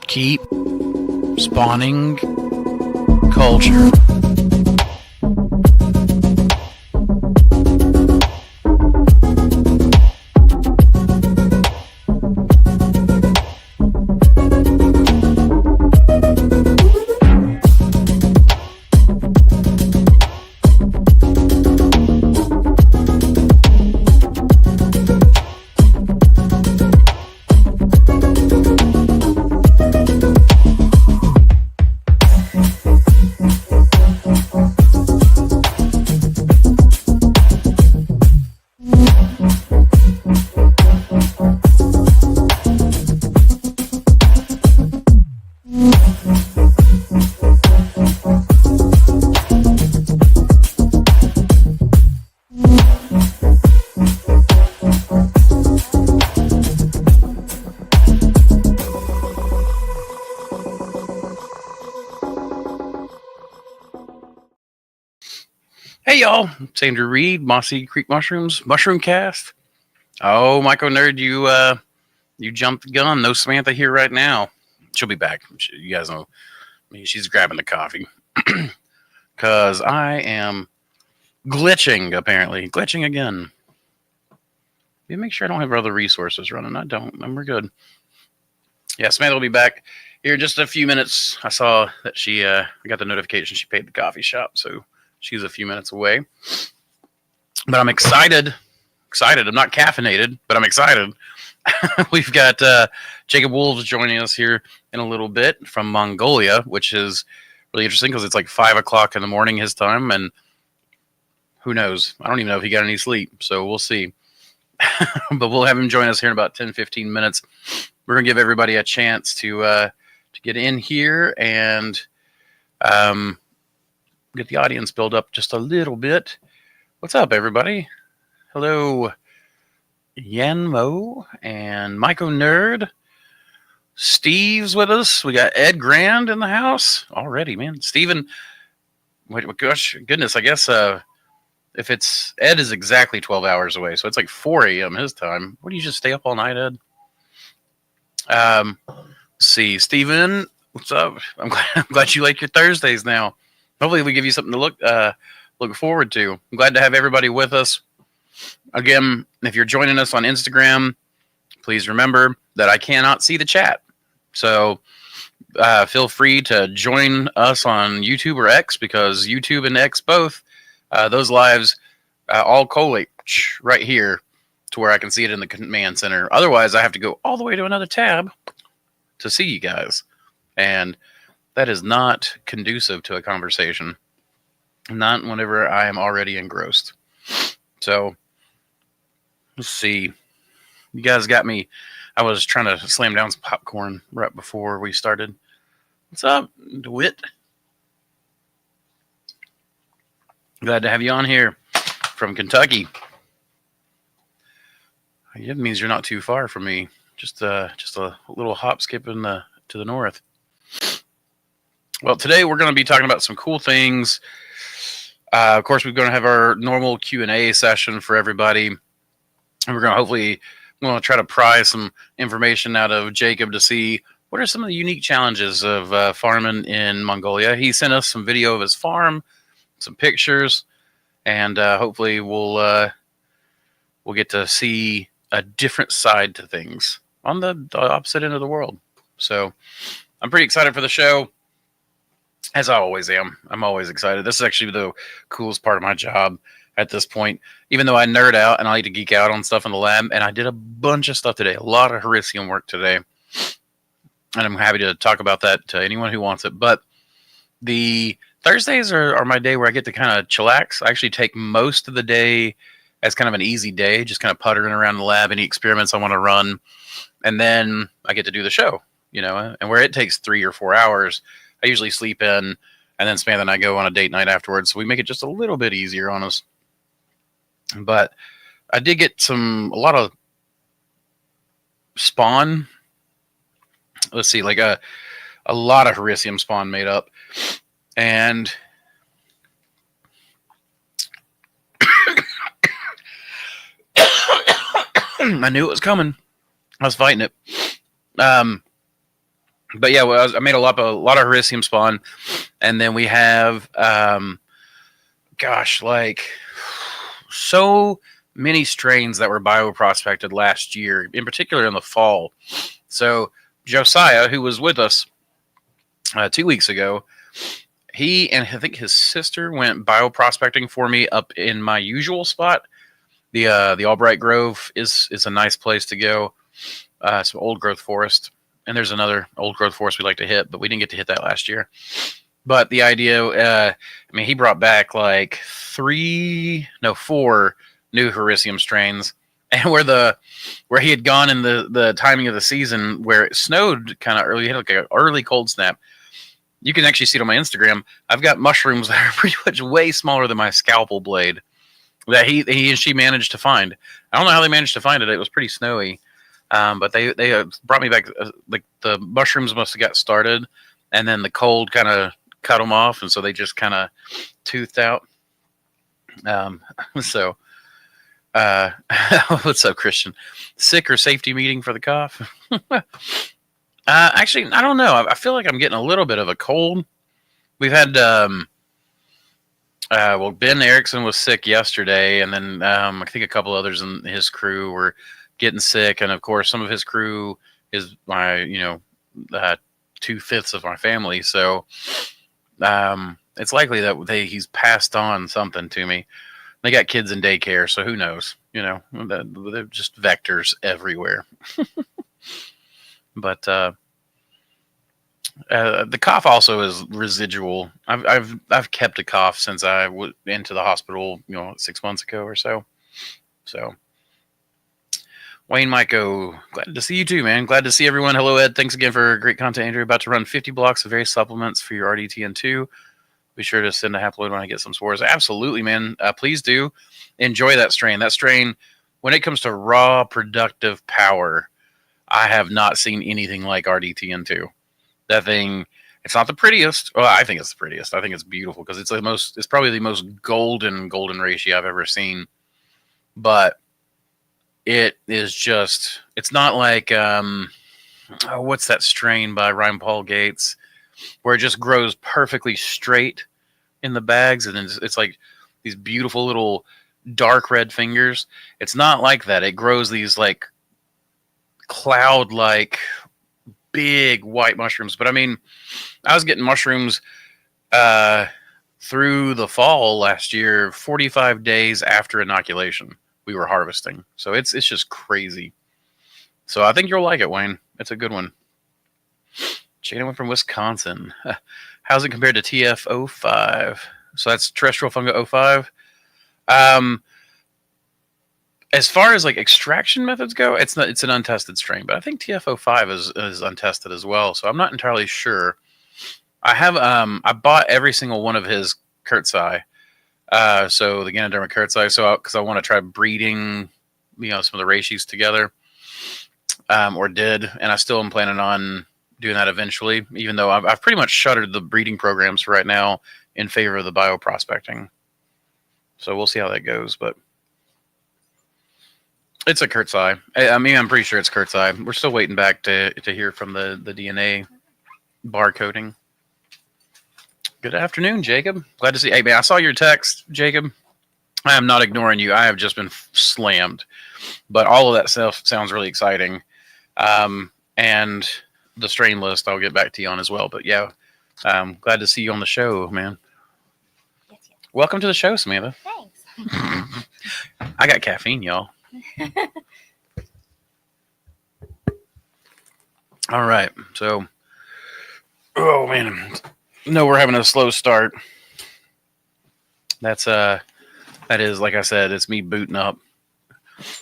Keep spawning culture. Hey y'all, it's Andrew Reed, Mossy Creek Mushrooms, MushRune Cast. Oh, Myco Nerd, you jumped the gun. No Samantha here right now. She'll be back. You guys know, she's grabbing the coffee. Because I am glitching, apparently. Glitching again. You make sure I don't have other resources running. I don't, and we're good. Yeah, Samantha will be back here in just a few minutes. I saw that she, I got the notification she paid the coffee shop, so she's a few minutes away. But I'm excited. I'm not caffeinated, but I'm excited. We've got Jacob Wolves joining us here in a little bit from Mongolia, which is really interesting because it's like 5 o'clock in the morning his time, and who knows? I don't even know if he got any sleep, so we'll see. But we'll have him join us here in about 10, 15 minutes. We're going to give everybody a chance to get in here and get the audience build up just a little bit. What's up, everybody? Hello, Yanmo and Myco Nerd. Steve's with us. We got Ed Grand in the house already, man. Steven, wait, gosh, goodness, I guess if it's Ed is exactly 12 hours away, so it's like 4 a.m. his time. What do you just stay up all night, Ed? Let's see, Steven, what's up? I'm glad you like your Thursdays now. Hopefully we give you something to look forward to. I'm glad to have everybody with us. Again, if you're joining us on Instagram, please remember that I cannot see the chat. So feel free to join us on YouTube or X, because YouTube and X both, those lives all collate right here to where I can see it in the command center. Otherwise, I have to go all the way to another tab to see you guys. And that is not conducive to a conversation. Not whenever I am already engrossed. So, let's see. You guys got me. I was trying to slam down some popcorn right before we started. What's up, DeWitt? Glad to have you on here from Kentucky. It means you're not too far from me. Just a little hop skip to the north. Well, today we're going to be talking about some cool things. Of course, we're going to have our normal Q&A session for everybody. And we're going to try to pry some information out of Jacob to see what are some of the unique challenges of farming in Mongolia. He sent us some video of his farm, some pictures, and hopefully we'll get to see a different side to things on the opposite end of the world. So I'm pretty excited for the show. As I always am. I'm always excited. This is actually the coolest part of my job at this point. Even though I nerd out and I like to geek out on stuff in the lab, and I did a bunch of stuff today. A lot of Hericium work today. And I'm happy to talk about that to anyone who wants it. But the Thursdays are my day where I get to kind of chillax. I actually take most of the day as kind of an easy day, just kind of puttering around the lab, any experiments I want to run. And then I get to do the show, and where it takes 3 or 4 hours, I usually sleep in, and then Samantha and I go on a date night afterwards, so we make it just a little bit easier on us. But I did get a lot of spawn. Let's see, like a lot of Hericium spawn made up. And I knew it was coming. I was fighting it. But yeah, I made a lot of Hericium spawn, and then we have, like so many strains that were bioprospected last year, in particular in the fall. So Josiah, who was with us 2 weeks ago, he and I think his sister went bioprospecting for me up in my usual spot. The Albright Grove is a nice place to go. Some old growth forest, and there's another old growth forest we like to hit, but we didn't get to hit that last year. But the idea, he brought back like 4 new Hericium strains, and where he had gone in the timing of the season where it snowed kind of early, he had like an early cold snap. You can actually see it on my Instagram. I've got mushrooms that are pretty much way smaller than my scalpel blade that he and she managed to find. I don't know how they managed to find it. It was pretty snowy. But they brought me back, like the mushrooms must have got started, and then the cold kind of cut them off, and so they just kind of toothed out. What's up, Christian? Sick or safety meeting for the cough? Actually, I don't know. I feel like I'm getting a little bit of a cold. We've had, Ben Erickson was sick yesterday, and then I think a couple others in his crew were getting sick, and of course, some of his crew is my, 2/5 of my family. So it's likely that he's passed on something to me. They got kids in daycare, so who knows? They're just vectors everywhere. But the cough also is residual. I've kept a cough since I went into the hospital, 6 months ago or so. So Wayne Myco, glad to see you too, man. Glad to see everyone. Hello, Ed. Thanks again for great content, Andrew. About to run 50 blocks of various supplements for your RDTN2. Be sure to send a haploid when I get some spores. Absolutely, man. Please do. Enjoy that strain. That strain, when it comes to raw productive power, I have not seen anything like RDTN2. That thing, it's not the prettiest. Well, I think it's the prettiest. I think it's beautiful because it's probably the most golden reishi I've ever seen. But it is just, it's not like, what's that strain by Ryan Paul Gates where it just grows perfectly straight in the bags, and it's like these beautiful little dark red fingers. It's not like that. It grows these like cloud-like big white mushrooms. But I was getting mushrooms through the fall last year, 45 days after inoculation. We were harvesting. So it's just crazy. So I think you'll like it, Wayne. It's a good one. Jada went from Wisconsin. How's it compared to TF05? So that's terrestrial funga 05. As far as like extraction methods go, it's an untested strain, but I think TF05 is untested as well. So I'm not entirely sure. I have I bought every single one of his Kurtzii. So the Ganoderma Kurtzii, because I want to try breeding, some of the reishis together, or did, and I still am planning on doing that eventually. Even though I've pretty much shuttered the breeding programs right now in favor of the bioprospecting. So we'll see how that goes, but it's a Kurtzii. I'm pretty sure it's Kurtzii. We're still waiting back to hear from the DNA barcoding. Good afternoon, Jacob. Glad to see you. Hey, man, I saw your text, Jacob. I am not ignoring you. I have just been slammed. But all of that stuff sounds really exciting. And the strain list, I'll get back to you on as well. But yeah, glad to see you on the show, man. Yes. Welcome to the show, Samantha. Thanks. I got caffeine, y'all. All right. So, oh, man. No, we're having a slow start. That is, like I said, it's me booting up.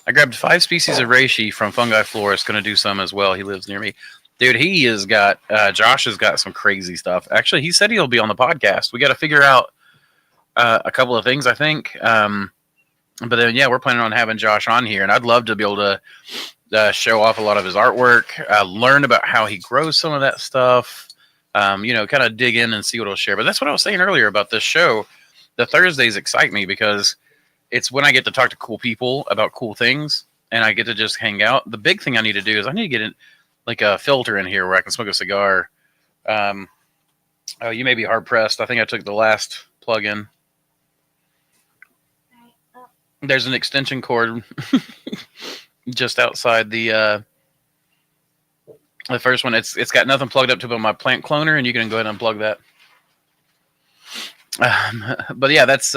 I grabbed 5 species of reishi from Fungi Florist. Going to do some as well. He lives near me. Dude, he has got, Josh has got some crazy stuff. Actually, he said he'll be on the podcast. We got to figure out a couple of things, I think. But then, yeah, we're planning on having Josh on here. And I'd love to be able to show off a lot of his artwork, learn about how he grows some of that stuff. Kind of dig in and see what he'll share. But that's what I was saying earlier about this show. The Thursdays excite me because it's when I get to talk to cool people about cool things. and I get to just hang out. The big thing I need to do is I need to get in like a filter in here where I can smoke a cigar. Oh, you may be hard pressed. I think I took the last plug-in. There's an extension cord just outside the first one. It's got nothing plugged up to but my plant cloner, and you can go ahead and unplug that. But yeah, that's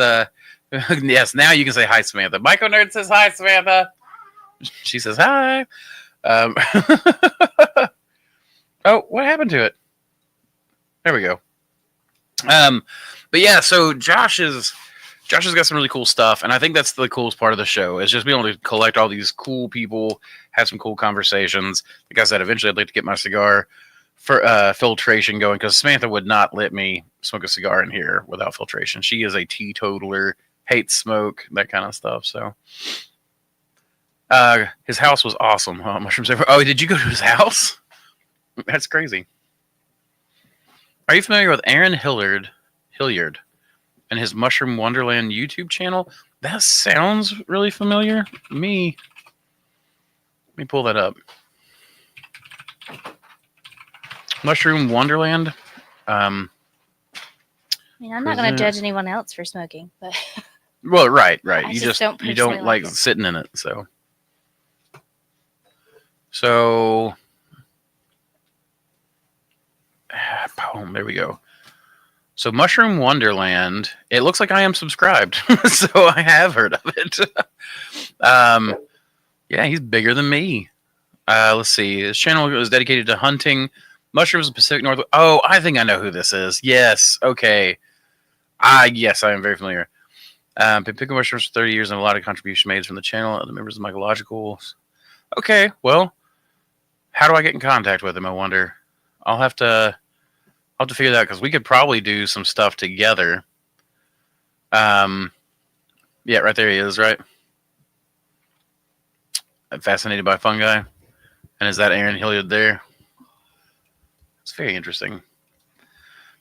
yes. Now you can say hi, Samantha. Myco Nerd says hi, Samantha. She says hi. Oh, what happened to it? There we go. But yeah, so Josh has got some really cool stuff, and I think that's the coolest part of the show is just being able to collect all these cool people, have some cool conversations. Like I said, eventually I'd like to get my cigar for filtration going because Samantha would not let me smoke a cigar in here without filtration. She is a teetotaler, hates smoke, that kind of stuff. So his house was awesome. Mushrooms everywhere. Oh, did you go to his house? That's crazy. Are you familiar with Aaron Hilliard and his Mushroom Wonderland YouTube channel? That sounds really familiar. Let me pull that up. Mushroom Wonderland. I mean, I'm not going to judge anyone else for smoking, but well, right. You don't like sitting in it, so boom, there we go. So Mushroom Wonderland, it looks like I am subscribed, so I have heard of it. Yeah, he's bigger than me. Let's see. His channel is dedicated to hunting mushrooms in the Pacific Northwest. Oh, I think I know who this is. Yes, okay. Yes, I am very familiar. Been picking mushrooms for 30 years and a lot of contribution made from the channel. Other members of Mycological. Okay, well, how do I get in contact with him, I wonder? I'll have to figure that out because we could probably do some stuff together. Yeah, right there he is, right? I'm fascinated by fungi. And is that Aaron Hilliard there? It's very interesting.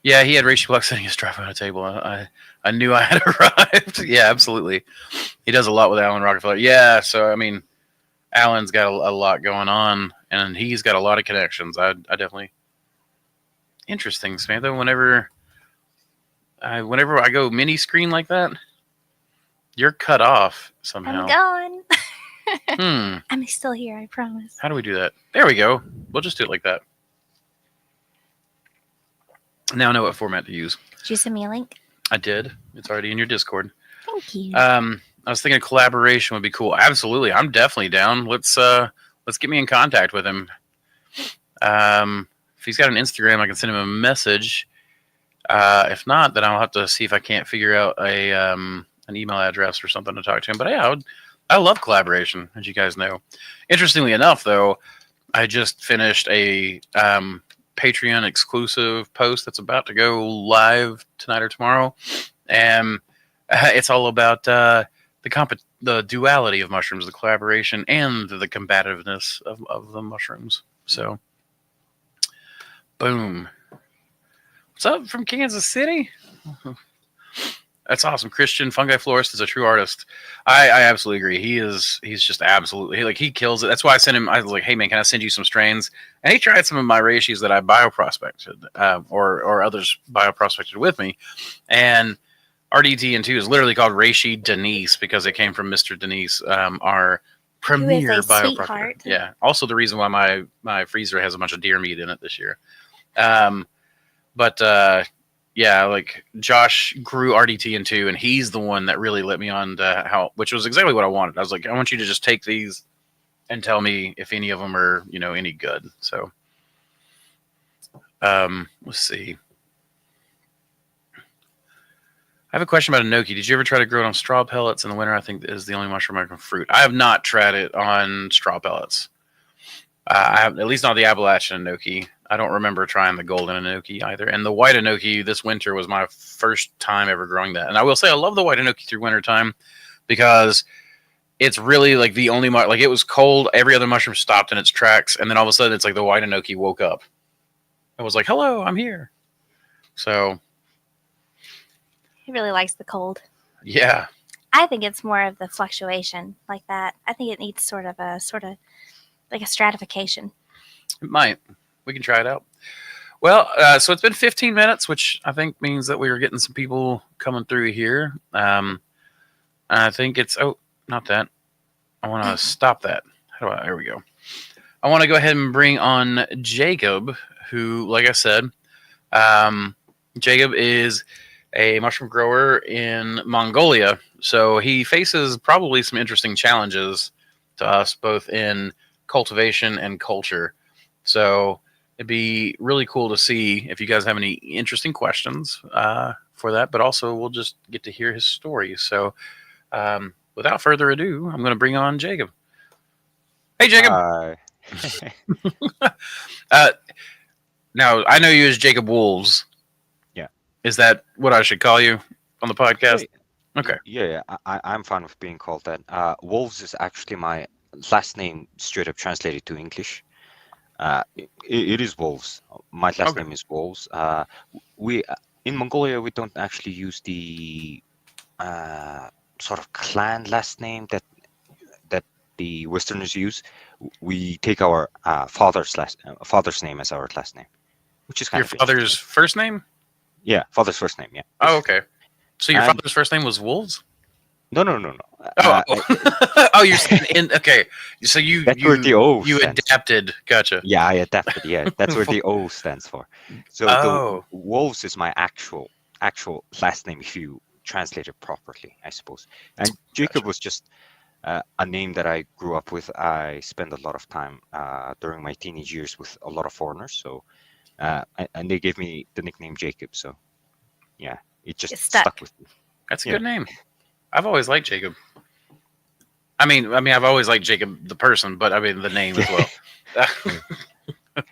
Yeah, he had Reishi Pluck sitting his drive on a table. I knew I had arrived. Yeah, absolutely. He does a lot with Alan Rockefeller. Yeah, so, I mean, Alan's got a lot going on, and he's got a lot of connections. I definitely... Interesting, Samantha. Whenever I go mini screen like that, you're cut off somehow. I'm gone. I'm still here, I promise. How do we do that? There we go. We'll just do it like that. Now I know what format to use. Did you send me a link? I did. It's already in your Discord. Thank you. I was thinking collaboration would be cool. Absolutely. I'm definitely down. Let's get me in contact with him. If he's got an Instagram, I can send him a message. If not, then I'll have to see if I can't figure out an email address or something to talk to him. But yeah, I love collaboration, as you guys know. Interestingly enough, though, I just finished a Patreon exclusive post that's about to go live tonight or tomorrow, and it's all about the duality of mushrooms, the collaboration, and the combativeness of the mushrooms. So. Boom. What's up from Kansas City? That's awesome. Christian Fungi Florist is a true artist. I absolutely agree. He's just absolutely he kills it. That's why I sent him. I was like, hey man, can I send you some strains? And he tried some of my reishis that I bioprospected, or others bioprospected with me. And RDTN2 is literally called Reishi Denise because it came from Mr. Denise, our premier bioprospector. Yeah. Also the reason why my freezer has a bunch of deer meat in it this year. Yeah, like Josh grew RDTN2, and he's the one that really let me on to which was exactly what I wanted. I was like, I want you to just take these and tell me if any of them are, any good. So, let's see. I have a question about enoki. Did you ever try to grow it on straw pellets in the winter? I think is the only mushroom I can fruit. I have not tried it on straw pellets. I have, at least not the Appalachian enoki. I don't remember trying the golden enoki either. And the white enoki this winter was my first time ever growing that. And I will say I love the white enoki through winter time because it's really like the only it was cold. Every other mushroom stopped in its tracks, and then all of a sudden it's like the white enoki woke up. I was like, "Hello, I'm here." So he really likes the cold. Yeah. I think it's more of the fluctuation like that. I think it needs sort of like a stratification. It might. We can try it out. Well, so it's been 15 minutes, which I think means that we are getting some people coming through here. I think it's, oh, not that. I want to stop that. There we go. I want to go ahead and bring on Jacob, who, like I said, Jacob is a mushroom grower in Mongolia. So he faces probably some interesting challenges to us, both in cultivation and culture. So it'd be really cool to see if you guys have any interesting questions for that, but also we'll just get to hear his story. So without further ado, I'm going to bring on Jacob. Hey, Jacob. uh, now, I know you as Jacob Wolves. Yeah. Is that what I should call you on the podcast? Okay. Yeah. I'm fine with being called that. Wolves is actually my last name, straight up translated to English. It is Wolves. My last name is Wolves. We in Mongolia we don't actually use the sort of clan last name that the Westerners use. We take our father's name as our last name, which is kind your of father's first name. Yeah, father's first name. Yeah. Oh, okay. So your father's first name was Wolves? No. Oh, you're saying okay. So that's where the O you stands. adapted. Gotcha. Yeah, I adapted. Yeah, that's where the O stands for. So the Wolves is my actual last name if you translate it properly, I suppose. And Jacob was just a name that I grew up with. I spent a lot of time during my teenage years with a lot of foreigners. So and they gave me the nickname Jacob. So yeah, it just stuck with me. That's a good name. I've always liked Jacob. I mean, I've always liked Jacob the person, but I mean the name as well.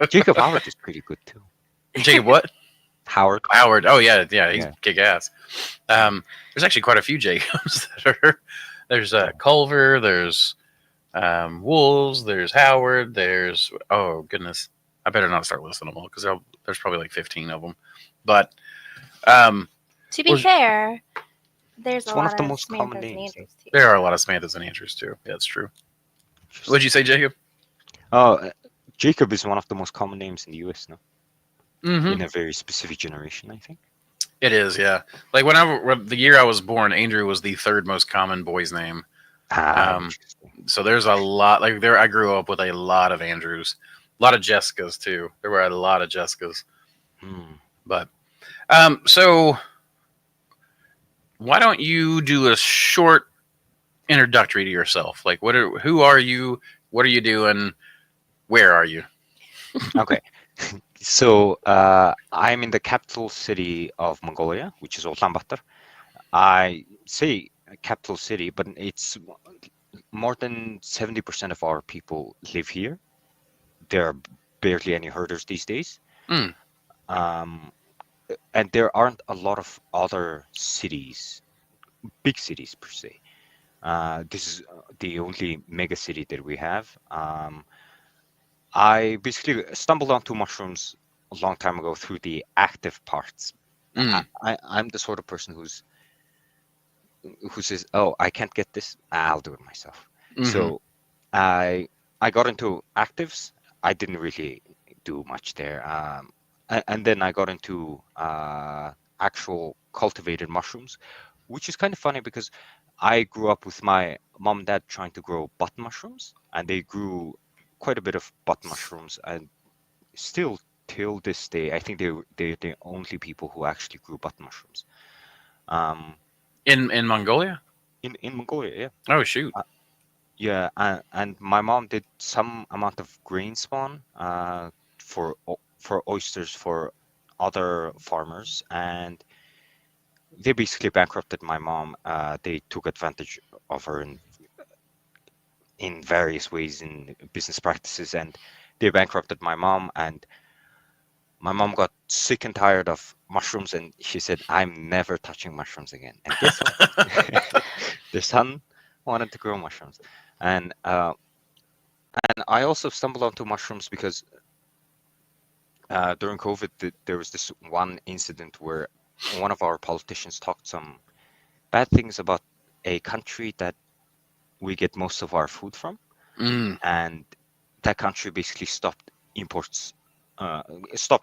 Jacob Howard is pretty good too. Jacob what? Howard. Oh yeah, he's kick ass. There's actually quite a few Jacobs that are. There's Culver. There's Wolves. There's Howard. There's oh goodness, I better not start listing them all because there's probably like 15 of them. But to be fair, there's one of the most common names. There are a lot of Samanthas and Andrews too. Yeah, that's true. What'd you say, Jacob? Oh, Jacob is one of the most common names in the US, no? Mm-hmm. In a very specific generation, I think. It is, yeah. Like the year I was born, Andrew was the third most common boy's name. So there's a lot. Like I grew up with a lot of Andrews, a lot of Jessicas too. There were a lot of Jessicas. But so why don't you do a short introductory to yourself? Like, who are you? What are you doing? Where are you? Okay. So I'm in the capital city of Mongolia, which is Ulaanbaatar. I say capital city, but it's more than 70% of our people live here. There are barely any herders these days. And there aren't a lot of other cities, big cities per se. This is the only mega city that we have. I basically stumbled onto mushrooms a long time ago through the active parts. I'm the sort of person who says, "Oh, I can't get this. I'll do it myself." So I got into actives. I didn't really do much there, and then I got into actual cultivated mushrooms, which is kind of funny because I grew up with my mom and dad trying to grow button mushrooms, and they grew quite a bit of button mushrooms, and still till this day, I think they're the only people who actually grew button mushrooms. In Mongolia? In Mongolia, yeah. Oh shoot. Yeah, and my mom did some amount of grain spawn for oysters for other farmers, and they basically bankrupted my mom. They took advantage of her in various ways in business practices, and they bankrupted my mom, and my mom got sick and tired of mushrooms, and she said, "I'm never touching mushrooms again." And guess what? Their son wanted to grow mushrooms, and I also stumbled onto mushrooms because during COVID, there was this one incident where one of our politicians talked some bad things about a country that we get most of our food from, Mm. and that country basically stopped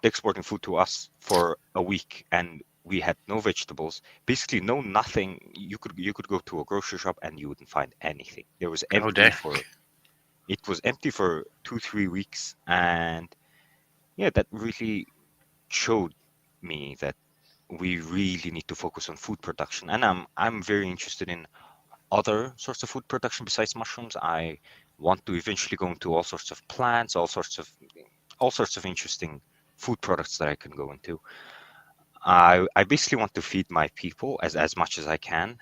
exporting food to us for a week, and we had no vegetables, basically no nothing. You could go to a grocery shop and you wouldn't find anything. Oh, dang. It was empty for 2 3 weeks, and yeah, that really showed me that we really need to focus on food production. And I'm very interested in other sorts of food production besides mushrooms. I want to eventually go into all sorts of plants, all sorts of interesting food products that I can go into. I basically want to feed my people as much as I can.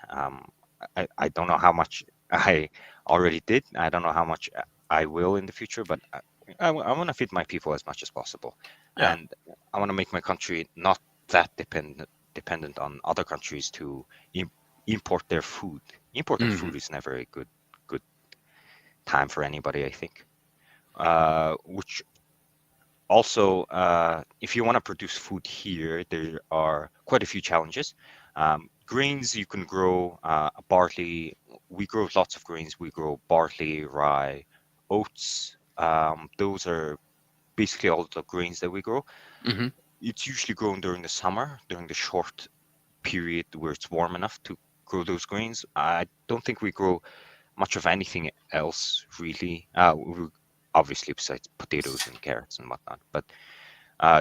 I don't know how much I already did. I don't know how much I will in the future, but I want to feed my people as much as possible, Yeah. and I want to make my country not that dependent on other countries to import their food. Importing Mhm. food is never a good time for anybody, I think. Which also, if you want to produce food here, there are quite a few challenges. Grains you can grow, barley. We grow lots of grains. We grow barley, rye, oats. Those are basically all the grains that we grow. Mhm. It's usually grown during the summer, during the short period where it's warm enough to grow those grains. I don't think we grow much of anything else really. Obviously, besides potatoes and carrots and whatnot, but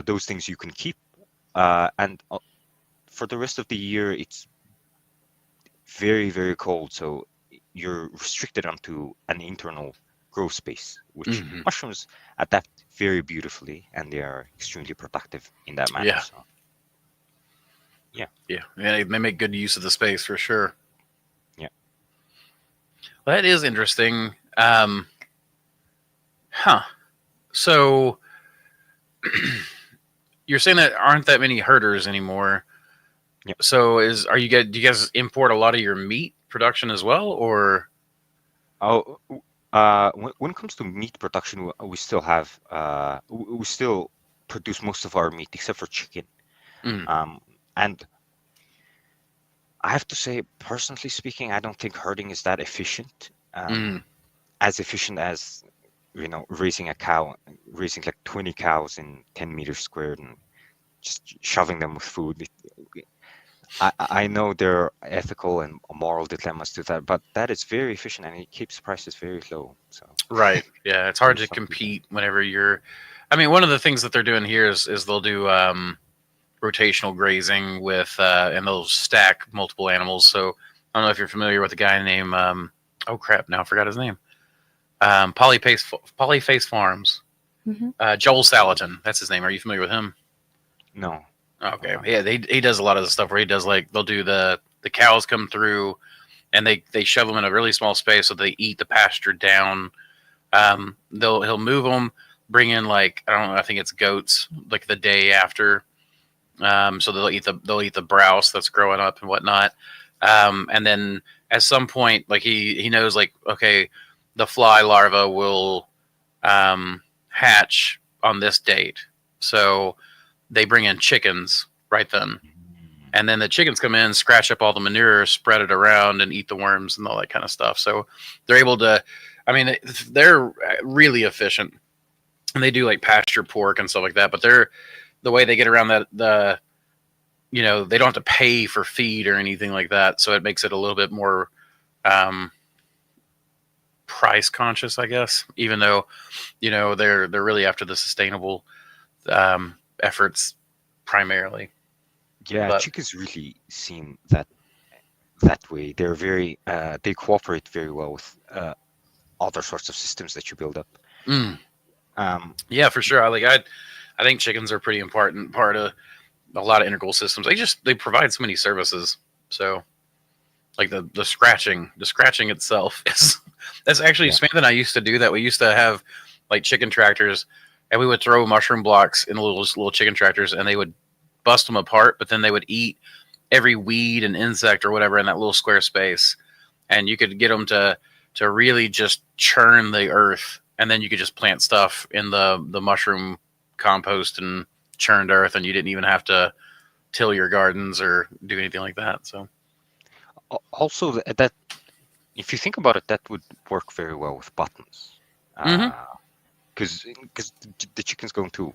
those things you can keep. And for the rest of the year, it's very, very cold, so you're restricted onto an internal grow space, which Mhm. mushrooms adapt very beautifully, and they are extremely productive in that manner. Yeah. So, yeah, Yeah. Yeah. They make good use of the space for sure. yeah. Well, that is interesting. Huh. So you're saying that aren't that many herders anymore. Yeah. So are you guys do you guys import a lot of your meat production as well, or? Oh, when it comes to meat production, we still have we still produce most of our meat except for chicken. Mm. And I have to say, personally speaking, I don't think herding is that efficient. Mm. As efficient as raising a cow, raising like 20 cows in 10 meters squared and just shoving them with food. I know there are ethical and moral dilemmas to that, but that is very efficient and it keeps prices very low. So Right. Yeah. It's hard there's to something to compete whenever you're. I mean, one of the things that they're doing here is they'll do rotational grazing with and they'll stack multiple animals. So I don't know if you're familiar with a guy named oh crap, now I forgot his name. Polyface Farms. Hmm. Joel Salatin, that's his name. Are you familiar with him? No. Okay, yeah, he does a lot of the stuff where he does like they'll do the cows come through and they shove them in a really small space so they eat the pasture down. He'll move them, bring in like I don't know, I think it's goats like the day after. So they'll eat the browse that's growing up and whatnot. And then at some point, like he knows like okay, the fly larva will hatch on this date. So they bring in chickens right then. Mm. And then the chickens come in, scratch up all the manure, spread it around, and eat the worms and all that kind of stuff. So they're able to, I mean, they're really efficient. And they do like pasture pork and stuff like that. But the way they get around that, they don't have to pay for feed or anything like that. So it makes it a little bit more um, price conscious, I guess, even though, they're really after the sustainable efforts primarily. Yeah, But chickens really seem that way. They're very they cooperate very well with other sorts of systems that you build up. mm, Um, yeah, for sure. I think chickens are a pretty important part of a lot of integral systems. They provide so many services. So like the scratching itself is that's actually yeah. Samantha and I used to do that. We used to have like chicken tractors, and we would throw mushroom blocks in little chicken tractors, and they would bust them apart. But then they would eat every weed and insect or whatever in that little square space, and you could get them to really just churn the earth, and then you could just plant stuff in the mushroom compost and churned earth, and you didn't even have to till your gardens or do anything like that. So Also, that if you think about it, that would work very well with buttons. Hmm. Because the chicken's going to,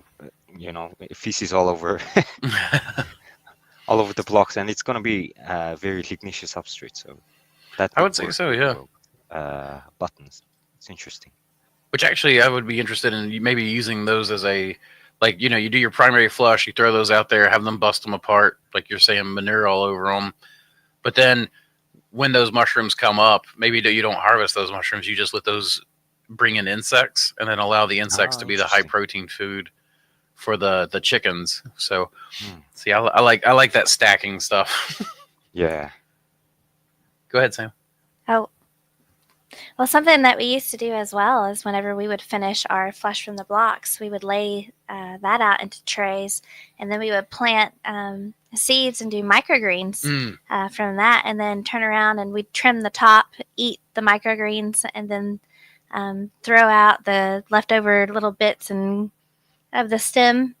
feces all over all over the blocks, and it's going to be a very ligneous substrate. So that I would would say work so, very yeah. well. Buttons. It's interesting. Which actually, I would be interested in maybe using those as a, like, you do your primary flush, you throw those out there, have them bust them apart, like you're saying, manure all over them. But then when those mushrooms come up, maybe you don't harvest those mushrooms, you just let those bring in insects and then allow the insects Oh, to be the high interesting. protein food for the chickens. So, Hmm. see, I like that stacking stuff. Yeah. Go ahead, Sam. Oh, well, something that we used to do as well is whenever we would finish our flush from the blocks, we would lay that out into trays, and then we would plant seeds and do microgreens Mm. from that, and then turn around and we'd trim the top, eat the microgreens, and then throw out the leftover little bits and of the stem.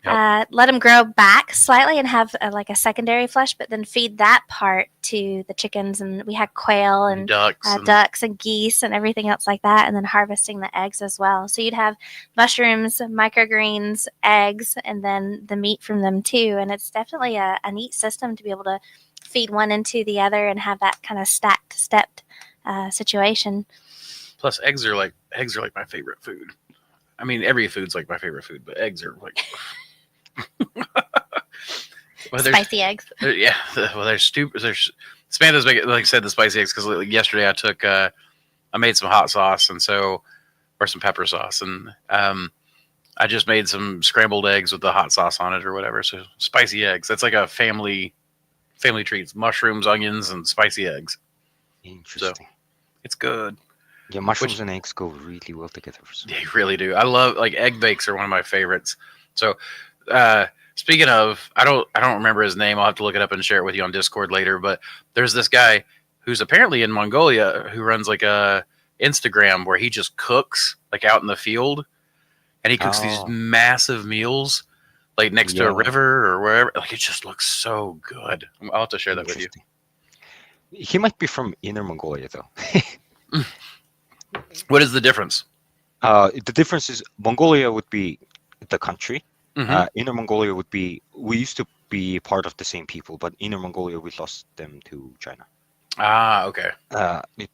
Yep. Let them grow back slightly and have like a secondary flush, but then feed that part to the chickens. And we had quail and Ducks. ducks and geese and everything else like that, and then harvesting the eggs as well. So you'd have mushrooms, microgreens, eggs, and then the meat from them too. And it's definitely a neat system to be able to feed one into the other and have that kind of stacked, stepped situation. Plus, eggs are like my favorite food. I mean, every food's like my favorite food, but eggs are like. Well, Spicy eggs. Yeah. Well, there's stupid. There's Samantha's like I said, the spicy eggs, because yesterday I made some hot sauce or some pepper sauce, and I just made some scrambled eggs with the hot sauce on it or whatever. So spicy eggs. That's like a family treats: mushrooms, onions, and spicy eggs. Interesting. It's good. Yeah, mushrooms and eggs go really well together. They really do. I love, like, egg bakes are one of my favorites. So, speaking of, I don't remember his name. I'll have to look it up and share it with you on Discord later. But there's this guy who's apparently in Mongolia who runs like a Instagram where he just cooks like out in the field, and he cooks these Oh, massive meals like next to a yeah, river or wherever. Like, it just looks so good. I'll have to share that with you. interesting. He might be from Inner Mongolia, though. What is the difference? The difference is Mongolia would be the country. Mhm. Inner Mongolia would be, we used to be part of the same people, but Inner Mongolia, we lost them to China. Ah, okay.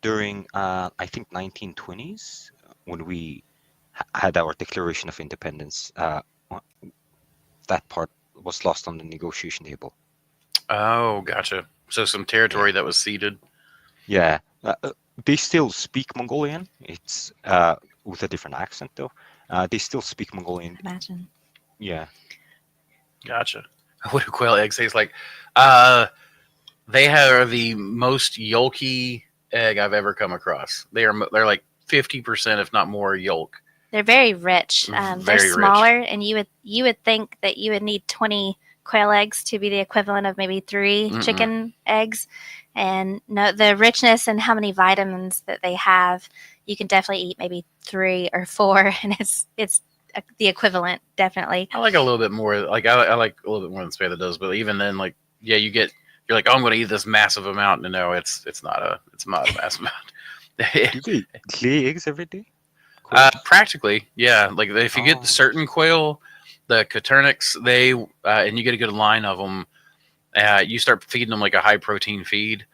During, I think, 1920s, when we had our Declaration of Independence, that part was lost on the negotiation table. Oh, gotcha. So some territory that was ceded. Yeah, they still speak Mongolian. It's with a different accent, though. They still speak Mongolian. Imagine. Yeah. Gotcha. What do quail eggs taste like? They are the most yolky egg I've ever come across. They're like 50%, if not more, yolk. They're very rich. Very They're rich. smaller, and you would think that you would need 20 quail eggs to be the equivalent of maybe 3 Mm-mm. chicken eggs. And no, the richness and how many vitamins that they have, you can definitely eat maybe 3 or 4, and it's the equivalent, definitely. I like a little bit more. Like, I like a little bit more than Spatha does, but even then, like, yeah, you're like, oh, I'm going to eat this massive amount. And no, it's not a massive amount. Do they lay eggs every day? Practically, yeah. Like, if you get Oh. certain quail, the Coturnics, they and you get a good line of them, you start feeding them like a high protein feed.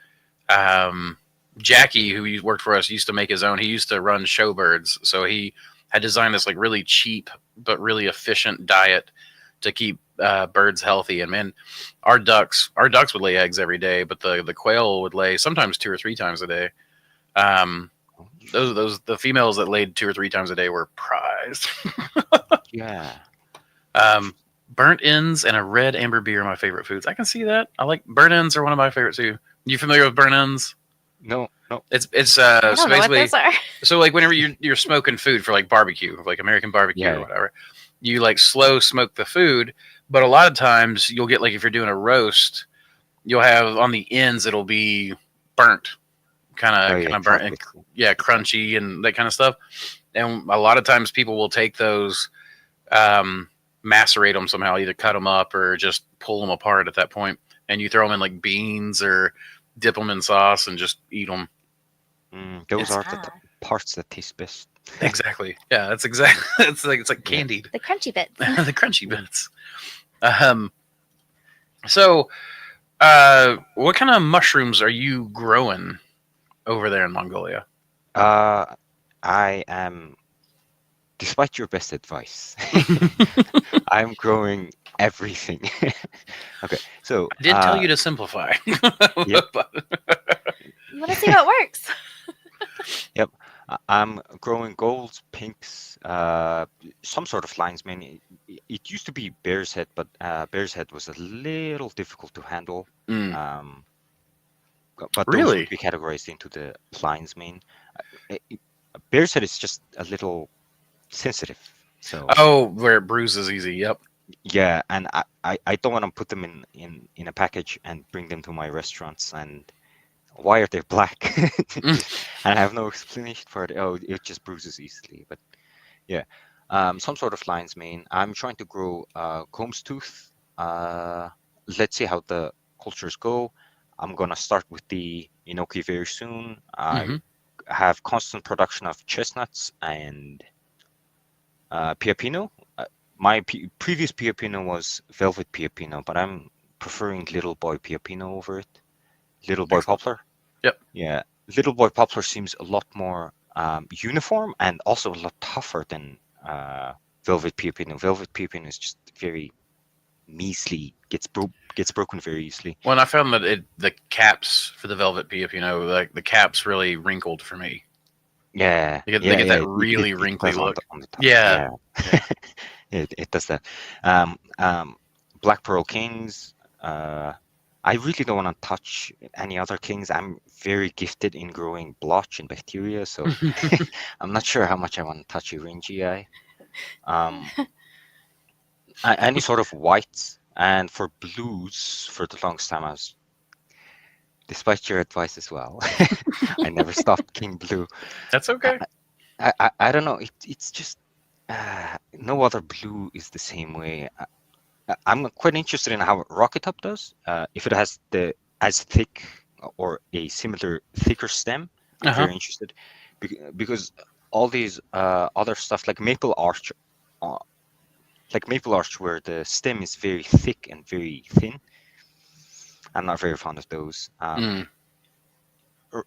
Jackie, who worked for us, used to make his own. He used to run Showbirds, so he had designed this like really cheap but really efficient diet to keep birds healthy. And man, our ducks would lay eggs every day, but the quail would lay sometimes 2 or 3 times a day. The females that laid 2 or 3 times a day were prized. Yeah. Burnt ends and a red amber beer are my favorite foods. I can see that. I like burnt ends are one of my favorites too. You familiar with burnt ends? No. It's I don't so know what basically, those are. so like whenever you're smoking food for like barbecue, like American barbecue Yeah. or whatever, you like slow smoke the food. But a lot of times you'll get, like, if you're doing a roast, you'll have on the ends it'll be burnt, kind of burnt, and, yeah, crunchy and that kind of stuff. And a lot of times people will take those, macerate them somehow, either cut them up or just pull them apart at that point, and you throw them in like beans or dip them in sauce and just eat them. Those It's are the Ah, parts that taste best. exactly, yeah, that's exactly. It's like Yeah. candied, the crunchy bits. the crunchy bits. Um, so what kind of mushrooms are you growing over there in Mongolia? Uh, I am, despite your best advice, I'm growing everything. Okay, so I did tell you to simplify. yep, You want to see what works. yep. I'm growing golds, pinks, some sort of lion's mane. It used to be bear's head, but bear's head was a little difficult to handle. Mm, Um, but those would really? be categorized into the lion's mane. Bear's head is just a little sensitive, so Oh, where it bruises easy. Yep. yeah. And I don't want to put them in a package and bring them to my restaurants. And why are they black? Mm, And I have no explanation for it. Oh, it just bruises easily. But yeah, some sort of lion's mane. I'm trying to grow comb's tooth. Uh, let's see how the cultures go. I'm gonna start with the enoki very soon. I hmm have constant production of chestnuts and Piapino. My previous Piapino was Velvet Piapino, but I'm preferring Little Boy Piapino over it. Little Boy Excellent. Poplar. Yep. Yeah, Little Boy Poplar seems a lot more uniform and also a lot tougher than Velvet Piapino. Velvet Piapino is just very measly, gets broken very easily. Well, and I found that the caps for the velvet PF, like the caps really wrinkled for me. Yeah, They yeah, get yeah. that really It wrinkly does look. on the top. Yeah. Yeah, Yeah. it does that. Um, um, Black Pearl Kings. Uh, I really don't want to touch any other kings. I'm very gifted in growing blotch and bacteria, so I'm not sure how much I want to touch Uringi. Um, any sort of whites, and for blues, for the longest time, despite your advice as well, I never stopped King Blue. That's I, okay. I don't know. It's just no other blue is the same way. I'm quite interested in how Rocket Top does. If it has the as thick or a similar thicker stem, I'm Uh huh. very interested because all these other stuff uh, like Maple Arch, where the stem is very thick and very thin, I'm not very fond of those. Mm.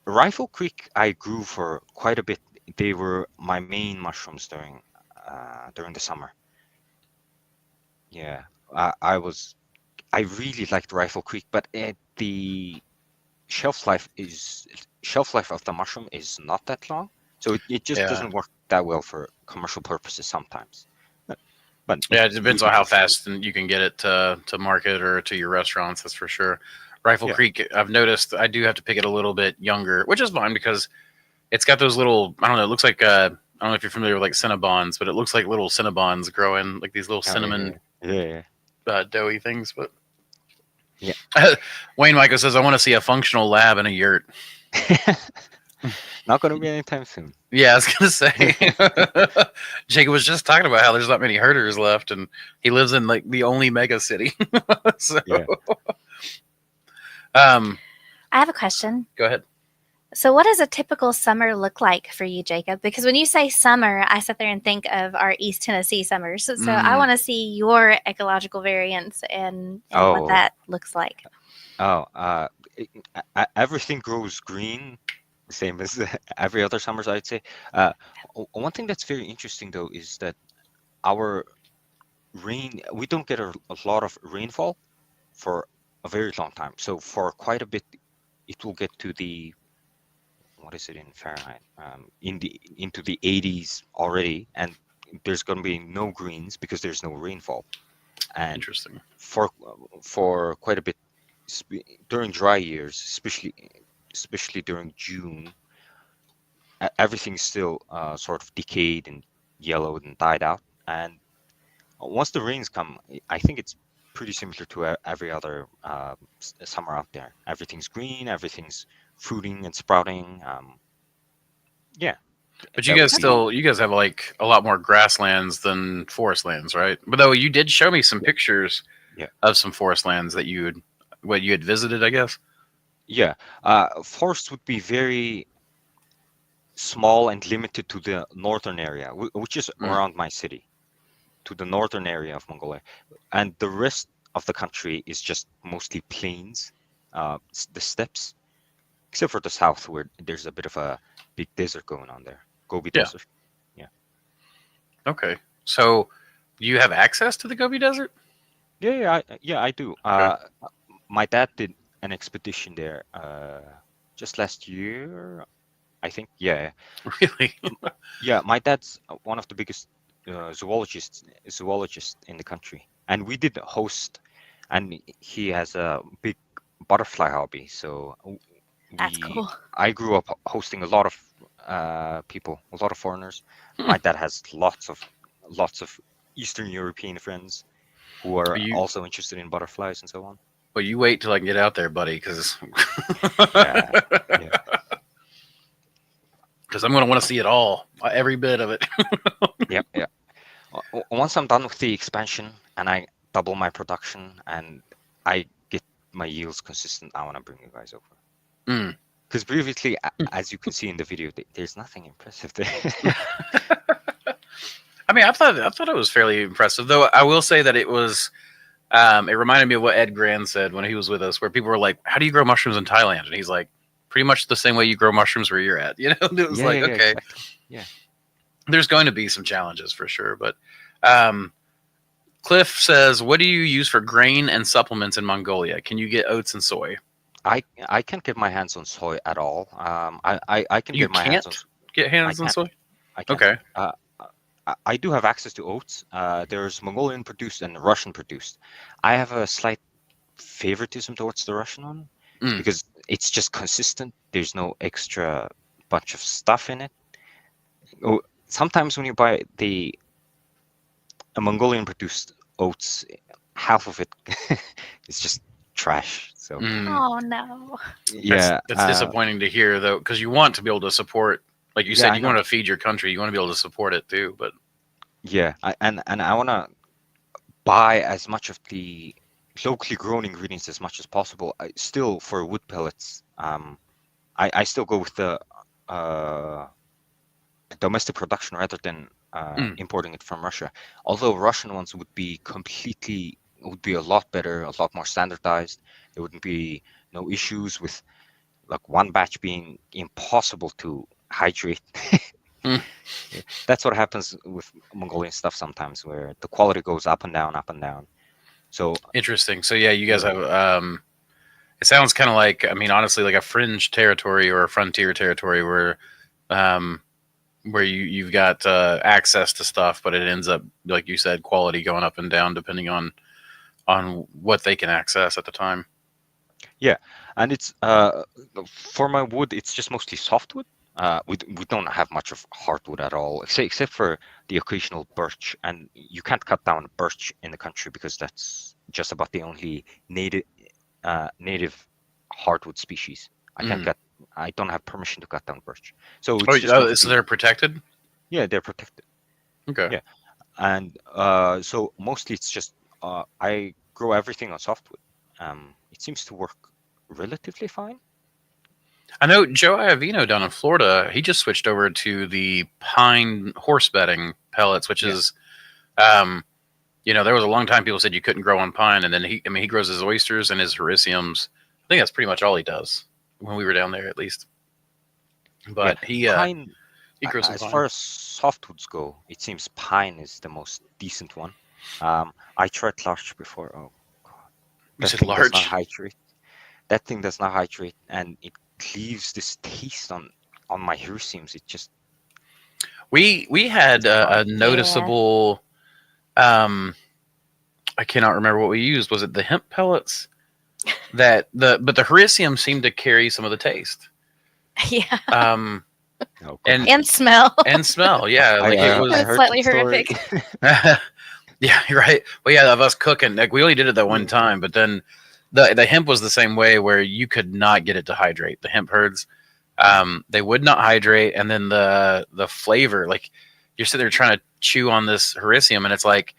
Rifle Creek, I grew for quite a bit. They were my main mushrooms during the summer. Yeah, I really liked Rifle Creek, but the shelf life is shelf life of the mushroom is not that long, so it just Yeah. doesn't work that well for commercial purposes sometimes. But, but Yeah. It depends on it how is good. fast you can get it to market or to your restaurants. That's for sure. Rifle Yeah. Creek, I've noticed I do have to pick it a little bit younger, which is fine because it's got those little. I don't know. It looks like I don't know if you're familiar with like Cinnabons, but it looks like little Cinnabons growing, like these little Oh, yeah, cinnamon yeah, doughy things. But yeah. Wayne Michael says, I want to see a functional lab in a yurt. Yeah. Not gonna be anytime soon. Yeah, I was going to say. Jacob was just talking about how there's not many herders left, and he lives in like the only mega city. So, Yeah. um, I have a question. go ahead. So, what does a typical summer look like for you, Jacob? Because when you say summer, I sit there and think of our East Tennessee summers. So, I Mm, want to see your ecological variants and what Oh, that looks like. oh. Everything grows green, same as every other summers, I'd say. Uh, One thing that's very interesting though is that our we don't get a lot of rainfall for a very long time. So for quite a bit, it will get to the what is it in Fahrenheit? Into the 80s already, and there's going to be no greens because there's no rainfall. And interesting. for quite a bit during dry years, especially during June, everything's still sort of decayed and yellowed and died out. And once the rains come, I think it's pretty similar to every other summer out there. Everything's green, everything's fruiting and sprouting. Yeah, But that would Okay. be you guys have like a lot more grasslands than forest lands, right? But though you did show me some yeah, pictures yeah, of some forest lands that what you had visited, I guess. yeah. Forest would be very. small and limited to the northern area, which is Mm. around my city, to the northern area of Mongolia, and the rest of the country is just mostly plains, the steppes, except for the south where there's a bit of a big desert going on there, Gobi Yeah. Desert. Yeah. Okay. So you have access to the Gobi Desert? Yeah, I do. Okay. My dad did an expedition there just last year, I think. Yeah, Really? yeah. My dad's one of the biggest zoologists in the country, and we did host, and he has a big butterfly hobby. So That's we, cool. I grew up hosting a lot of people, a lot of foreigners. Hmm. My dad has lots of Eastern European friends who are You also interested in butterflies and so on. well, you wait till I can get out there, buddy, because Yeah, yeah, I'm going to want to see it all, every bit of it. yeah. Once I'm done with the expansion and I double my production and I get my yields consistent, I want to bring you guys over. Mm. Because previously, as you can see in the video, there's nothing impressive there. I mean, I thought it was fairly impressive, though. I will say that it was. It reminded me of what Ed Grand said when he was with us, where people were like, "How do you grow mushrooms in Thailand?" And he's like, "Pretty much the same way you grow mushrooms where you're at." You know, and it was like, Yeah, okay, exactly. Yeah. there's going to be some challenges for sure. But Cliff says, "What do you use for grain and supplements in Mongolia? Can you get oats and soy?" I can't get my hands on soy at all. I can You get my hands on. can't get I hands on can't. soy. I can't. Okay. I do have access to oats. There's Mongolian produced and Russian produced. I have a slight favoritism towards the Russian one Mm. because it's just consistent. There's no extra bunch of stuff in it. Oh, sometimes when you buy a Mongolian produced oats, half of it is just trash. So Mm. Oh no. yeah, That's disappointing to hear, though, because you want to be able to support, like you yeah, said, I you know. want to feed your country. You want to be able to support it too. But Yeah, and I want to buy as much of the locally grown ingredients as much as possible. Still, for wood pellets, I still go with the uh, domestic production rather than Mm. importing it from Russia. Although Russian ones would be a lot better, a lot more standardized. There wouldn't be no issues with like one batch being impossible to hydrate. Mm. Yeah, that's what happens with Mongolian stuff sometimes, where the quality goes up and down, up and down. So Interesting. So yeah, you guys yeah, have. It sounds kind of like, I mean, honestly, like a fringe territory or a frontier territory um, where you've got access to stuff, but it ends up, like you said, quality going up and down depending on what they can access at the time. yeah, and it's for my wood, it's just mostly softwood. We don't have much of hardwood at all, except for the occasional birch, and you can't cut down birch in the country because that's just about the only native hardwood species. I can't Mm. cut. I don't have permission to cut down birch, so Oh, it's just so mostly they're protected. yeah, they're protected. Okay. Yeah, and so mostly it's just I grow everything on softwood. It seems to work relatively fine. I know Joe Iovino down in Florida. He just switched over to the pine horse bedding pellets, which Yeah. is, there was a long time people said you couldn't grow on pine, and then he grows his oysters and his hericiums. I think that's pretty much all he does when we were down there, at least. Yeah, But pine. he grows some As pine. far as softwoods go, it seems pine is the most decent one. I tried larch before. Oh God, You that said thing does not large. hydrate. That thing does not hydrate, and it leaves this taste on my hericiums. It just We had it's dry. a Yeah. noticeable. Um, I cannot remember what we used. Was it the hemp pellets? But the hericium seemed to carry some of the taste. Yeah. Um, Oh and God, And smell. and smell, yeah, like it It was. was heard slightly some story. horrific. Yeah, you're right. Well, yeah, of us cooking, like we only did it that one Yeah. time, but then the hemp was the same way where you could not get it to hydrate. The hemp herds, they would not hydrate, and then the flavor, like you're sitting there trying to chew on this hericium, and it's like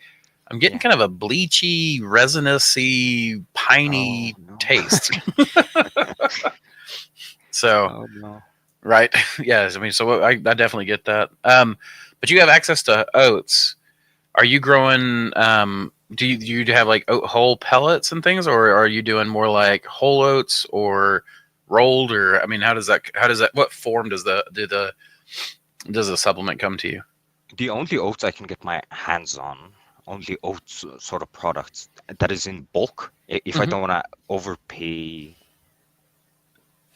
I'm getting Yeah. kind of a bleachy, resinousy, piney Oh no. taste. So Oh no. Right. Yes. I mean, so I definitely get that. But you have access to oats. Are you growing? Do you have like oat whole pellets and things, or are you doing more like whole oats or rolled? Or I mean, how does that? What form does the supplement come to you? The only oats I can get my hands on, only oats sort of products that is in bulk. If I Hmm. don't want to overpay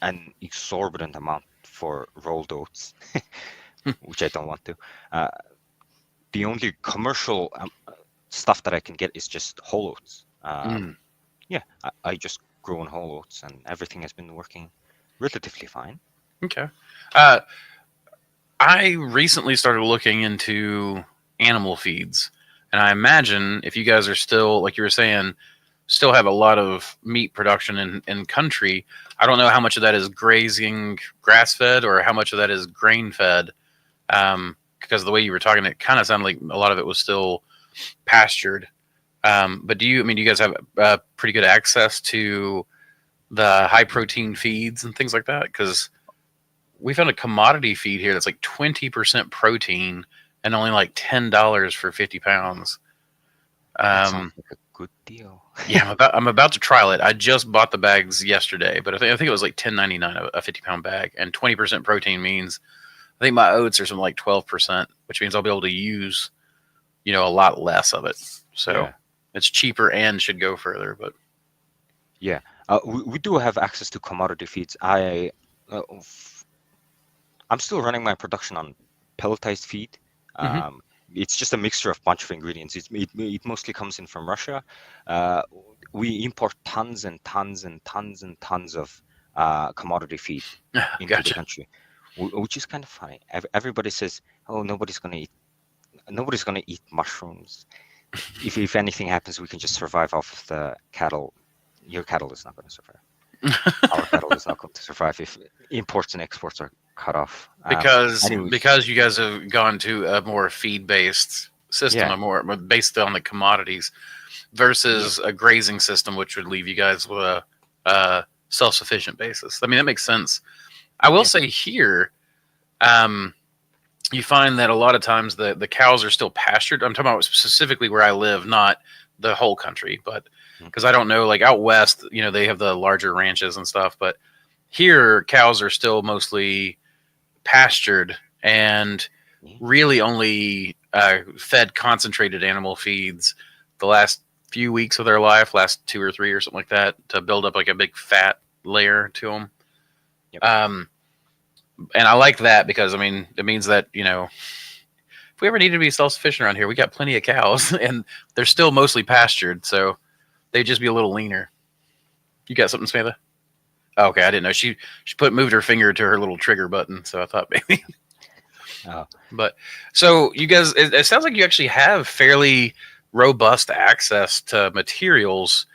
an exorbitant amount for rolled oats, which I don't want to. Uh, the only commercial stuff that I can get is just whole oats. Mm, Yeah, I just grow on whole oats, and everything has been working relatively fine. okay. Uh, I recently started looking into animal feeds, and I imagine if you guys are still, like you were saying, still have a lot of meat production in country. I don't know how much of that is grazing grass fed or how much of that is grain fed. Because the way you were talking, it kind of sounded like a lot of it was still pastured. But do you guys have pretty good access to the high protein feeds and things like that? Because we found a commodity feed here that's like 20% protein and only like $10 for 50 pounds. That sounds Um, like a good deal. yeah, I'm about to trial it. I just bought the bags yesterday, but I think it was like 10.99 a 50-pound bag, and 20% protein means I think my oats are something like 12%, which means I'll be able to use a lot less of it. So Yeah, it's cheaper and should go further. But yeah. We do have access to commodity feeds. Uh, f- I'm still running my production on pelletized feed. hmm. Um, it's just a mixture of a bunch of ingredients. It mostly comes in from Russia. Uh, we import tons and tons and tons and tons of commodity feed into the Gotcha. country, which is kind of funny. Everybody says, "Oh, nobody's gonna eat mushrooms. If anything happens, we can just survive off the cattle. Your cattle is not going to survive. Our cattle is not going to survive if imports and exports are cut off." because Anyways, because you guys have gone to a more feed based system, yeah, a more based on the commodities yeah, versus a grazing system, which would leave you guys with a self sufficient basis. I mean, that makes sense. I will yeah, say here, um, you find that a lot of times the cows are still pastured. I'm talking about specifically where I live, not the whole country, but mm, because I don't know, like out west, they have the larger ranches and stuff, but here cows are still mostly pastured and yeah. really only fed concentrated animal feeds the last few weeks of their life, last 2 or 3 or something like that, to build up like a big fat layer to them. Yep. Um, and I like that because I mean it means that if we ever need to be self sufficient around here, we got plenty of cows, and they're still mostly pastured, so they'd just be a little leaner. You got something, Samantha? Oh, okay, I didn't know she moved her finger to her little trigger button, so I thought maybe. Oh, But so you guys, it sounds like you actually have fairly robust access to materials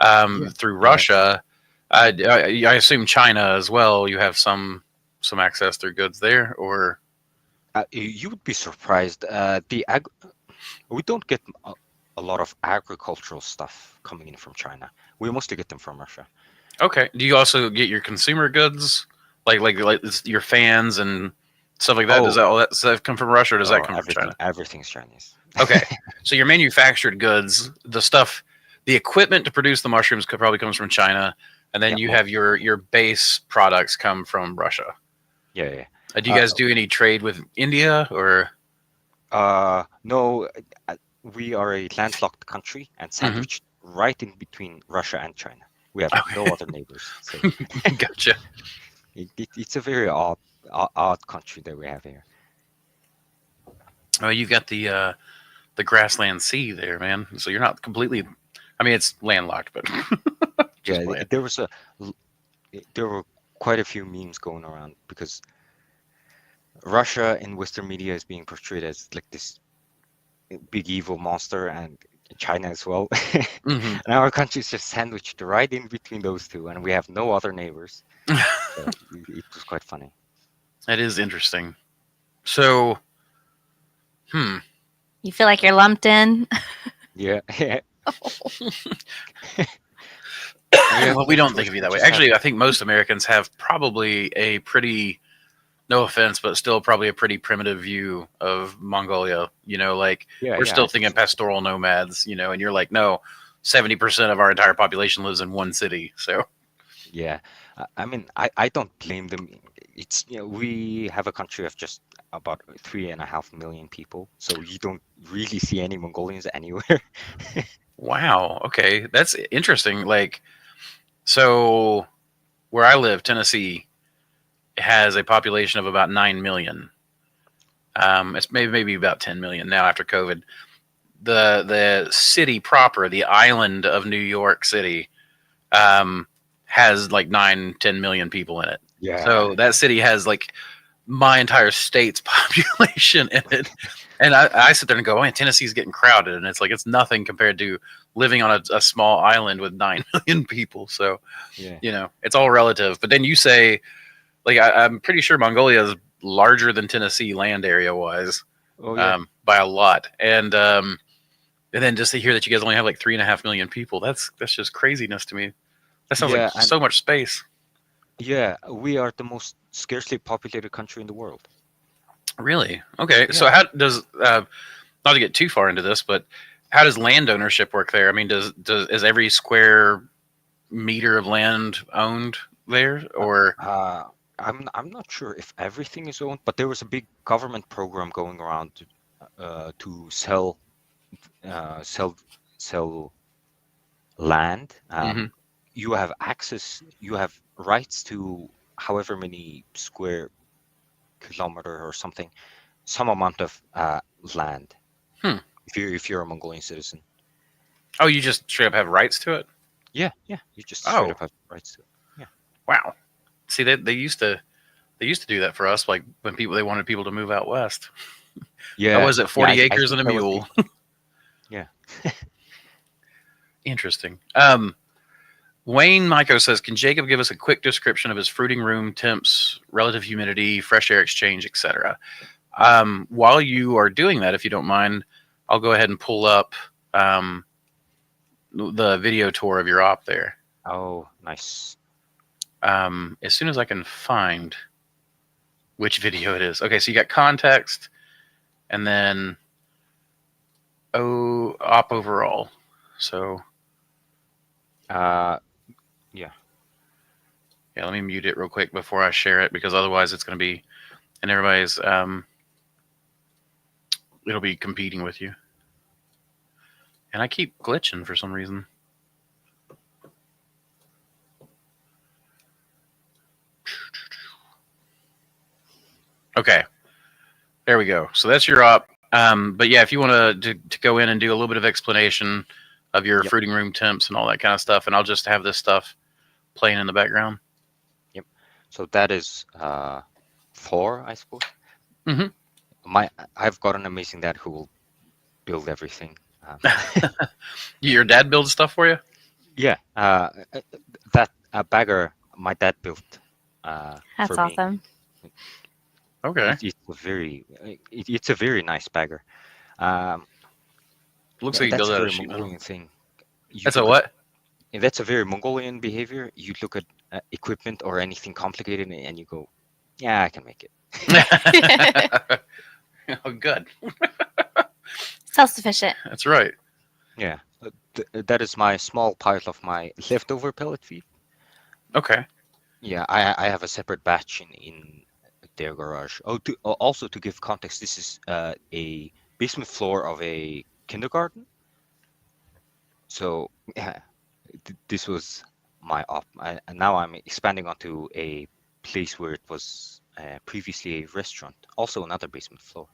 yeah, through yeah. Russia. I assume China as well. You have some access through goods there, or You would be surprised. We don't get a lot of agricultural stuff coming in from China. We mostly get them from Russia. okay. Do you also get your consumer goods, like your fans and stuff like that? Does Oh, that come from Russia, or does that oh, come from China? everything's Chinese. Okay, so your manufactured goods, the stuff, the equipment to produce the mushrooms probably comes from China, and then Yeah, you have most. your base products come from Russia. Yeah, yeah. Do you guys do any trade with India or? No, we are a landlocked country and Mhm. sandwiched right in between Russia and China. We have no Okay, other neighbors, so gotcha. it's a very odd country that we have here. Oh, you've got the grassland sea there, man. So you're not completely. I mean, it's landlocked, but just Yeah, playing. l- there were quite a few memes going around because Russia in Western media is being portrayed as like this big evil monster, and China as well. Hmm. And our country is just sandwiched right in between those two, and we have no other neighbors. So it was quite funny. That is interesting. So, hmm. You feel like you're lumped in. Yeah, yeah. We have Well, we no don't think choice. of you We that way. just have Actually, I to. think most Americans have probably a pretty no offense, but still probably a pretty primitive view of Mongolia. Like Yeah, we're yeah, still thinking pastoral nomads, and you're like, no, 70% of our entire population lives in one city. So, yeah. I mean, I don't blame them. It's, we have a country of just about 3.5 million people, so you don't really see any Mongolians anywhere. wow. Okay. That's interesting. Like, so where I live, Tennessee, has a population of about 9 million. It's maybe about 10 million now after COVID. The city proper, the island of New York City, um, has like 9-10 million people in it. Yeah, So that city has like my entire state's population in it. And I sit there and go, oh, Tennessee's getting crowded. And it's like, it's nothing compared to living on a small island with 9 million people. So, yeah. it's all relative. But then you say, like, I'm pretty sure Mongolia is larger than Tennessee land area wise, Oh, yeah. by a lot. And then just to hear that you guys only have like 3.5 million people, that's just craziness to me. That sounds like Yeah, and so much space. yeah, we are the most scarcely populated country in the world. Really? Okay. Yeah. So how does not to get too far into this, but how does land ownership work there? I mean, does is every square meter of land owned there, Uh, or uh, I'm not sure if everything is owned, but there was a big government program going around to uh, sell sell land. Mhm. You have access, you have rights to however many square kilometer or something, some amount of land. Hmm. If you're a Mongolian citizen. Oh, you just straight up have rights to it? Yeah, yeah, you just straight Oh, up have rights to it. Yeah. wow. See, they used to do that for us, like when they wanted people to move out west. That Yeah, was it, yeah, 40 I acres think and a that was mule. the yeah. Interesting. Wayne Myco says, can Jacob give us a quick description of his fruiting room temps, relative humidity, fresh air exchange, etc.? While you are doing that, if you don't mind, I'll go ahead and pull up the video tour of your op there. Oh, nice. As soon as I can find which video it is. Okay, so you got context, and then op overall. So Uh, yeah. yeah, let me mute it real quick before I share it, because otherwise it's going to be, and everybody's it'll be competing with you. And I keep glitching for some reason. Okay, there we go. So that's your op. But yeah, if you want to go in and do a little bit of explanation of your Yep. fruiting room temps and all that kind of stuff, and I'll just have this stuff playing in the background. Yep. So that is Thor, I suppose. Mhm. I've got an amazing dad who will build everything. Your dad builds stuff for you? Yeah, that bagger my dad built That's for me. awesome. Okay. It's a very nice bagger. Um, Looks like you that's build a out of very sheet metal. Mongolian thing. You That's a look at what? that's a very Mongolian behavior. You look at equipment or anything complicated and you go, yeah, I can make it. Oh, good. Self-sufficient. That's right. Yeah, that is my small pile of my leftover pellet feed. Okay. Yeah, I have a separate batch in their garage. Also to give context, this is a basement floor of a kindergarten. So yeah, this was my op, and now I'm expanding onto a place where it was previously a restaurant, also another basement floor.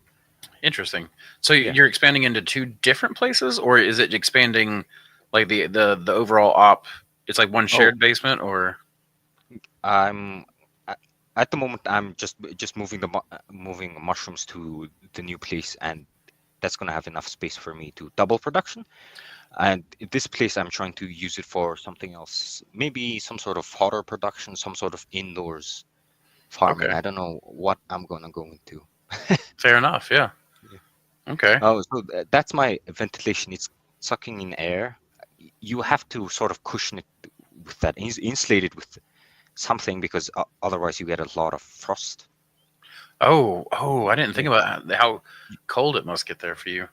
Interesting. So Yeah. you're expanding into two different places, or is it expanding like the overall op? It's like one Oh, shared basement, or I'm a- at the moment I'm just moving moving mushrooms to the new place, and that's gonna have enough space for me to double production. And this place, I'm trying to use it for something else, maybe some sort of fodder production, some sort of indoors farming. okay, I don't know what I'm gonna go into. fair enough. Yeah. Yeah. Okay. Oh, so that's my ventilation. It's sucking in air. You have to sort of cushion it with that, insulate it with something, because otherwise you get a lot of frost. Oh, I didn't think Yeah. about how cold it must get there for you.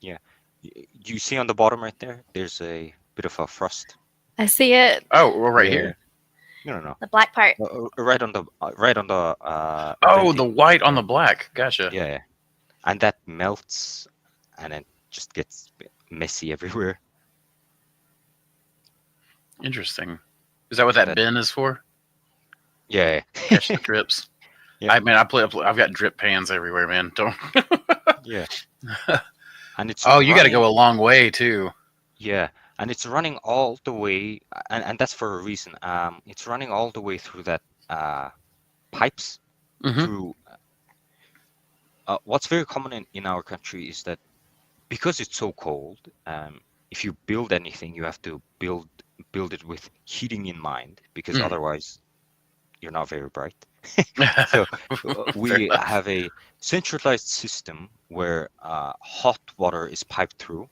Yeah. You see on the bottom right there, there's a bit of a frost. I see it. Oh, well, right Yeah. here. No, no, no. The black part. Right on the Oh, the indenting. white on Yeah. the black. Gotcha. Yeah, yeah. And that melts, and it just gets messy everywhere. Interesting. Is that what So that that, bin is for? yeah, Catch the drips. yeah, I've got drip pans everywhere, man. Don't. yeah. And it's Oh, you got to running, go a long way too. yeah, and it's running all the way, and that's for a reason. It's running all the way through that pipes Hmm. through. What's very common in our country is that because it's so cold, if you build anything, you have to build it with heating in mind, because Mm. otherwise you're not very bright. So Fair we enough. have a centralized system where hot water is piped through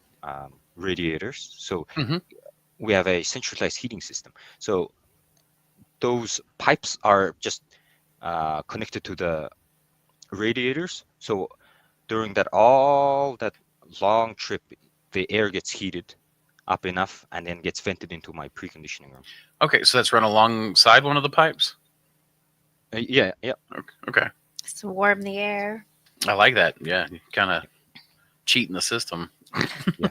radiators. So Hmm. we have a centralized heating system. So those pipes are just connected to the radiators. So during that long trip, the air gets heated up enough and then gets vented into my preconditioning room. Okay, so that's run alongside one of the pipes. Yeah, yeah, Okay, Just to warm the air. I like that. Yeah, kind of cheating the system. yeah,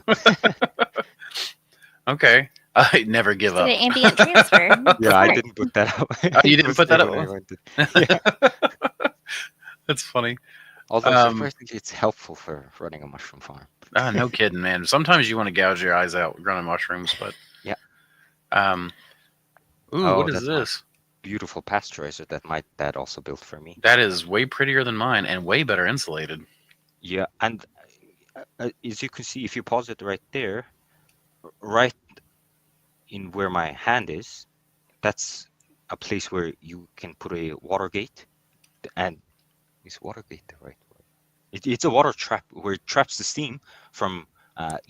Okay, I never give Just get up. an ambient transfer. yeah. I Smart. didn't put that up. Oh, you It didn't was put that there when I up. went. Yeah. That's funny. Although Um, surprisingly, it's helpful for running a mushroom farm. no kidding, man. Sometimes you want to gouge your eyes out growing mushrooms, but Yeah. um, ooh, Oh, what is that's my this? beautiful pasteurizer that my dad also built for me. That is way prettier than mine and way better insulated. Yeah, and as you can see, if you pause it right there, right in where my hand is, that's a place where you can put a water gate. And is water gate the right word? It's a water trap where it traps the steam from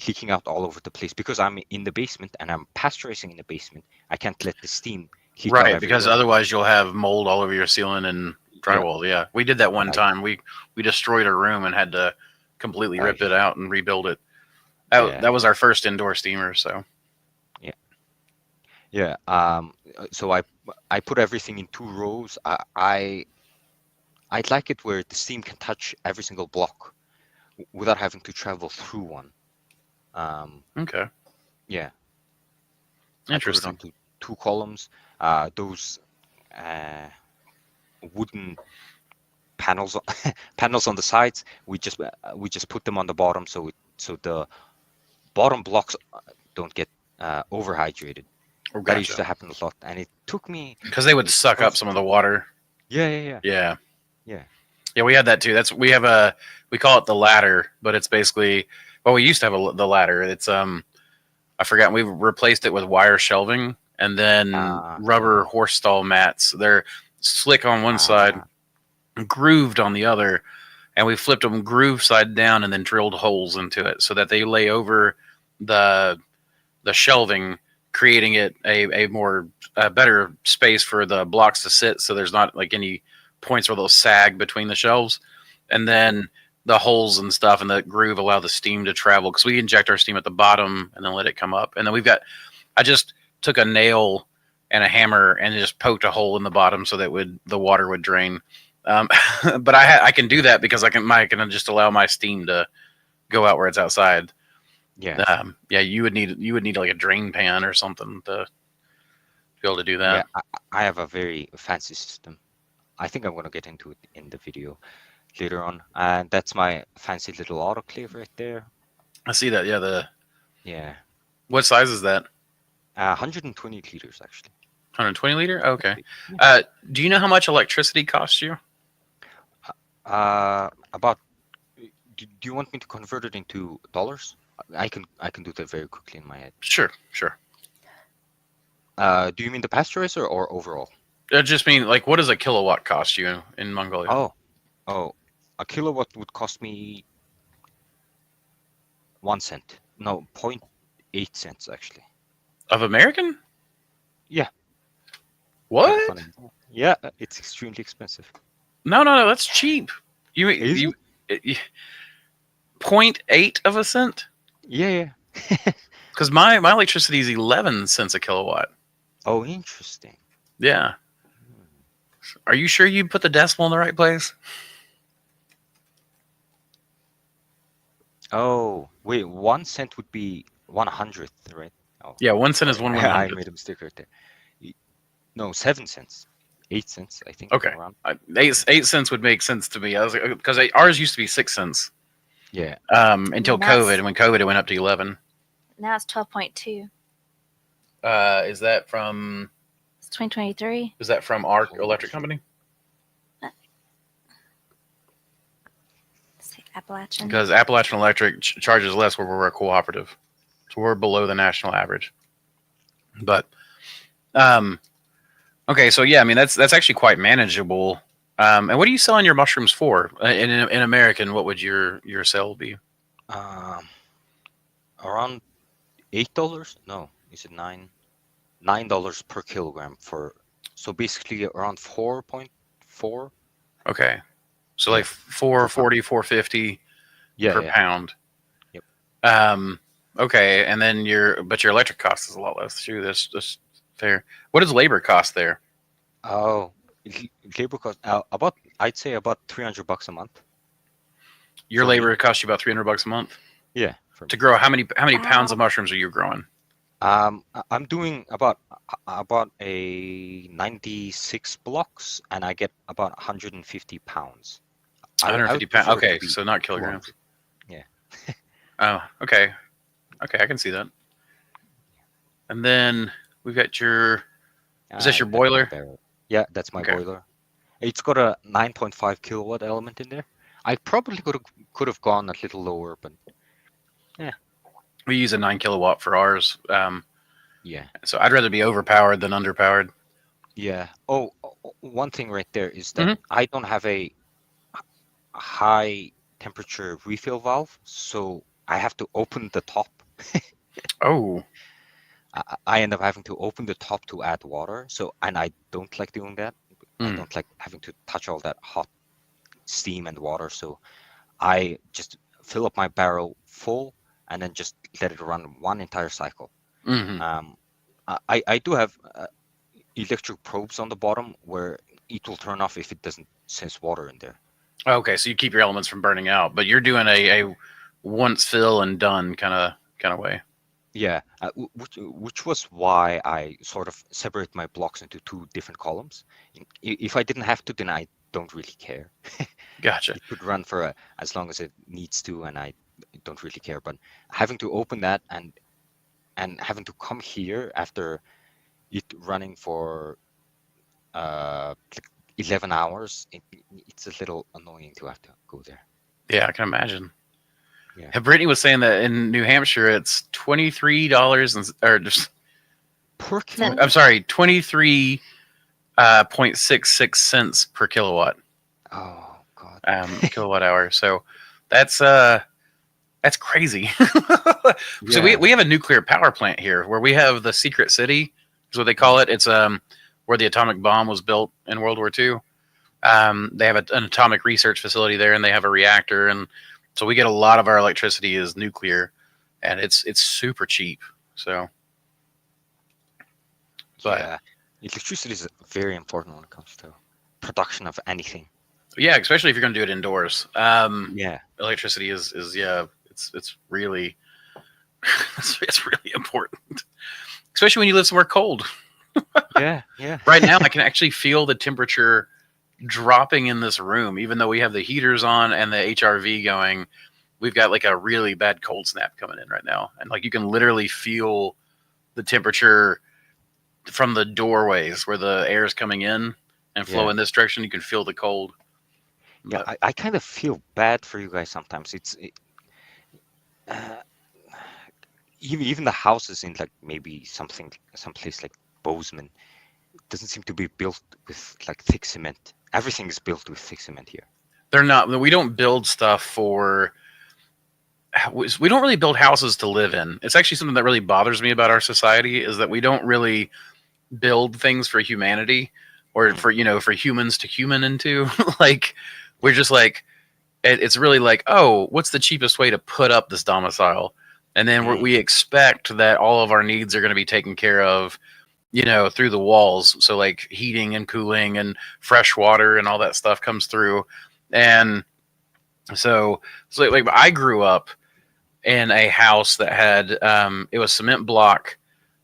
leaking out all over the place. Because I'm in the basement and I'm pasteurizing in the basement, I can't let the steam leak out Right, because everywhere. otherwise you'll have mold all over your ceiling and Yeah, drywall. Yeah, we did that and one time. We destroyed a room and had to completely I, rip it out and rebuild it. yeah, That was our first indoor steamer. So yeah, yeah. So I put everything in 2 rows. I'd like it where the steam can touch every single block without having to travel through one. okay, Yeah, I put it interesting. onto 2 columns. Those uh, wooden panels panels on the sides, we just put them on the bottom, so the bottom blocks don't get overhydrated. Oh, That used gotcha. to happen a lot, and it took me Because they would the suck up first some of the water. yeah, yeah, yeah, Yeah, yeah. yeah, we had that too. We call it the ladder, but it's basically we used to have the ladder. It's I forgot. We replaced it with wire shelving and then rubber Yeah. horse stall mats. They're slick on one side, uh, grooved on the other, and we flipped them groove side down and then drilled holes into it so that they lay over the the shelving, creating it a more better space for the blocks to sit. So there's not like any points where they'll sag between the shelves, and then the holes and stuff and the groove allow the steam to travel because we inject our steam at the bottom and then let it come up. And then I just took a nail and a hammer and just poked a hole in the bottom so that the water would drain. Um, but I can do that because I can just allow my steam to go out where it's outside. yeah, Yeah, you would need like a drain pan or something to be able to do yeah. that. I have a very fancy system. I think I'm gonna get into it in the video later on, and that's my fancy little autoclave right there. I see that. Yeah, the Yeah, what size is that? 120 liters actually. 120 liter. Okay. Yeah. Do you know how much electricity costs you? About. Do you want me to convert it into dollars? I can do that very quickly in my head. Sure, sure. Do you mean the pasteurizer or overall? I just mean like what does a kilowatt cost you in Mongolia? Oh, oh, a kilowatt would cost me 1 cent. No, 0.8 cents actually. Of American? Yeah, kind of What? funny. Yeah, it's extremely expensive. No, that's cheap. You Is you, it? you 0.8 of a cent? Yeah. Because my electricity is 11 cents a kilowatt. Oh, interesting. Yeah. Hmm. Are you sure you put the decimal in the right place? Oh, wait, 1 cent would be 100th, right? Oh, Yeah, 1 cent is sorry, one I 100th. made a mistake right there. Y- No, 7 cents, 8 cents, I think, Okay. around. Eight, Yeah, 8 cents would make sense to me. I was because ours used to be 6 cents yeah. Yeah, until COVID. And when COVID, it went up to 11. now it's 12.2. Is that from It's 2023. our Holy electric shit. company? Let's see, Appalachian. Because Appalachian Electric charges less where we're a cooperative, so we're below the national average. But um, okay, so yeah, I mean that's actually quite manageable. And what are you selling your mushrooms for? In American, what would your sale be? Um, Around $8? No, is it $9 per kilogram for, so basically around 4.4. Okay, so like Yeah, per pound. 440, 450 per Yeah. pound. Yep. Um, okay, and then your electric cost is a lot less. Shoot, that's fair. What does labor cost there? Oh, labor cost, about, I'd say about $300 a month Your for me. labor costs you about $300 a month Yeah, for to me. grow. How many pounds of Wow. mushrooms are you growing? I'm doing about a 96 blocks, and I get about 150 pounds. I 150 would pounds. prefer it to Okay, be so not kilograms. 200. Yeah. Oh, okay. Okay, I can see that. And then we've got your. Is this your That's my boiler? barrel. Yeah, that's my Okay. boiler. It's got a 9.5 kilowatt element in there. I probably could have gone a little lower, but yeah, We use a 9 kilowatt for ours. yeah, So I'd rather be overpowered than underpowered. yeah. Oh, one thing right there is that Hmm. I don't have a high temperature refill valve, so I have to open the top. Oh. I end up having to open the top to add water. So, and I don't like doing that. I Mm. don't like having to touch all that hot steam and water. So I just fill up my barrel full and then just let it run one entire cycle. Hmm. Um, I do have electric probes on the bottom where it will turn off if it doesn't sense water in there. Okay, so you keep your elements from burning out, but you're doing a once fill and done kind of way. Yeah, which was why I sort of separate my blocks into two different columns. If I didn't have to, then I don't really care. Gotcha. It could run for as long as it needs to, and I don't really care. But having to open that and having to come here after it running for like 11 hours, it's a little annoying to have to go there. Yeah, I can imagine. Yeah. Brittany was saying that in New Hampshire it's $23 or just Per Cent. I'm kilowatt? sorry, 23 0.66 cents per kilowatt Oh God. kilowatt hour. So that's crazy. So we Yeah. we have a nuclear power plant here where we have the secret city is what they call Mhm. it. It's where the atomic bomb was built in World War II. They have an atomic research facility there, and they have a reactor, and so we get a lot of our electricity is nuclear, and it's super cheap. So, but Yeah. Electricity is very important when it comes to production of anything. yeah, especially if you're going to do it indoors. Yeah. Electricity is yeah, it's really it's really important, especially when you live somewhere cold. Yeah. Yeah. Right now, I can actually feel the temperature dropping in this room, even though we have the heaters on and the HRV going. We've got like a really bad cold snap coming in right now, and like you can literally feel the temperature from the doorways where the air is coming in and flow Yeah. in this direction. You can feel the cold. Yeah. But I kind of feel bad for you guys sometimes. Uh, even the houses in like maybe someplace like Bozeman doesn't seem to be built with like thick cement. Everything is built with thick cement here. they're not. We don't build stuff for. We don't really build houses to live in. It's actually something that really bothers me about our society is that we don't really build things for humanity. or for for humans to human into. Like we're just like it's really like, oh, what's the cheapest way to put up this domicile? And then we expect that all of our needs are going to be taken care of, through the walls. So like heating and cooling and fresh water and all that stuff comes through. And so like I grew up in a house that had it was cement block,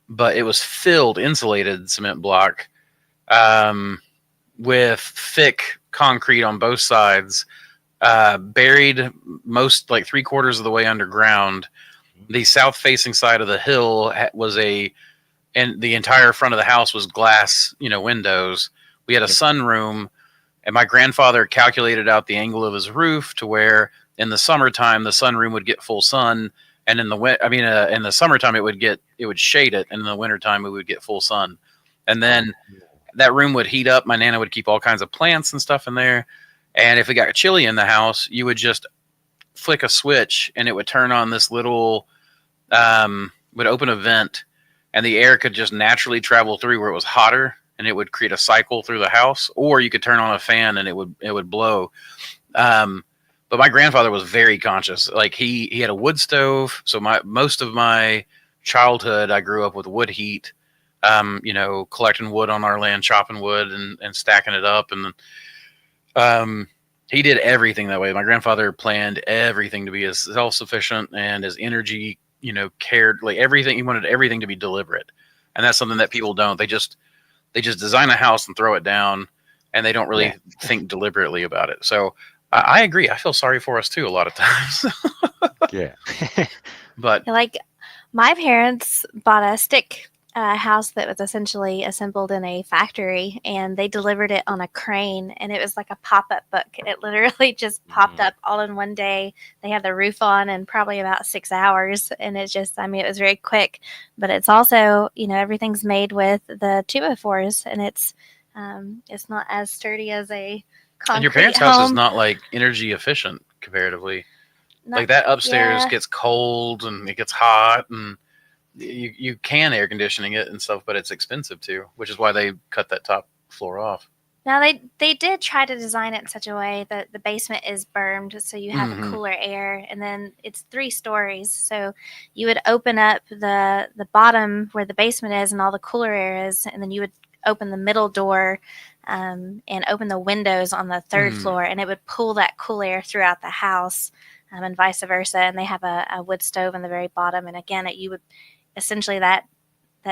but it was filled insulated cement block with thick concrete on both sides, buried most like 3/4 of the way underground. The south facing side of the hill was and the entire front of the house was glass, windows. We had a sunroom, and my grandfather calculated out the angle of his roof to where in the summertime the sunroom would get full sun, and in the summertime it would shade it, and in the wintertime it would get full sun. And then that room would heat up. My Nana would keep all kinds of plants and stuff in there. And if it got chilly in the house, you would just flick a switch and it would turn on this little, would open a vent, and the air could just naturally travel through where it was hotter, and it would create a cycle through the house. Or you could turn on a fan and it would blow. But my grandfather was very conscious. Like he had a wood stove. So most of my childhood, I grew up with wood heat, collecting wood on our land, chopping wood and stacking it up. And he did everything that way. My grandfather planned everything to be as self-sufficient and as energy, cared, like everything. He wanted everything to be deliberate. And that's something that people don't. They just design a house and throw it down, and they don't really think deliberately about it. So I agree. I feel sorry for us too a lot of times. Yeah. But like my parents bought a stick house that was essentially assembled in a factory, and they delivered it on a crane, and it was like a pop-up book. It literally just popped up all in one day. They had the roof on in probably about 6 hours, and it was very quick. But it's also, everything's made with the 2x4s, and it's not as sturdy as a concrete and your parents' home. house is not like energy efficient comparatively. Like that upstairs gets cold and it gets hot, and you can air conditioning it and stuff, but it's expensive too, which is why they cut that top floor off. Now they did try to design it in such a way that the basement is bermed, so you have a cooler air, and then it's 3 stories, so you would open up the bottom where the basement is and all the cooler air is, and then you would open the middle door and open the windows on the 3rd floor, and it would pull that cool air throughout the house, and vice versa. And they have a wood stove in the very bottom, and again, you would essentially that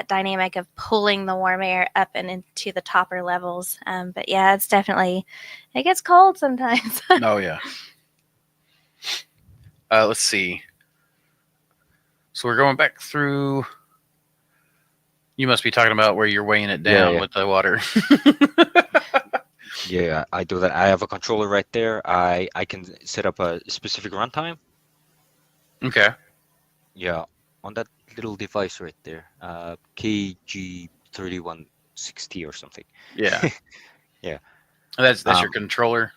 dynamic of pulling the warm air up and into the topper levels. But yeah, it gets cold sometimes. Oh yeah. Let's see. So we're going back through. You must be talking about where you're weighing it down with the water. Yeah, I do that. I have a controller right there. I can set up a specific runtime. Okay. Yeah, on that little device right there, KG3160 or something. Yeah. Yeah. That's your controller.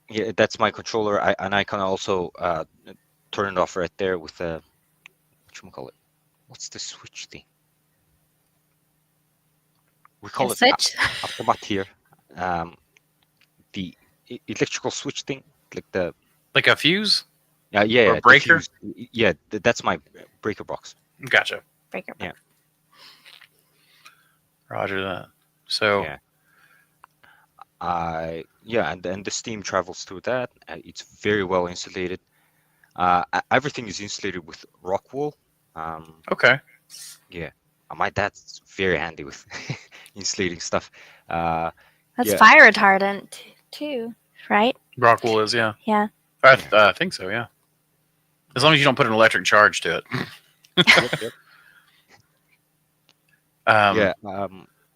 Yeah, that's my controller. I can also turn it off right there with a whatchamacallit. What's the switch thing? We call it automat here. The electrical switch thing, like a fuse. Yeah, or breaker. Yeah, that's my breaker box. Gotcha. Breaker box. Yeah. Roger that. So. Yeah. And the steam travels through that. It's very well insulated. Everything is insulated with rock wool. Okay. Yeah. My dad's very handy with insulating stuff. That's fire retardant too, right? Rock wool is, yeah. Yeah. I think so, yeah. As long as you don't put an electric charge to it. Yep.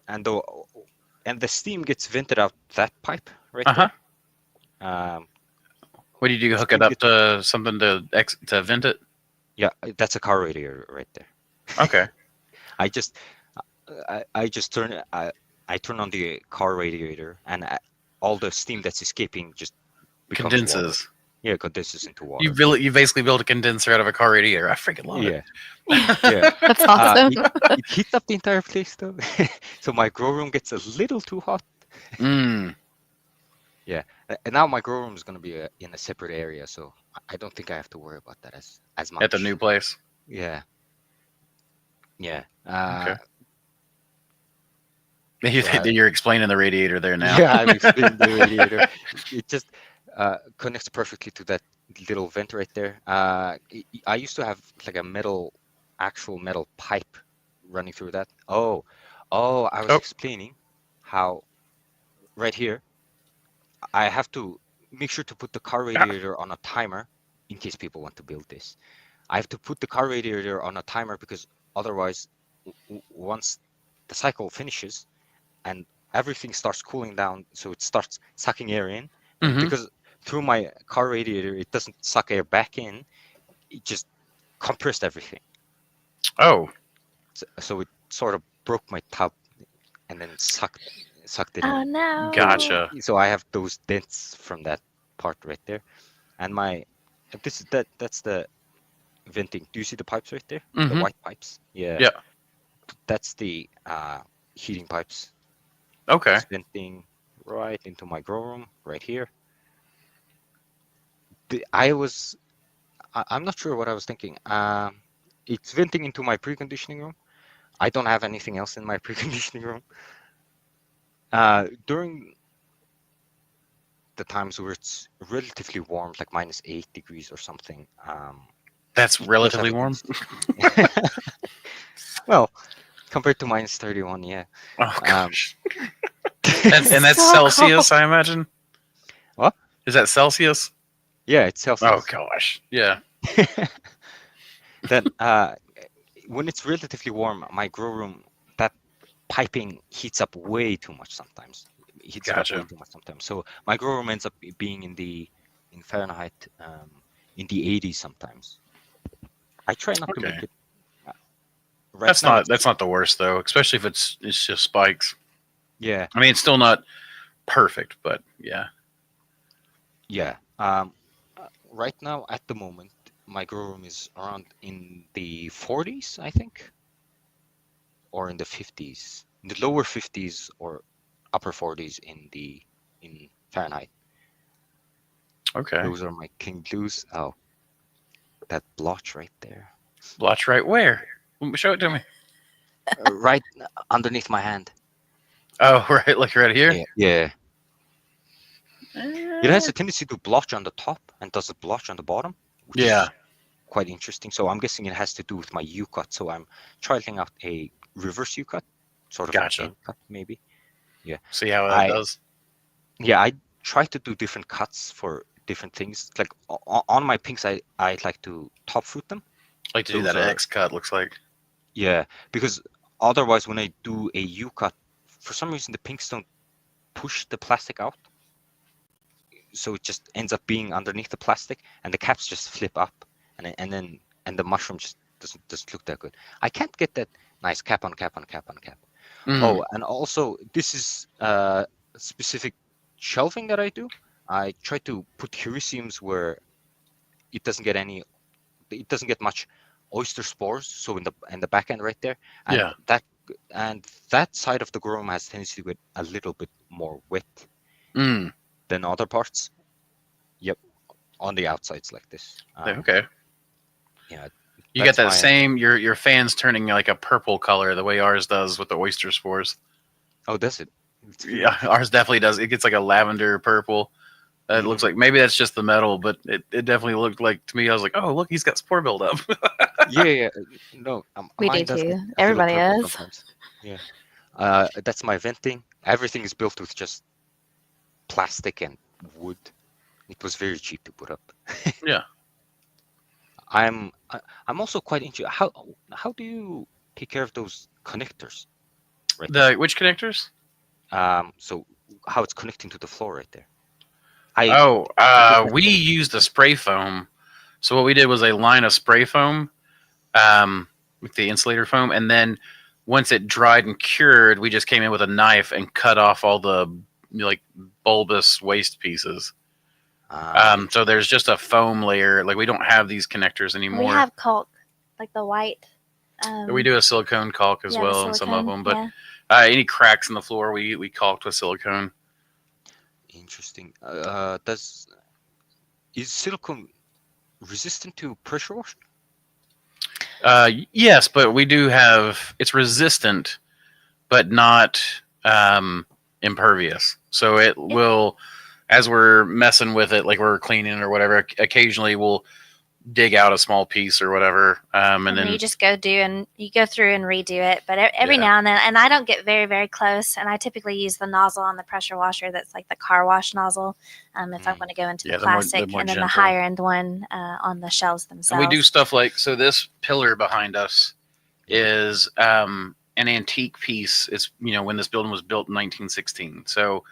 And the steam gets vented out that pipe right there. What do you do? Hook it up to something to vent it? Yeah, that's a car radiator right there. Okay. I just turn on the car radiator, and all the steam that's escaping just condenses. Water. Yeah, condenses into water. You basically built a condenser out of a car radiator. I freaking love it. Yeah. That's awesome. It heats up the entire place though. So my grow room gets a little too hot. Mm. Yeah, and now my grow room is going to be in a separate area, so I don't think I have to worry about that as At the new much. place. Yeah, yeah, Okay. You- yeah, You're explaining the radiator there now. yeah. I'm explaining the radiator. It just connects perfectly to that little vent right there. I used to have like a actual metal pipe running through that. Oh, I was Oh. explaining how right here I have to make sure to put the car Ah. radiator on a timer in case people want to build this. I have to put the car radiator on a timer because otherwise, once the cycle finishes and everything starts cooling down, so it starts sucking air in, and Mm-hmm. because through my car radiator it doesn't suck air back in, it just compressed everything. Oh, So it sort of broke my tub and then sucked it Oh in. So no. gotcha. so I have those dents from that part right there. And my this is that's the venting. Do you see the pipes right there? The Mm-hmm. white pipes? Yeah. Yeah. That's the heating pipes. Okay. It's venting right into my grow room right here. I'm not sure what I was thinking. It's venting into my preconditioning room. I don't have anything else in my preconditioning room. During the times where it's relatively warm, like -8 degrees or something, That's it does have relatively a warm. tendency. Well, compared to -31, yeah. Oh Um, gosh. And that's So cold. Celsius, I imagine. what? Is that Celsius? Yeah, it's Oh Celsius. gosh. Yeah. Then, when it's relatively warm, my grow room, that piping heats up way too much sometimes. It heats it up way Gotcha. too much sometimes. So my grow room ends up being in Fahrenheit, in the 80s sometimes. I try not to Okay. make it. Uh, right now, That's it's not the worst though, especially if it's just spikes. yeah, I mean, it's still not perfect, but yeah. yeah. Right now, at the moment, my grow room is around in the 40s, I think, or in the 50s, in the lower 50s or upper 40s in Fahrenheit. Okay. Those are my king blues. Oh, that blotch right there. Blotch right where? Show it to me. Right underneath my hand. Oh, right, like right here. Yeah, yeah. It has Eh, a tendency to blotch on the top and doesn't blotch on the bottom, which Yeah. is quite interesting. So I'm guessing it has to do with my U cut. So I'm trialing out a reverse U cut, sort of an Gotcha. N cut maybe. Yeah. See how that I does. I try to do different cuts for different things. Like on my pinks, I like to top fruit them. Like to do Those that are X cut. Looks like. yeah, because otherwise when I do a U cut, for some reason the pinks don't push the plastic out, so it just ends up being underneath the plastic, and the caps just flip up, and the mushroom just doesn't look that good. I can't get that nice cap on cap on cap on cap. Mm, Oh, and also this is specific shelving that I do. I try to put hericiums where it doesn't get any, it doesn't get much oyster spores. So in the back end right there, and yeah. that side of the grow room has tendency to get a little bit more wet Mm, than other parts. Yep, on the outsides like this. okay. Yeah, You get that's that my. same. Your fans turning like a purple color the way ours does with the oyster spores. Oh, does it? It's weird. Yeah, ours definitely does. It gets like a lavender purple. It looks Mm. like maybe that's just the metal, but it definitely looked like to me. I was like, oh look, he's got spore buildup. Yeah, yeah. No, We do mine does get too. a little Everybody purple is. sometimes. Yeah. That's my venting. Everything is built with just plastic and wood. It was very cheap to put up. Yeah. I'm also quite into how do you take care of those connectors right there? The which connectors? So how it's connecting to the floor right there. I Oh, I get that we question. used a spray foam. So what we did was a line of spray foam, with the insulator foam, and then once it dried and cured, we just came in with a knife and cut off all the like bulbous waste pieces. So there's just a foam layer. Like we don't have these connectors We anymore. have caulk, like the white. We do a silicone caulk as Yeah, the well in some of silicone. them, but Yeah. Any cracks in the floor, we caulked with silicone. Interesting. Does is silicone resistant to pressure washing? Yes, but we do have it's resistant, but not impervious. So it will, as we're messing with it, like we're cleaning or whatever. Occasionally, we'll dig out a small piece or whatever, and And then you just go through and redo it. But every Yeah. now and then, and I don't get very, very close. And I typically use the nozzle on the pressure washer that's like the car wash nozzle. If I'm going to go into Yeah, the the more plastic, and then gentle. the higher end one on the shelves themselves. And we do stuff like so. This pillar behind us is an antique piece. It's when this building was built in 1916. So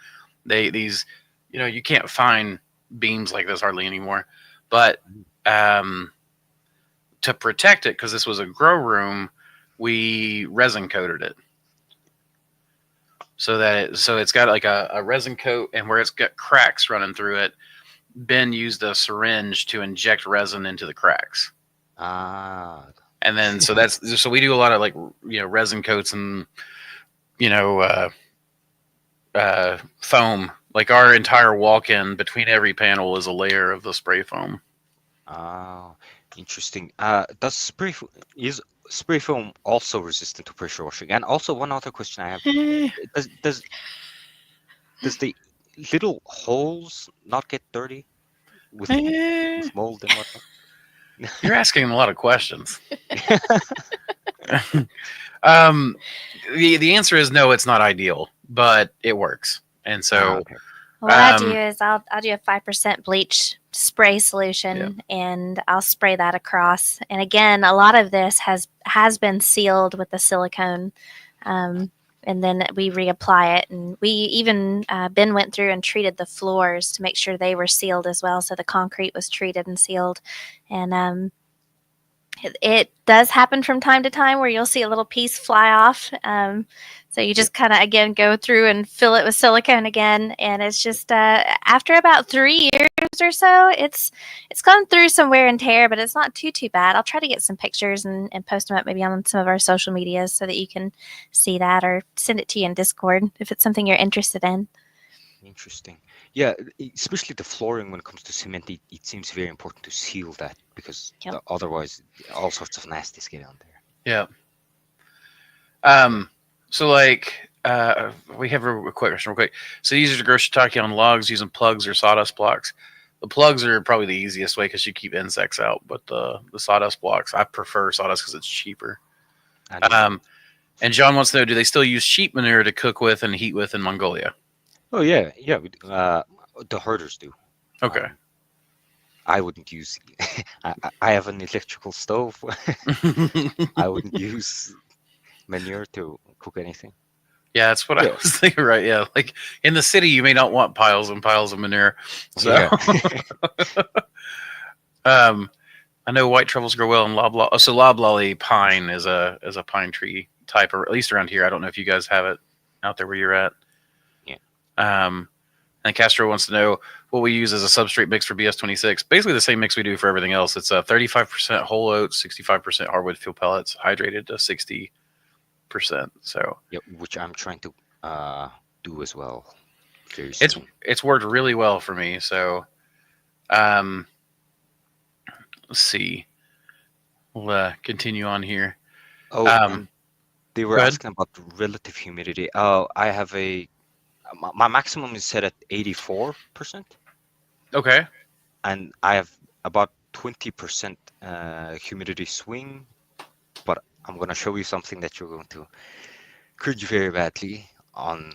these you can't find beams like this hardly anymore. But to protect it, because this was a grow room, we resin coated it. So it's got like a resin coat, and where it's got cracks running through it, Ben used a syringe to inject resin into the cracks. Ah. And then so we do a lot of like resin coats and foam. Like our entire walk-in between every panel is a layer of the spray foam. Oh, interesting. Is spray foam also resistant to pressure washing? And also one other question I have: does the little holes not get dirty with mold and whatnot? You're asking a lot of questions. The answer is no. It's not ideal, but it works. And so Okay. What I do is I'll do a 5% bleach spray solution, and I'll spray that across. And again, a lot of this has been sealed with the silicone, and then we reapply it. And we even Ben went through and treated the floors to make sure they were sealed as well. So the concrete was treated and sealed, and it does happen from time to time where you'll see a little piece fly off. So you just kind of, again, go through and fill it with silicone again. And it's just after about 3 years or so, it's gone through some wear and tear, but it's not too bad. I'll try to get some pictures and post them up maybe on some of our social medias so that you can see that, or send it to you in Discord if it's something you're interested in. Interesting. Yeah, especially the flooring when it comes to cement, it seems very important to seal that because otherwise all sorts of nasties get on there. Yeah. So like we have a quick question real quick. So you use to grow shiitake on logs using plugs or sawdust blocks. The plugs are probably the easiest way because you keep insects out, but the sawdust blocks, I prefer sawdust because it's cheaper. And John wants to know, do they still use sheep manure to cook with and heat with in Mongolia? Oh yeah. The herders do. Okay. I wouldn't use. I have an electrical stove. I wouldn't use manure to cook anything. Yeah, that's what I was thinking. Right? Yeah, like in the city, you may not want piles and piles of manure. So, I know white truffles grow well in loblolly. So loblolly pine is a pine tree type, or at least around here. I don't know if you guys have it out there where you're at. Yeah. And Castro wants to know what we use as a substrate mix for BS26. Basically the same mix we do for everything else. It's 35% whole oats, 65% hardwood fuel pellets, hydrated to 60%. So which I'm trying to do as well. It's worked really well for me. So let's see. We'll continue on here. And they were asking about relative humidity. Oh, I have my maximum is set at 84%. Okay. And I have about 20% humidity swing, but I'm going to show you something that you're going to cringe very badly on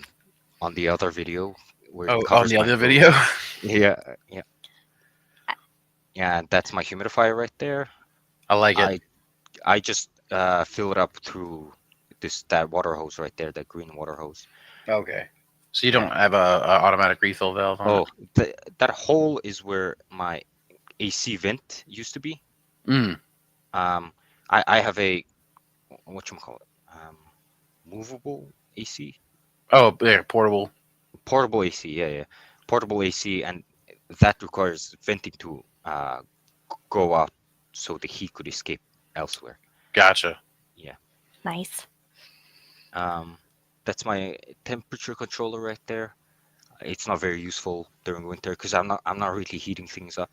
the other video. Where on the other video? Yeah. Yeah, that's my humidifier right there. I like it. I just fill it up through that water hose right there, that green water hose. Okay. So you don't have a automatic refill valve on it? That hole is where my AC vent used to be. I have a whatchamacallit, movable AC. Oh, yeah, portable AC. Yeah, portable AC, and that requires venting to go out so the heat could escape elsewhere. Gotcha. Yeah. Nice. that's my temperature controller right there. It's not very useful during winter because I'm not really heating things up.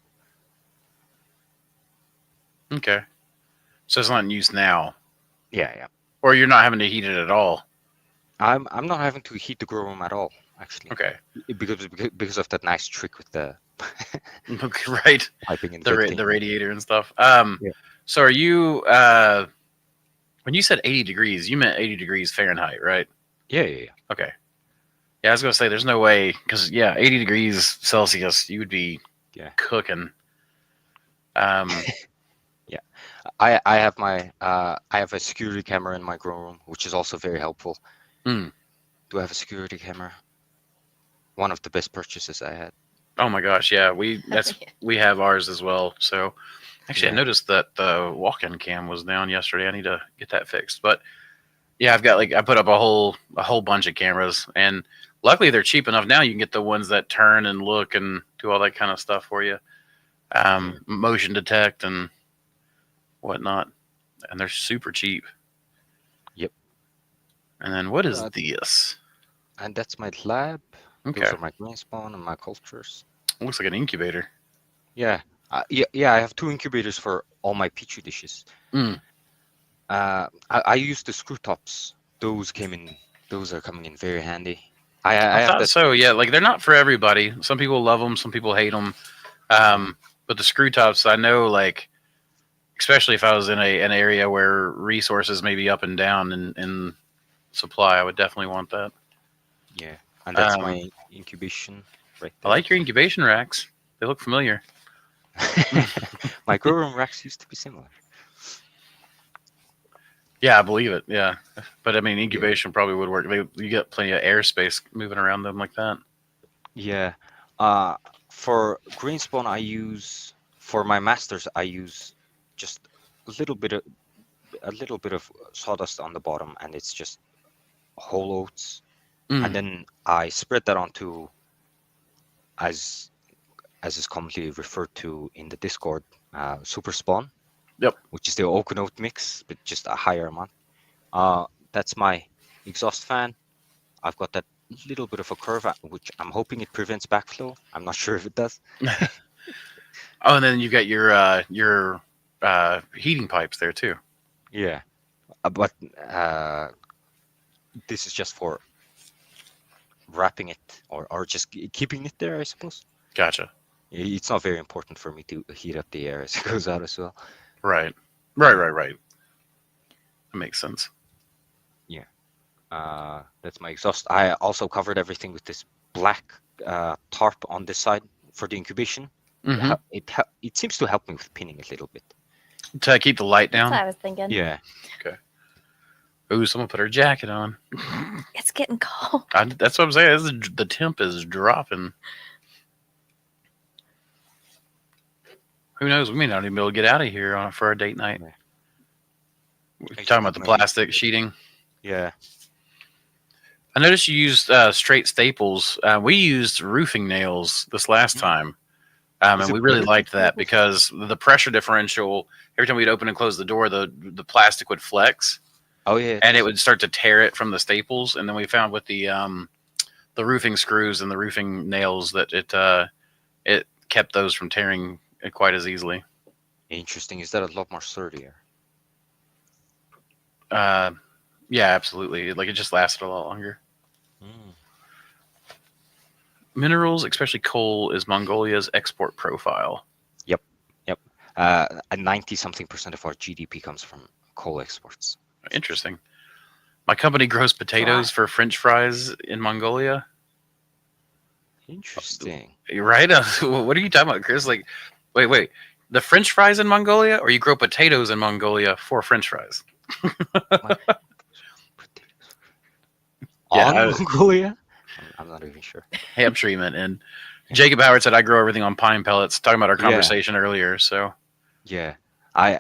Okay. So it's not in use now, Yeah, yeah. or you're not having to heat it at all. I'm not having to heat the grow room at all, actually, Okay. because of that nice trick with the Okay, right. piping and The venting. radiator and stuff. Yeah. So are you when you said 80 degrees, you meant 80 degrees Fahrenheit, right? Yeah, yeah, yeah. Okay. Yeah, I was gonna say there's no way because 80 degrees Celsius, you would be Yeah. cooking. Um, Yeah. I have a security camera in my grow room, which is also very helpful. mm, Do I have a security camera? One of the best purchases I had. oh my gosh, yeah, we have ours as well. So actually, I Yeah. noticed that the walk-in cam was down yesterday. I need to get that fixed. But yeah, I've got I put up a whole bunch of cameras, and luckily they're cheap enough now. You can get the ones that turn and look and do all that kind of stuff for you, Yeah. motion detect and whatnot, and they're super cheap. Yep. And then what is Uh, this? and that's my lab. Okay, Those are my green spawn and my cultures. looks like an incubator. Yeah. Yeah. I have two incubators for all my petri dishes. Mm. I use the screw tops. Those are coming in very handy. I I have thought that. so. Yeah, like they're not for everybody. Some people love them, some people hate them. But the screw tops, I know, like especially if I was in an area where resources may be up and down in supply, I would definitely want that. Yeah. And that's Um, my incubation right I there. like your incubation racks. They look familiar. My grow room racks used to be similar. Yeah, I believe it. Yeah, but I mean, Yeah. incubation probably would work. You get plenty of airspace moving around them like that. Yeah. For green spawn, for my masters, I use just a little bit of sawdust on the bottom, and it's just whole oats, and Mm, then I spread that onto, as is commonly referred to in the Discord, super spawn, yep. which is the oak and oat mix, but just a higher amount. That's my exhaust fan. I've got that little bit of a curve, which I'm hoping it prevents backflow. I'm not sure if it does. Oh, and then you got your heating pipes there too. Yeah, but this is just for wrapping it, or just keeping it there, I suppose. Gotcha. It's not very important for me to heat up the air as it goes out as well. Right. Right. That makes sense. Yeah. That's my exhaust. I also covered everything with this black tarp on this side for the incubation. Hmm. It seems to help me with pinning a little bit. To keep the light That's down. what I was thinking. Yeah. Ooh, someone put her jacket on. It's getting cold. That's what I'm saying. The temp is dropping. Who knows? We may not even be able to get out of here for our date night. Yeah. We're I talking about the my plastic incubator. sheeting. Yeah. I noticed you used straight staples. We used roofing nails this last time, Is and it we really better liked than that staples? because the pressure differential. Every time we'd open and close the door, the plastic would flex, Oh yeah. and it would start to tear it from the staples. And then we found with the roofing screws and the roofing nails that it kept those from tearing it quite as easily. Interesting. Is that a lot more sturdier? Uh, yeah, absolutely. Like it just lasted a lot longer. Mm. Minerals, especially coal, is Mongolia's export profile. Yep. Yep. A 90-something% of our GDP comes from coal exports. Interesting. My company grows potatoes for French fries in Mongolia. Interesting. You're right? What are you talking about, Chris? Like, wait. The French fries in Mongolia, or you grow potatoes in Mongolia for French fries? Yeah, On Mongolia? I'm not even sure. hey, I'm sure you meant in. Jacob Howard said I grow everything on pine pellets. Talking about our Yeah. conversation earlier. So Yeah, I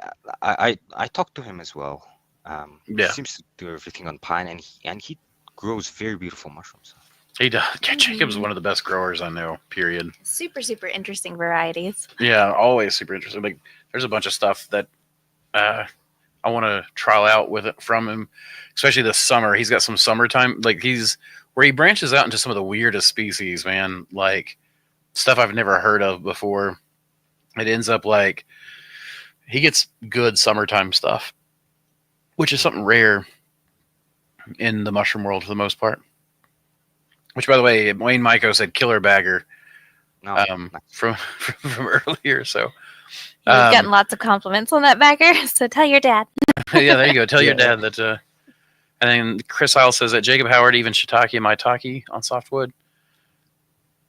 talked to him as well. He yeah, seems to do everything on pine, and he grows very beautiful mushrooms. he does. Yeah, Jacob's one of the best growers I know. Period. Super, super interesting varieties. Yeah, always super interesting. Like, there's a bunch of stuff that I want to trial out with it from him, especially this summer. He's got some summertime, like he's where he branches out into some of the weirdest species, man. Like stuff I've never heard of before. It ends up like he gets good summertime stuff, which is something rare in the mushroom world for the most part. Which, by the way, Wayne Myco said killer bagger No, nice. from earlier. So You've Um, gotten lots of compliments on that bagger, so tell your dad. yeah, there you go. Tell your Yeah. dad that. And then Chris Isle says that Jacob Howard, even shiitake and maitake on softwood.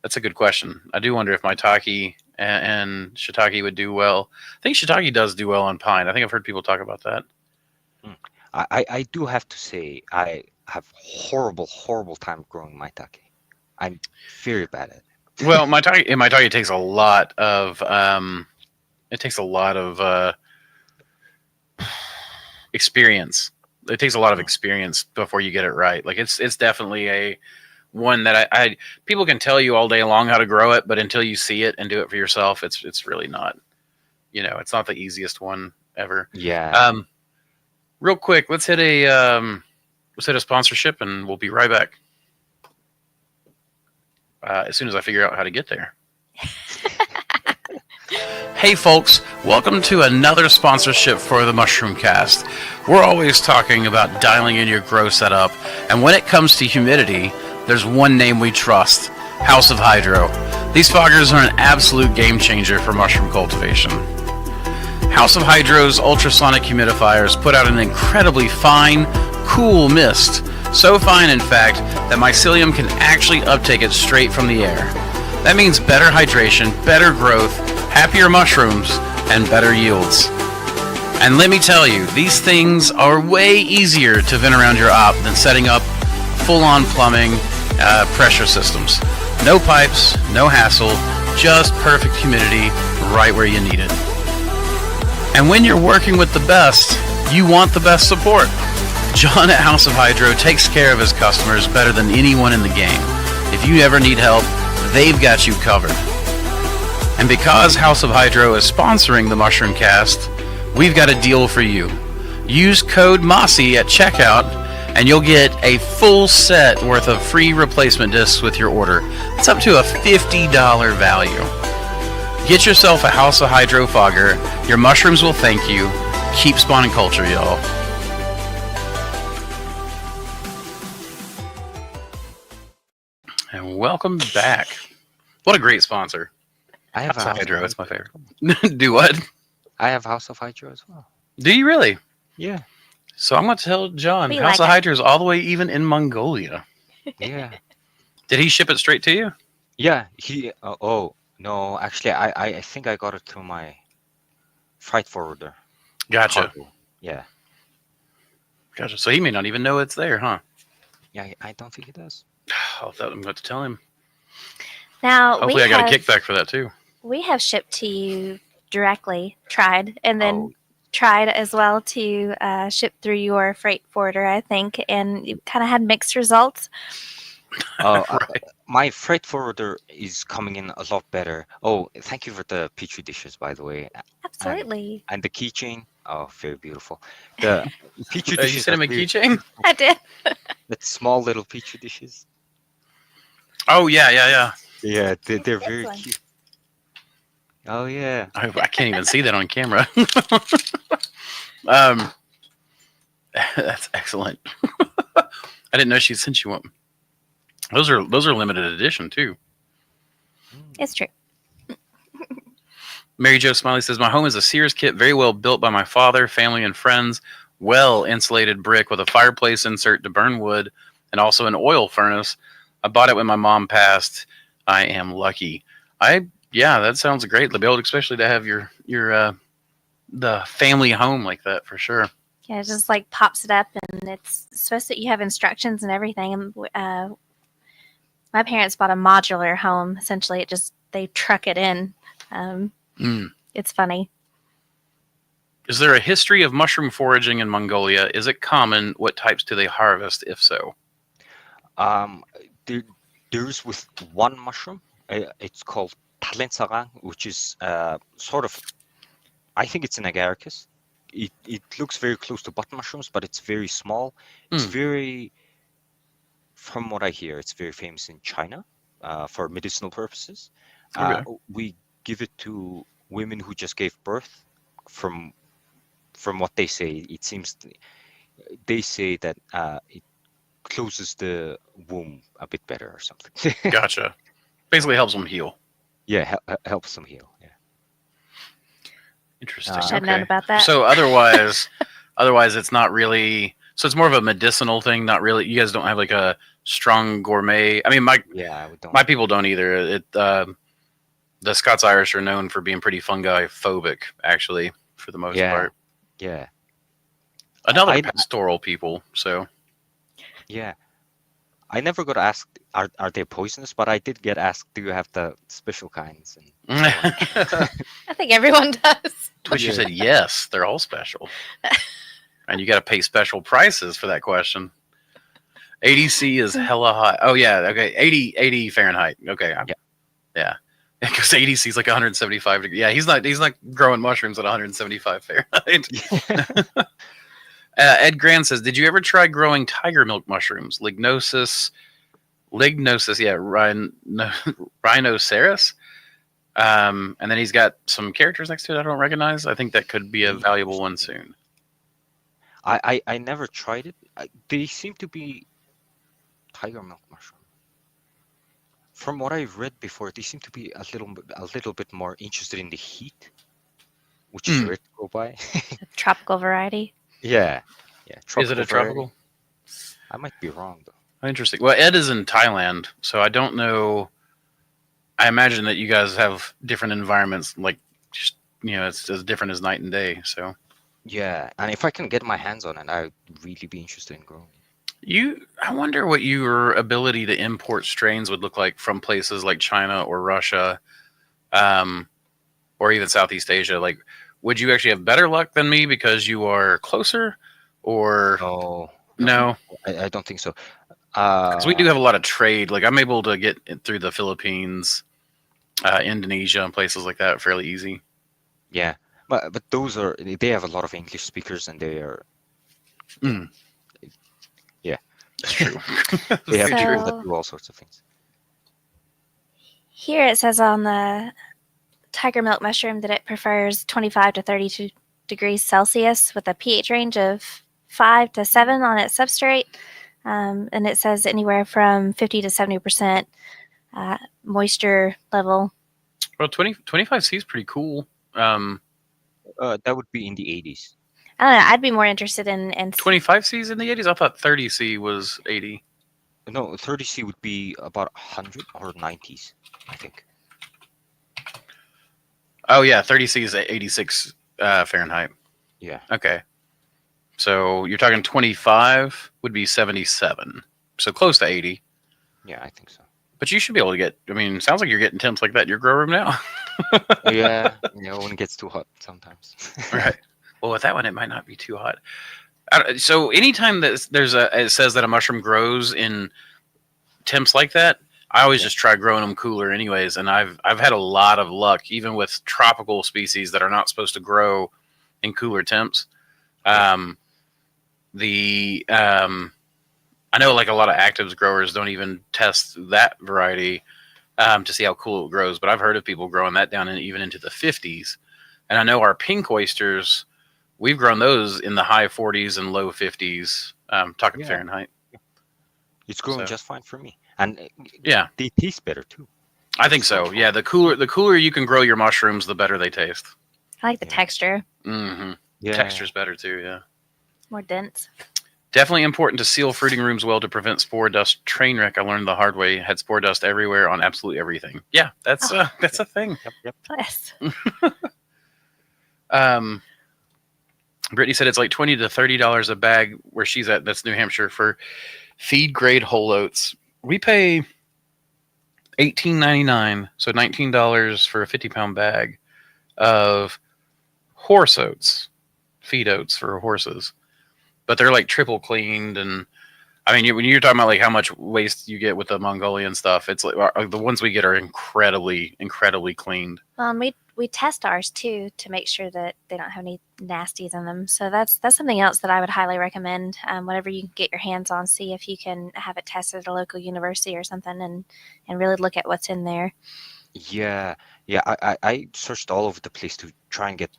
That's a good question. I do wonder if maitake and shiitake would do well. I think shiitake does do well on pine. I think I've heard people talk about that. I do have to say I have horrible time growing maitake. I'm very bad at it. Well, maitake takes a lot of experience. It takes a lot of experience before you get it right. Like it's definitely a one that I people can tell you all day long how to grow it, but until you see it and do it for yourself, it's really not. It's not the easiest one ever. Yeah. Real quick, let's hit a sponsorship, and we'll be right back. As soon as I figure out how to get there. Hey folks, welcome to another sponsorship for the MushRune Cast. We're always talking about dialing in your grow setup, and when it comes to humidity, there's one name we trust, House of Hydro. These foggers are an absolute game changer for mushroom cultivation. House of Hydro's ultrasonic humidifiers put out an incredibly fine, cool mist. So fine, in fact, that mycelium can actually uptake it straight from the air. That means better hydration, better growth, happier mushrooms, and better yields. And let me tell you, these things are way easier to vent around your op than setting up full-on plumbing pressure systems. No pipes, no hassle, just perfect humidity right where you need it. And when you're working with the best, you want the best support. John at House of Hydro takes care of his customers better than anyone in the game. If you ever need help, they've got you covered. And because House of Hydro is sponsoring the MushRune Cast, we've got a deal for you. Use code MOSSY at checkout, and you'll get a full set worth of free replacement discs with your order. It's up to a $50 value. Get yourself a House of Hydro fogger. Your mushrooms will thank you. Keep spawning culture, y'all. And welcome back. What a great sponsor. I have House a of Hydro, it's my favorite. Do what? I have House of Hydro as well. Do you really? Yeah. So I'm going to tell John, We House like of it. Hydro is all the way even in Mongolia. Yeah. Did he ship it straight to you? Yeah. He. Oh no. Actually, I think I got it through my freight forwarder. Gotcha. Cargo. Yeah. Gotcha. So he may not even know it's there, huh? Yeah. I don't think it does. I'm going to tell him. Now Hopefully I got a kickback for that too. We have shipped to you directly, tried, and then Oh. tried as well to ship through your freight forwarder, I think, and you kind of had mixed results. Right. My freight forwarder is coming in a lot better. Oh, thank you for the petri dishes, by the way, Absolutely. and the keychain. Oh, very beautiful. The petri You dishes. sent him a are very- keychain? I did. The small little petri dishes. Oh, yeah. Yeah, they're That's a very one. cute. Oh yeah. I can't even see that on camera. That's excellent. I didn't know she sent you one. Those are limited edition too. It's true. Mary Jo Smiley says, my home is a Sears kit, very well built by my father, family, and friends. Well insulated brick with a fireplace insert to burn wood, and also an oil furnace. I bought it when my mom passed. I am lucky. Yeah, that sounds great. The build, especially to have your the family home like that, for sure. Yeah, it just like pops it up, and it's supposed to. You have instructions and everything. And my parents bought a modular home. Essentially, they truck it in. It's funny. Is there a history of mushroom foraging in Mongolia? Is it common? What types do they harvest, if so? There's with one mushroom. It's called talensarang, which is sort of. I think it's an agaricus. it looks very close to button mushrooms, but it's very small. It's Hmm. very, from what I hear, it's very famous in China for medicinal purposes. Okay. We give it to women who just gave birth. From what they say, it seems they say that it closes the womb a bit better or something. Gotcha. Basically helps them heal. Yeah, helps them heal. Yeah. Interesting. Wish I'd known Okay. about that. So otherwise it's not really. So it's more of a medicinal thing. Not really. You guys don't have like a strong gourmet. I mean, Yeah, we don't. my people don't either. The Scots Irish are known for being pretty fungi phobic, actually, for the most Yeah, part. yeah, Another I pastoral people. So yeah. I never got asked are they poisonous, but I did get asked, do you have the special kinds and so on. I think everyone does. Twister Yeah. said yes, they're all special, and you got to pay special prices for that question. ADC is hella hot. Oh yeah, okay, 80 Fahrenheit. Okay, yeah. Because ADC is like 175 degrees. Yeah, he's not growing mushrooms at 175 Fahrenheit. Ed Grand says, "Did you ever try growing tiger milk mushrooms? Lignosus, yeah, rhinoceros." And then he's got some characters next to it I don't recognize. I think that could be a valuable one soon. I never tried it. They seem to be tiger milk mushroom. From what I've read before, they seem to be a little bit more interested in the heat, which is rare to go by. Tropical variety. Yeah. Is it a variety. tropical? I might be wrong though. Interesting. Well, Ed is in Thailand, so I don't know. I imagine that you guys have different environments, like just it's as different as night and day. So Yeah, and if I can get my hands on it, I'd really be interested in growing it. I wonder what your ability to import strains would look like from places like China or Russia, or even Southeast Asia. Like, would you actually have better luck than me because you are closer, or no? I don't think so. Because we do have a lot of trade. Like, I'm able to get it through the Philippines, Indonesia, and places like that fairly easy. Yeah, but they have a lot of English speakers, and they are. Yeah, that's true. They have people So- that do all sorts of things. Here it says on the tiger milk mushroom that it prefers 25 to 32 degrees Celsius with a pH range of 5 to 7 on its substrate. And it says anywhere from 50 to 70% moisture level. Well, 25C is pretty cool. That would be in the 80s. I don't know. I'd be more interested in 25C is in the 80s? I thought 30C was 80. No, 30C would be about 100 or 90s, I think. Oh, yeah, 30C is 86 Fahrenheit. Yeah. Okay. So you're talking 25 would be 77. So close to 80. Yeah, I think so. But you should be able to get, it sounds like you're getting temps like that in your grow room now. Yeah, when it gets too hot sometimes. Right. Well, with that one, it might not be too hot. So anytime that it says that a mushroom grows in temps like that, I always just try growing them cooler anyways. And I've had a lot of luck, even with tropical species that are not supposed to grow in cooler temps. I know like a lot of actives growers don't even test that variety to see how cool it grows, but I've heard of people growing that down even into the 50s. And I know our pink oysters, we've grown those in the high 40s and low 50s, talking Fahrenheit. It's growing just fine for me. And they taste better too. I think so. Yeah, the cooler you can grow your mushrooms, the better they taste. I like the texture. Mm-hmm. Yeah. Texture's better too, yeah. More dense. Definitely important to seal fruiting rooms well to prevent spore dust. Train wreck, I learned the hard way. Had spore dust everywhere on absolutely everything. Yeah, that's a thing. Yep. Yes. Brittany said it's like $20 to $30 a bag where she's at. That's New Hampshire for feed grade whole oats. We pay $18.99, so $19 for a 50-pound bag of horse oats, feed oats for horses. But they're like triple cleaned, and I mean, when you're talking about like how much waste you get with the Mongolian stuff, it's like the ones we get are incredibly, incredibly cleaned. Well, we test ours too to make sure that they don't have any nasties in them. So that's something else that I would highly recommend. Whenever you can get your hands on, see if you can have it tested at a local university or something, and really look at what's in there. Yeah, yeah. I searched all over the place to try and get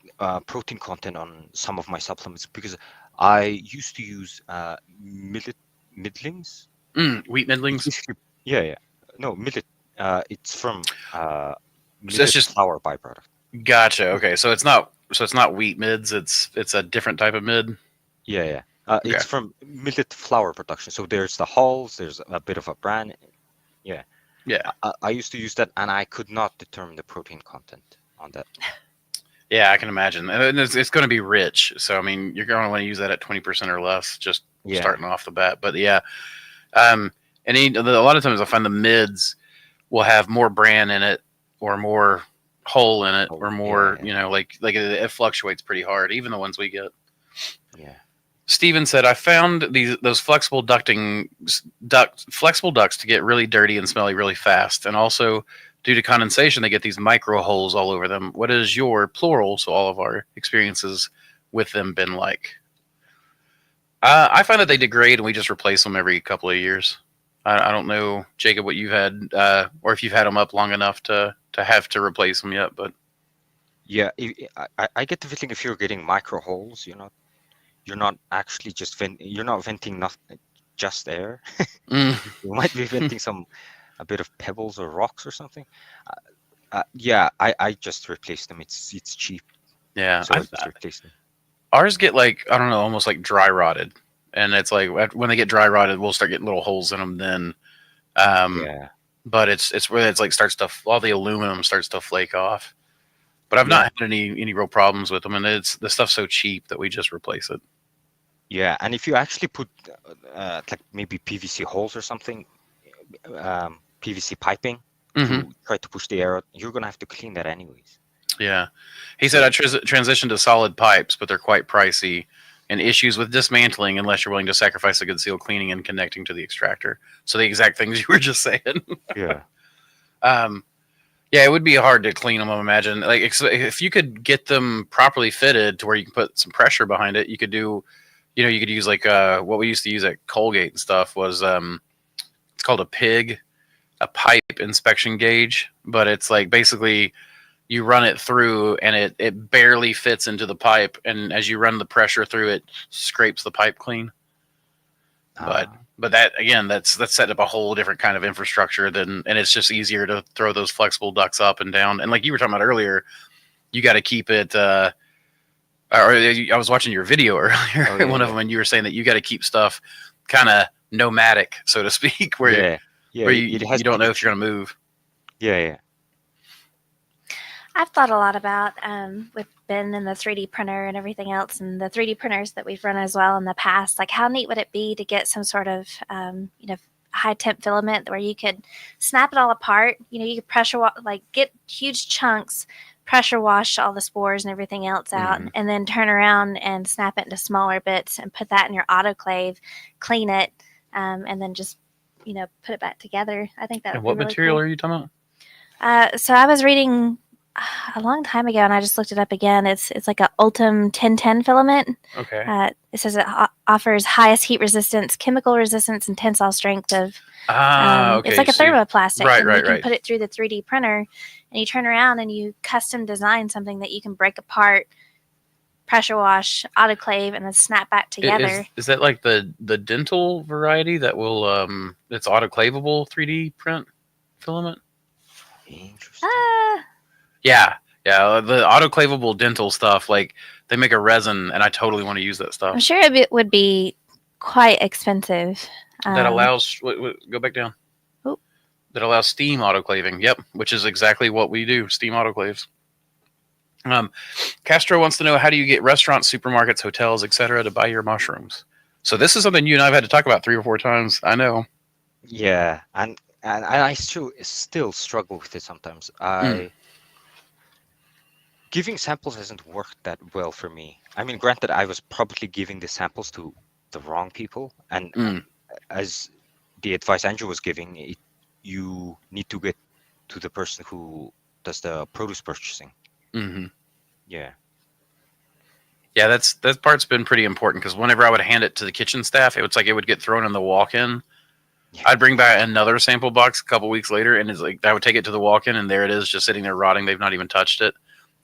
protein content on some of my supplements because I used to use middlings. Wheat It's middlings. basically, yeah, yeah. No, millet. It's from So it's millet just flour byproduct. gotcha. Okay, so it's not wheat mids. It's a different type of mid. Yeah, yeah. Okay. It's from millet flour production. So there's the hulls, there's a bit of a bran. Yeah. Yeah. I used to use that, and I could not determine the protein content on that. Yeah, I can imagine, and it's going to be rich. So I mean, you're going to want to use that at 20% or less, just Yeah, starting off the bat. But yeah, um, a lot of times I find the mids will have more bran in it, or more hole in it, oh, or yeah, more, yeah, like it fluctuates pretty hard. Even the ones we get. yeah, Steven said, "I found those flexible ducts to get really dirty and smelly really fast, and also due to condensation, they get these micro holes all over them. What is your plural? So all of our experiences with them been like? I find that they degrade, and we just replace them every couple of years. I don't know, Jacob, what you've had, or if you've had them up long enough to have to replace them yet, but." yeah. I get the feeling if you're getting micro holes, you're not actually you're not venting nothing, just air. Mm, You might be venting a bit of pebbles or rocks or something. Yeah, I just replaced them. It's cheap, yeah, so I just replaced them. ours get like, I don't know, almost like dry rotted, and it's like when they get dry rotted, we'll start getting little holes in them then. Um, Yeah, but it's where it's like starts to all the aluminum starts to flake off. But I've not yeah, had any real problems with them, and it's the stuff's so cheap that we just replace it. yeah. And if you actually put like maybe PVC holes or something, PVC piping Hmm. to try to push the air out, you're gonna have to clean that anyways. Yeah, he said I So transitioned to solid pipes, but they're quite pricey and issues with dismantling unless you're willing to sacrifice a good seal cleaning and connecting to the extractor. So the exact things you were just saying. yeah, um, Yeah, it would be hard to clean them. I imagine, like if you could get them properly fitted to where you can put some pressure behind it, you could do, you could use like what we used to use at Colgate and stuff was it's called a pipe inspection gauge, but it's like basically you run it through and it barely fits into the pipe, and as you run the pressure through it, scrapes the pipe clean. But uh, but that again, that's setting up a whole different kind of infrastructure than, and it's just easier to throw those flexible ducts up and down. And like you were talking about earlier, you got to keep it. Or I was watching your video earlier, oh yeah, one of yeah, them, and you were saying that you got to keep stuff kind of nomadic, so to speak, where yeah, yeah. where It you has don't to know be if you're cheap. gonna move. Yeah, yeah, I've thought a lot about with Ben and the 3D printer and everything else, and the 3D printers that we've run as well in the past. Like, how neat would it be to get some sort of high temp filament where you could snap it all apart? You could like get huge chunks, pressure wash all the spores and everything else out, Mm-hmm. and then turn around and snap it into smaller bits and put that in your autoclave, clean it, and then just put it back together. I think that And would be what really material cool. are you talking about? So I was reading a long time ago, and I just looked it up again. It's like a Ultim 1010 filament. Okay. It says it offers highest heat resistance, chemical resistance, and tensile strength of. Okay. It's like a So thermoplastic, right, and you right, can right. put it through the 3D printer, and you turn around and you custom design something that you can break apart, pressure wash, autoclave, and then snap back together. Is that like the dental variety that will it's autoclavable 3D print filament? interesting. Uh, Yeah, yeah. The autoclavable dental stuff, like they make a resin, and I totally want to use that I'm stuff. sure it would be quite expensive. That Um, allows go back down. oh, That allows steam autoclaving. Yep, which is exactly what we do. Steam autoclaves. Um, Castro wants to know, how do you get restaurants, supermarkets, hotels, etc. to buy your mushrooms? So this is something you and I've had to talk about 3 or 4 times. I know. Yeah, and I still struggle with it sometimes. Mm, I Giving samples hasn't worked that well for me. I mean, granted, I was probably giving the samples to the wrong people, and mm, as the advice Andrew was giving, you need to get to the person who does the produce purchasing. Hmm. Yeah. Yeah, that part's been pretty important because whenever I would hand it to the kitchen staff, it was like it would get thrown in the walk-in. Yeah. I'd bring back another sample box a couple weeks later, and it's like I would take it to the walk-in, and there it is, just sitting there rotting. They've not even touched it.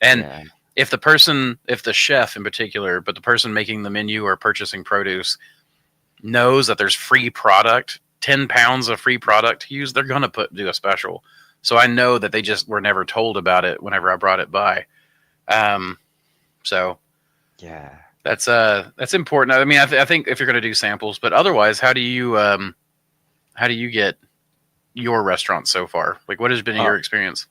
And Yeah. if the chef in particular, but the person making the menu or purchasing produce knows that there's free product, 10 pounds of free product to use, they're gonna do a special. So I know that they just were never told about it whenever I brought it by. Um, so Yeah. that's important. I mean, I think if you're gonna do samples, but otherwise, how do you get your restaurant so far? Like, what has been Uh, your experience?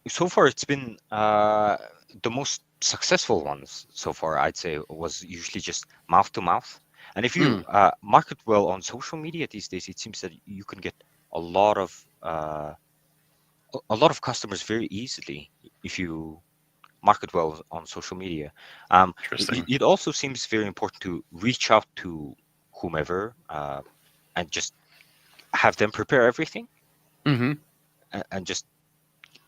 so far, it's been the most successful ones so far, I'd say, was usually just mouth to mouth. And if you Mm, market well on social media these days, it seems that you can get a lot of a lot of customers very easily if you market well on social media. interesting. It also seems very important to reach out to whomever and just have them prepare everything Hmm. and just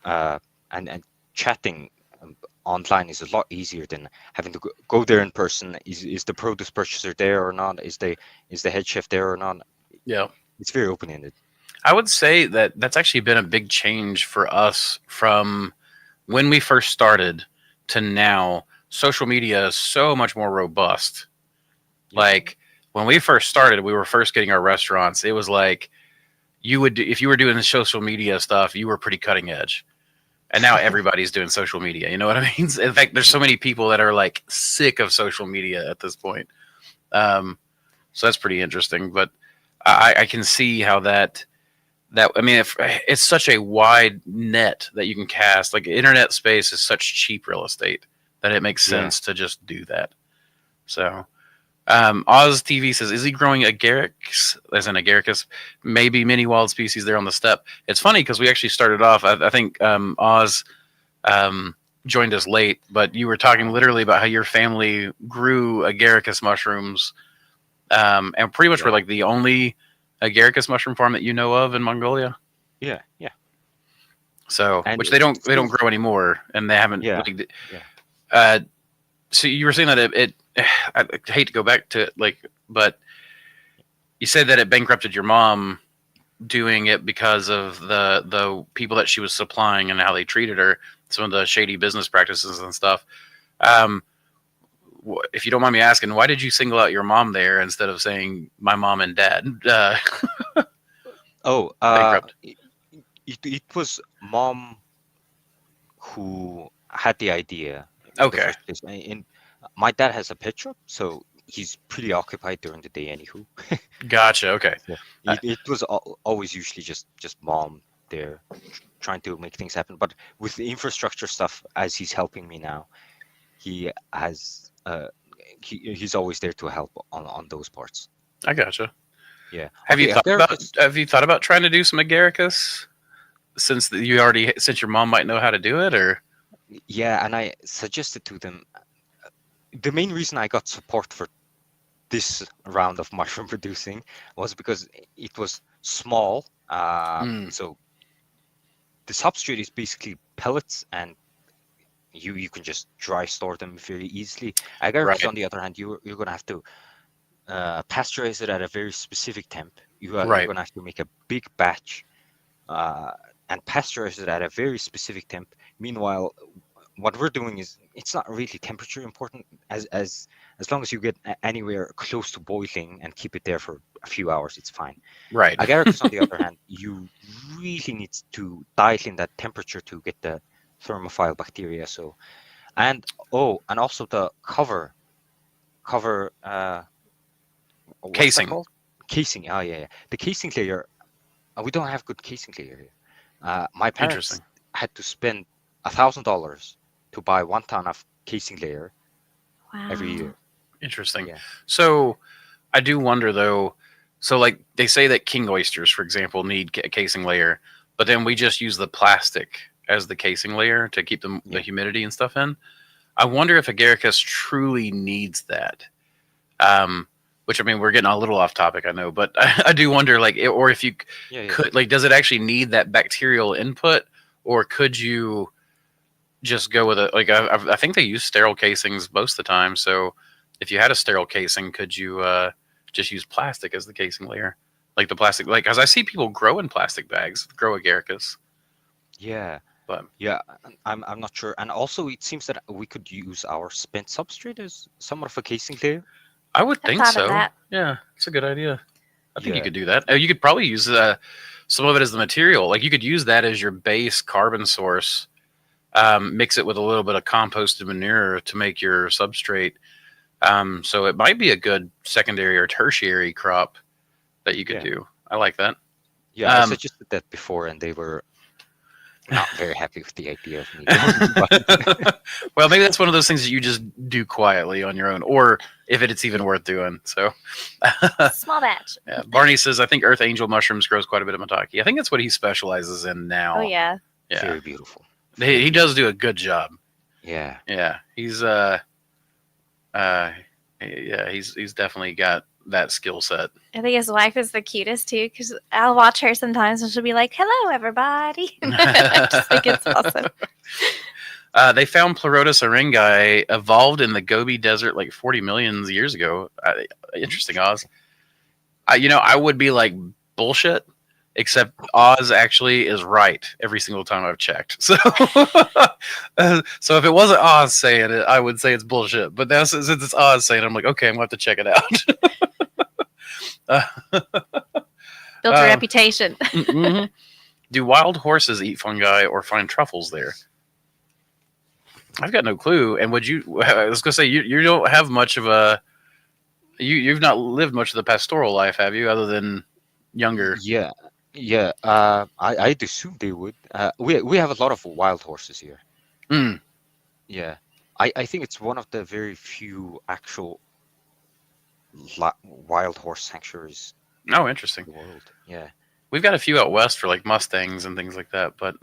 uh, and chatting online is a lot easier than having to go there in person. Is the produce purchaser there or not? Is the head chef there or not? Yeah. It's very open ended. I would say that that's actually been a big change for us from when we first started to now. Social media is so much more robust. Yeah, Like when we first started, we were first getting our restaurants. It was like if you were doing the social media stuff, you were pretty cutting edge. And now everybody's doing social media. You know what I mean? In fact, there's so many people that are like sick of social media at this point. Um, so that's pretty interesting. But I can see how that I mean, if it's such a wide net that you can cast, like internet space is such cheap real estate that it makes yeah. sense to just do that. So, Oz TV says, is he growing agaricus, as in agaricus, maybe mini wild species there on the step? It's funny because we actually started off, I think Oz um, joined us late, but you were talking literally about how your family grew agaricus mushrooms, and pretty much were Yeah, like the only agaricus mushroom farm that you know of in Mongolia. yeah, yeah. So, And which they don't still, grow anymore, and they haven't yeah, like. yeah, Uh, so you were saying that it I hate to go back to it, like, but you said that it bankrupted your mom doing it because of the people that she was supplying and how they treated her, some of the shady business practices and stuff. Um, if you don't mind me asking, why did you single out your mom there instead of saying my mom and dad Oh, bankrupt? it was mom who had the idea in the Okay, first place. And my dad has a pet shop, so he's pretty occupied during the day, anywho. gotcha. Okay, So uh, it was always usually just mom there trying to make things happen. But with the infrastructure stuff, as he's helping me now, he has he's always there to help on those parts. I gotcha. Yeah. Have you Okay, thought about agaricus. have you thought about trying to do some agaricus since your mom might know how to do it, or Yeah, and I suggested to them the main reason I got support for this round of mushroom producing was because it was small. mm, So the substrate is basically pellets, and you can just dry store them very easily. Agaricus, right, on the other hand, you're gonna have to pasteurize it at a very specific temp. You're right, gonna have to make a big batch uh, and pasteurize it at a very specific temp. Meanwhile, what we're doing is it's not really temperature important as long as you get anywhere close to boiling and keep it there for a few hours, it's fine. right? Agaricus, on the other hand, you really need to dial in that temperature to get the thermophile bacteria. So and and also the cover what's that Casing, called? Casing. Oh yeah, yeah. The casing layer. We don't have good casing layer here. My parents interesting. had to spend $1,000 to buy 1 ton of casing layer every Wow. year. Interesting. Yeah, So I do wonder though. So like they say that king oysters, for example, need a casing layer, but then we just use the plastic as the casing layer to keep the yeah, humidity and stuff in. I wonder if agaricus truly needs that. Um, which I mean, we're getting a little off topic, I know, but I do wonder, like, or if you yeah, yeah. could, like, does it actually need that bacterial input, or could you just go with it. Like I think they use sterile casings most of the time. So if you had a sterile casing, could you just use plastic as the casing layer, like the plastic? Like, as I see people grow in plastic bags, grow agaricus, Yeah, but yeah. I'm not sure. And also, it seems that we could use our spent substrate as somewhat of a casing layer. I would I've think thought of so. that. Yeah, it's a good idea. I think you Yeah, could do that. You could probably use some of it as the material. Like you could use that as your base carbon source. Mix it with a little bit of composted manure to make your substrate. So it might be a good secondary or tertiary crop that you could yeah, do. I like that. yeah. I Um, suggested that before, and they were not very happy with the idea of me going. But well, maybe that's one of those things that you just do quietly on your own, or if it's even worth doing. So, Small batch. yeah. Barney says, I think Earth Angel mushrooms grows quite a bit of maitake. I think that's what he specializes in now. Oh yeah. Yeah. very beautiful. He does do a good job. Yeah, Yeah. He's he's definitely got that skill set. I think his wife is the cutest too, because I'll watch her sometimes and she'll be like, "Hello, everybody." I just think it's awesome. They found Pleurotus aringi evolved in the Gobi Desert like 40 million years ago. Interesting, Oz. I would be like bullshit, except Oz actually is right every single time I've checked. So, so if it wasn't Oz saying it, I would say it's bullshit. But now since it's Oz saying it, I'm like, okay, I'm going to have to check it out. Built a reputation. Mm-hmm. Do wild horses eat fungi or find truffles there? I've got no clue. And would you? I was gonna say you don't have much of a you've not lived much of the pastoral life, have you? Other than younger. yeah, yeah. I'd assume they would. We have a lot of wild horses here. Mm. Yeah, I think it's one of the very few actual wild horse sanctuaries Oh, interesting. in the world. Yeah, We've got a few out west for like mustangs and things like that, but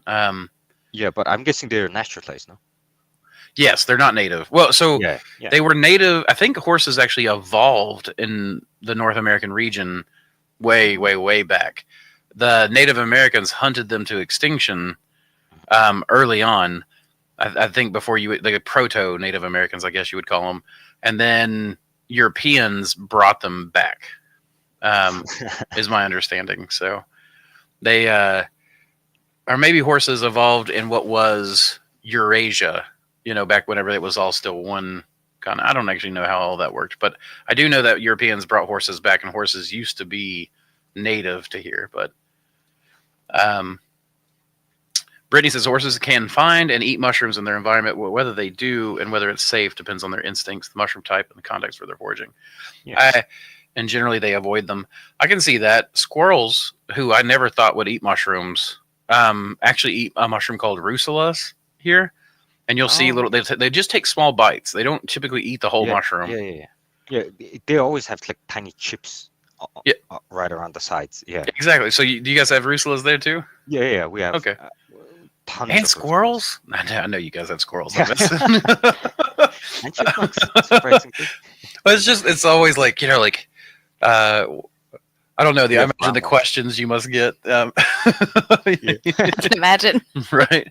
yeah. But I'm guessing they're naturalized, no? yes, they're not native. Well, so Yeah, yeah. they were native. I think horses actually evolved in the North American region way, way, way back. The Native Americans hunted them to extinction early on. I think before the proto Native Americans, I guess you would call them, and then Europeans brought them back. Is my understanding. So they, or maybe horses evolved in what was Eurasia. Back whenever it was all still one kind of. I don't actually know how all that worked, but I do know that Europeans brought horses back, and horses used to be native to here. But Brittany says horses can find and eat mushrooms in their environment. Whether they do and whether it's safe depends on their instincts, the mushroom type, and the context where they're foraging. Yes. And generally they avoid them. I can see that. Squirrels, who I never thought would eat mushrooms, actually eat a mushroom called russulas here. And you'll see little. They just take small bites. They don't typically eat the whole mushroom. Yeah. They always have like tiny chips. Yeah. Right around the sides. Yeah. Exactly. So do you guys have russulas there too? Yeah. We have. Okay. Tons and of squirrels. I know you guys have squirrels. Yeah. And chipmunks, surprisingly. But it's always like I don't know. I imagine the questions you must get. I can imagine. Right.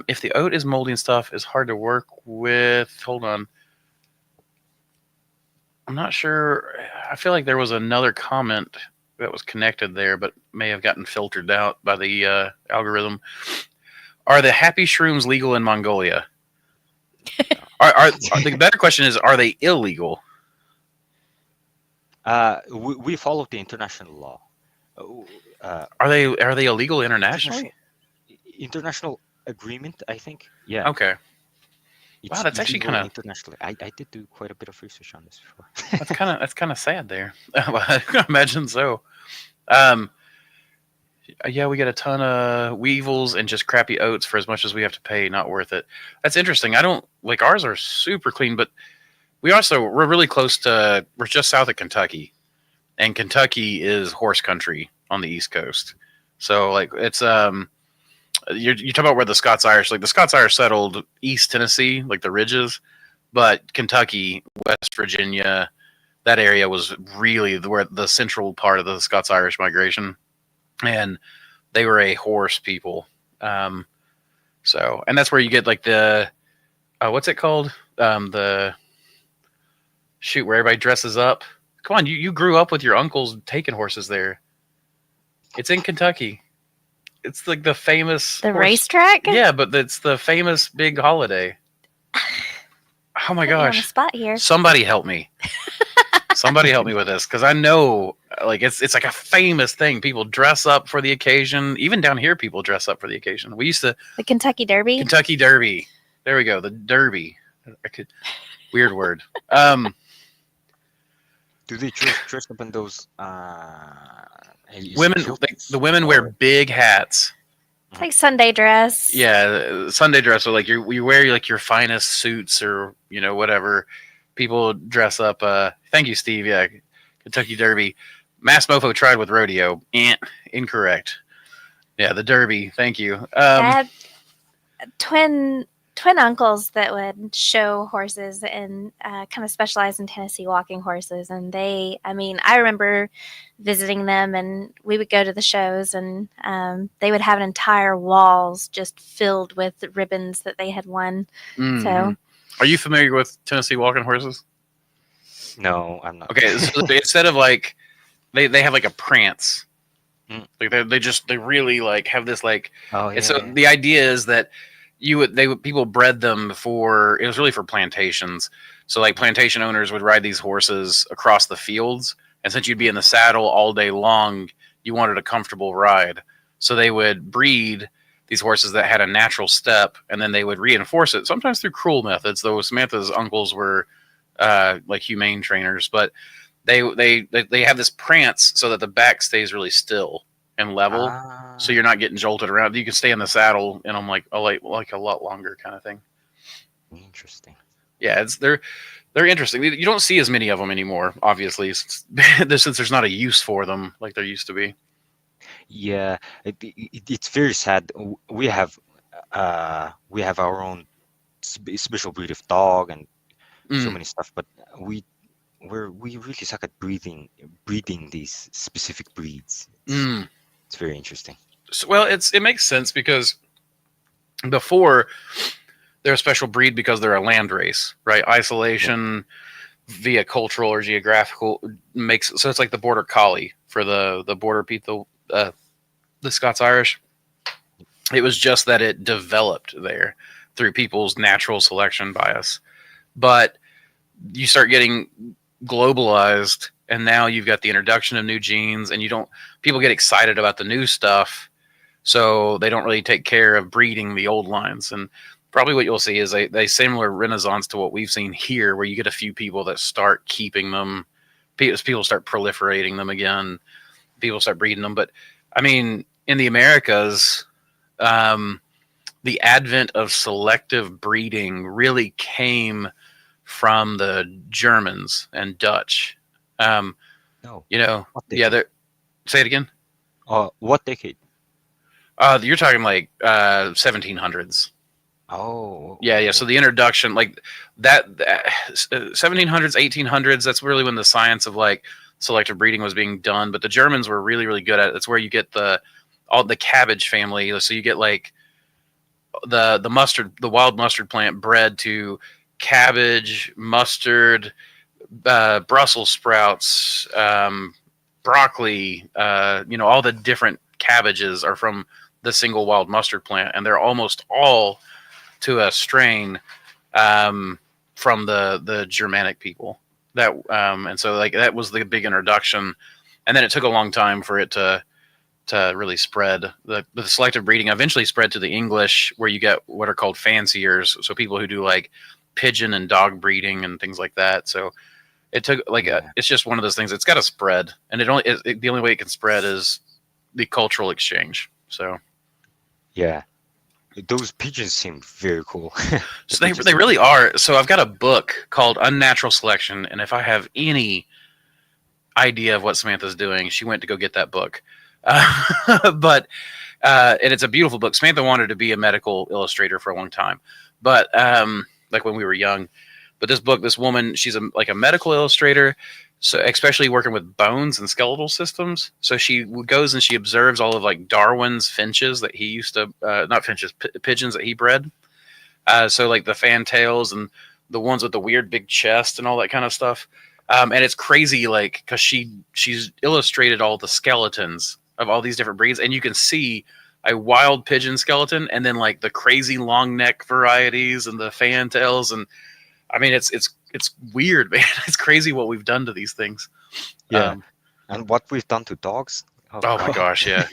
If the oat is moldy and stuff, is hard to work with. Hold on. I'm not sure. I feel like there was another comment that was connected there, but may have gotten filtered out by the algorithm. Are the happy shrooms legal in Mongolia? The better question is, are they illegal? We follow the international law. Are they illegal internationally? International agreement, I think. Yeah. Okay. Wow, that's actually kind of internationally. I did do quite a bit of research on this before. that's kind of sad there. I can imagine so. Yeah, we get a ton of weevils and just crappy oats for as much as we have to pay. Not worth it. That's interesting. I don't like ours are super clean, but we're really close to. We're just south of Kentucky, and Kentucky is horse country on the East Coast. So like it's you're talking about where the Scots-Irish settled East Tennessee, like the ridges, but Kentucky, West Virginia, that area was really where the central part of the Scots-Irish migration, and they were a horse people. So, and that's where you get like the what's it called? The shoot where everybody dresses up. Come on, you grew up with your uncles taking horses there. It's in Kentucky. It's like the famous The horse. racetrack? Yeah, but it's the famous big holiday. Oh my Put you on the gosh! spot here. Somebody help me! Somebody help me with this because I know like it's like a famous thing. People dress up for the occasion. Even down here, people dress up for the occasion. We used to The Kentucky Derby? Kentucky Derby. There we go. The Derby. Weird word. Do they dress up in those Women, the women wear big hats. It's like Sunday dress. Yeah, Sunday dress. So like you wear like your finest suits or whatever. People dress up. Thank you, Steve. Yeah, Kentucky Derby. Mass Mofo tried with rodeo. Incorrect. Yeah, the Derby. Thank you. I had twin uncles that would show horses and kind of specialize in Tennessee walking horses. And I remember visiting them, and we would go to the shows, and they would have entire walls just filled with ribbons that they had won. Mm-hmm. So, are you familiar with Tennessee walking horses? No, I'm not. Okay, so instead of like they have like a prance. Like they really like have this like. Oh yeah. So the idea is that people bred them for, it was really for plantations. So like plantation owners would ride these horses across the fields, and since you'd be in the saddle all day long, you wanted a comfortable ride. So they would breed these horses that had a natural step, and then they would reinforce it, sometimes through cruel methods, though Samantha's uncles were like humane trainers, but they have this prance so that the back stays really still and level, so you're not getting jolted around. You can stay in the saddle in them like a lot longer kind of thing. Interesting. Yeah, they're interesting. You don't see as many of them anymore, obviously, since there's not a use for them like there used to be. Yeah, it's very sad. We have our own special breed of dog and so many stuff, but we really suck at breeding these specific breeds. It's very interesting. So, well, it makes sense because before they're a special breed because they're a land race, right? Isolation via cultural or geographical so it's like the border collie for the border people, the Scots Irish. It was just that it developed there through people's natural selection bias, but you start getting globalized, and now you've got the introduction of new genes, and people get excited about the new stuff, so they don't really take care of breeding the old lines. And probably what you'll see is a similar renaissance to what we've seen here, where you get a few people that start keeping them, people start proliferating them again, people start breeding them. But I mean, in the Americas, the advent of selective breeding really came from the Germans and Dutch. No. Say it again. What decade? You're talking like 1700s. Oh. Yeah. So the introduction, like that 1700s, 1800s, that's really when the science of like selective breeding was being done. But the Germans were really, really good at it. That's where you get all the cabbage family. So you get like the wild mustard plant bred to cabbage, mustard, Brussels sprouts, broccoli, all the different cabbages are from the single wild mustard plant, and they're almost all to a strain from the Germanic people. And so like that was the big introduction, and then it took a long time for it to really spread. The selective breeding eventually spread to the English, where you get what are called fanciers, so people who do like pigeon and dog breeding and things like that. So it took it's just one of those things. It's got to spread, and the only way it can spread is the cultural exchange. So yeah, those pigeons seem very cool. So they really are. So I've got a book called Unnatural Selection, and if I have any idea of what Samantha's doing, she went to go get that book. But and it's a beautiful book. Samantha wanted to be a medical illustrator for a long time, but like when we were young. But this book, this woman, she's like a medical illustrator, so especially working with bones and skeletal systems. So she goes and she observes all of like Darwin's finches that he used to, not finches, pigeons that he bred. So like the fantails and the ones with the weird big chest and all that kind of stuff. And it's crazy, like, because she's illustrated all the skeletons of all these different breeds, and you can see a wild pigeon skeleton, and then like the crazy long neck varieties and the fantails, and I mean it's weird, man. It's crazy what we've done to these things. Yeah. And what we've done to dogs. Oh my gosh, yeah.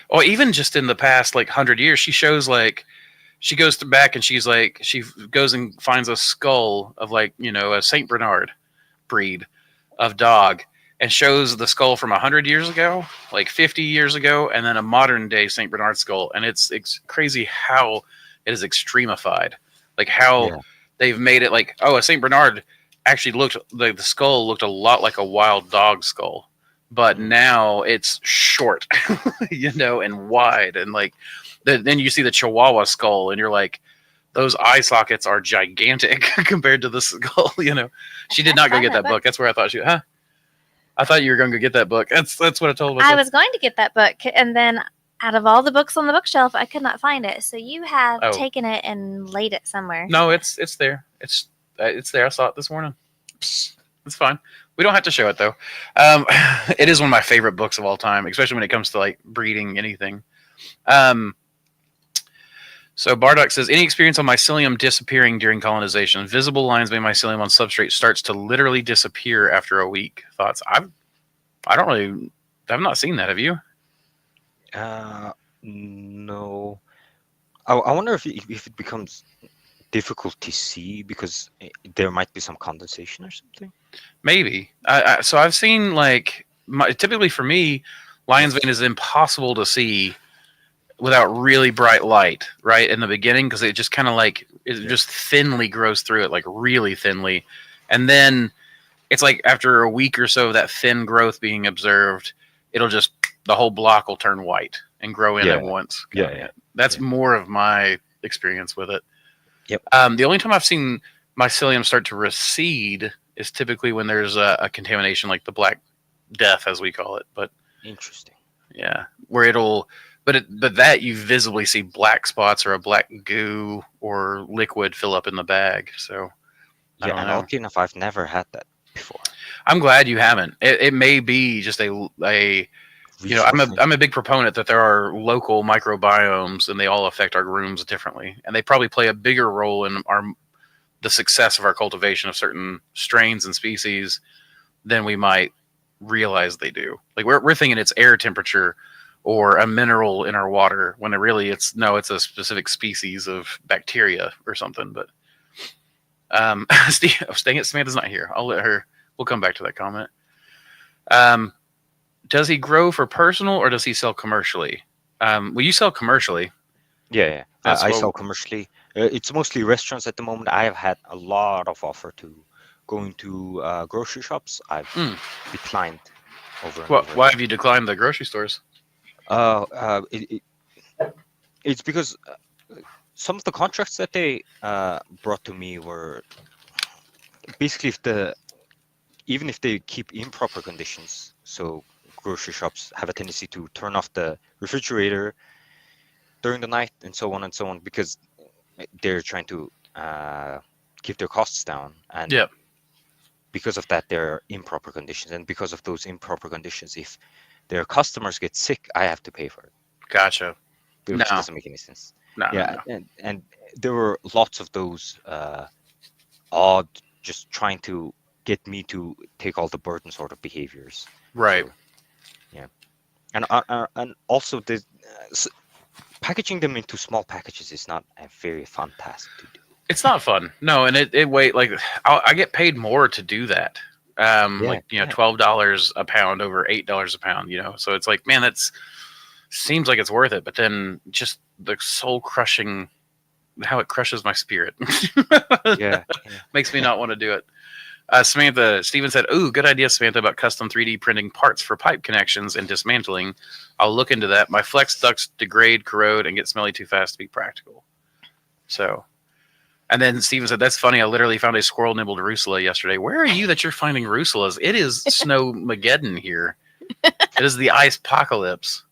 Or even just in the past like 100 years, she shows like she goes back and she's like she goes and finds a skull of like a Saint Bernard breed of dog and shows the skull from 100 years ago, like 50 years ago, and then a modern day Saint Bernard skull, and it's crazy how it is extremified, like how they've made it like a Saint Bernard actually looked like the skull looked a lot like a wild dog skull, but now it's short, and wide, and like then you see the Chihuahua skull, and you're like, those eye sockets are gigantic compared to the skull. She did not go get that book. That's where I thought I thought you were going to go get that book. That's what I told myself. I was going to get that book, and then out of all the books on the bookshelf, I could not find it. So you have taken it and laid it somewhere. No, it's there. It's there. I saw it this morning. It's fine. We don't have to show it though. It is one of my favorite books of all time, especially when it comes to like breeding anything. So Bardock says, any experience on mycelium disappearing during colonization? Visible lines made mycelium on substrate starts to literally disappear after a week. Thoughts? I've not seen that. Have you? No. I wonder if it becomes difficult to see because there might be some condensation or something. Maybe. So I've seen like typically for me, lion's vein is impossible to see without really bright light, right, in the beginning, because it just kind of like just thinly grows through it, like really thinly, and then it's like after a week or so of that thin growth being observed, it'll just the whole block will turn white and grow in at once. That's more of my experience with it. Yep. The only time I've seen mycelium start to recede is typically when there's a contamination, like the Black Death, as we call it. But interesting. Yeah, where it'll. But that you visibly see black spots or a black goo or liquid fill up in the bag. So I don't know. Oddly enough, I've never had that before. I'm glad you haven't. It may be just I'm a big proponent that there are local microbiomes and they all affect our rooms differently, and they probably play a bigger role in the success of our cultivation of certain strains and species than we might realize they do. Like we're thinking it's air temperature or a mineral in our water, when it's a specific species of bacteria or something. But dang it, Samantha's not here. We'll come back to that comment. Does he grow for personal or does he sell commercially? Well, you sell commercially. Yeah. I sell commercially. It's mostly restaurants at the moment. I have had a lot of offer to going to grocery shops. I've declined over and over. Why have you declined the grocery stores? It's because some of the contracts that they brought to me were basically even if they keep improper conditions. So grocery shops have a tendency to turn off the refrigerator during the night and so on because they're trying to keep their costs down. And because of that, there are improper conditions, and because of those improper conditions, if their customers get sick, I have to pay for it. Gotcha. Which doesn't make any sense. No. And there were lots of those odd, just trying to get me to take all the burden sort of behaviors. Right. So, and also packaging them into small packages is not a very fun task to do. It's not fun. No, and it like I get paid more to do that. $12 a pound over $8 a pound, so it's like, man, that's seems like it's worth it, but then just the soul crushing, how it crushes my spirit. Makes me not want to do it. Steven said, "Ooh, good idea, Samantha, about custom 3D printing parts for pipe connections and dismantling. I'll look into that. My flex ducts degrade, corrode, and get smelly too fast to be practical." So And then Steven said, "That's funny. I literally found a squirrel nibbled rusula yesterday." Where are you that you're finding rusulas? It is snowmageddon here. It is the ice apocalypse.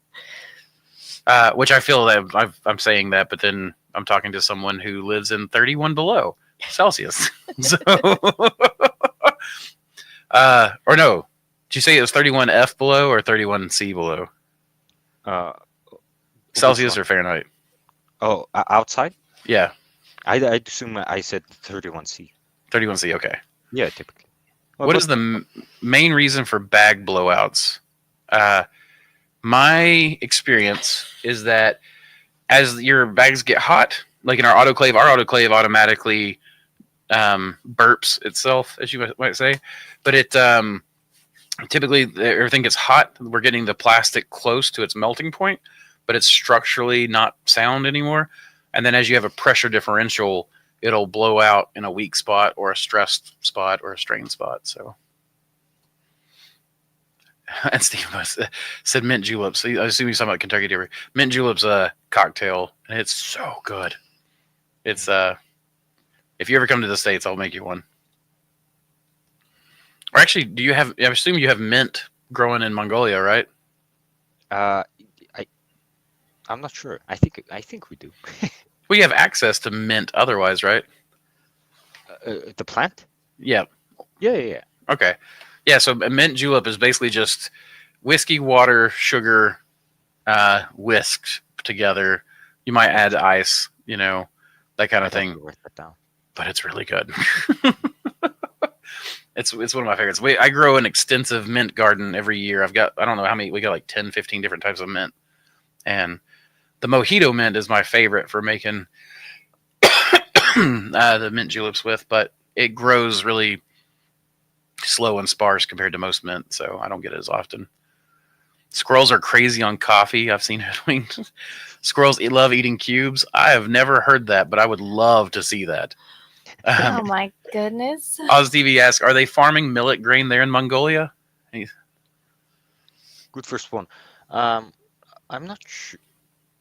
Which I feel that I'm saying that, but then I'm talking to someone who lives in 31 below Celsius. So, or no, did you say it was 31 F below or 31 C below? Uh, Celsius or Fahrenheit? Oh, outside? Yeah, I assume I said 31C. 31 C. Okay. Yeah, typically. What is the main reason for bag blowouts? My experience is that as your bags get hot, like in our autoclave automatically burps itself, as you might say. But it typically everything gets hot. We're getting the plastic close to its melting point, but it's structurally not sound anymore. And then as you have a pressure differential, it'll blow out in a weak spot or a stressed spot or a strained spot. So. And Steve said mint juleps. I assume he's talking about Kentucky Derby. Mint juleps cocktail, and it's so good. It's if you ever come to the States, I'll make you one. Or actually, do you have? I assume you have mint growing in Mongolia, right? I'm not sure. I think we do. Well, you have access to mint otherwise, right? The plant? Yeah. Yeah. Okay. Yeah. So a mint julep is basically just whiskey, water, sugar, whisked together. You might add ice, that kind of thing. Write that down. But it's really good. It's one of my favorites. I grow an extensive mint garden every year. I don't know how many, we got like 10, 15 different types of mint. And the mojito mint is my favorite for making the mint juleps with, but it grows really slow and sparse compared to most mint, so I don't get it as often. Squirrels are crazy on coffee. I've seen it. Squirrels love eating cubes. I have never heard that, but I would love to see that. Oh my goodness. Oz TV asks, are they farming millet grain there in Mongolia? Good first one. I'm not sure.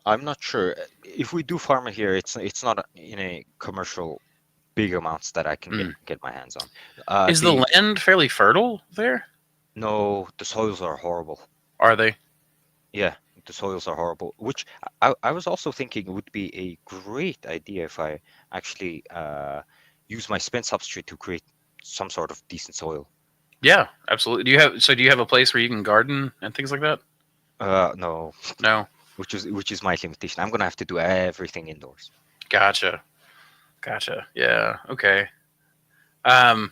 I'm not sure. If we do farm it here, it's not in a commercial big amounts that I can get my hands on. Is the land fairly fertile there? No, the soils are horrible. Are they? Yeah, the soils are horrible. Which I was also thinking would be a great idea if I actually use my spent substrate to create some sort of decent soil. Yeah, absolutely. Do you have a place where you can garden and things like that? No. No. Which is my limitation. I'm gonna have to do everything indoors. Gotcha. Yeah. Okay. Well,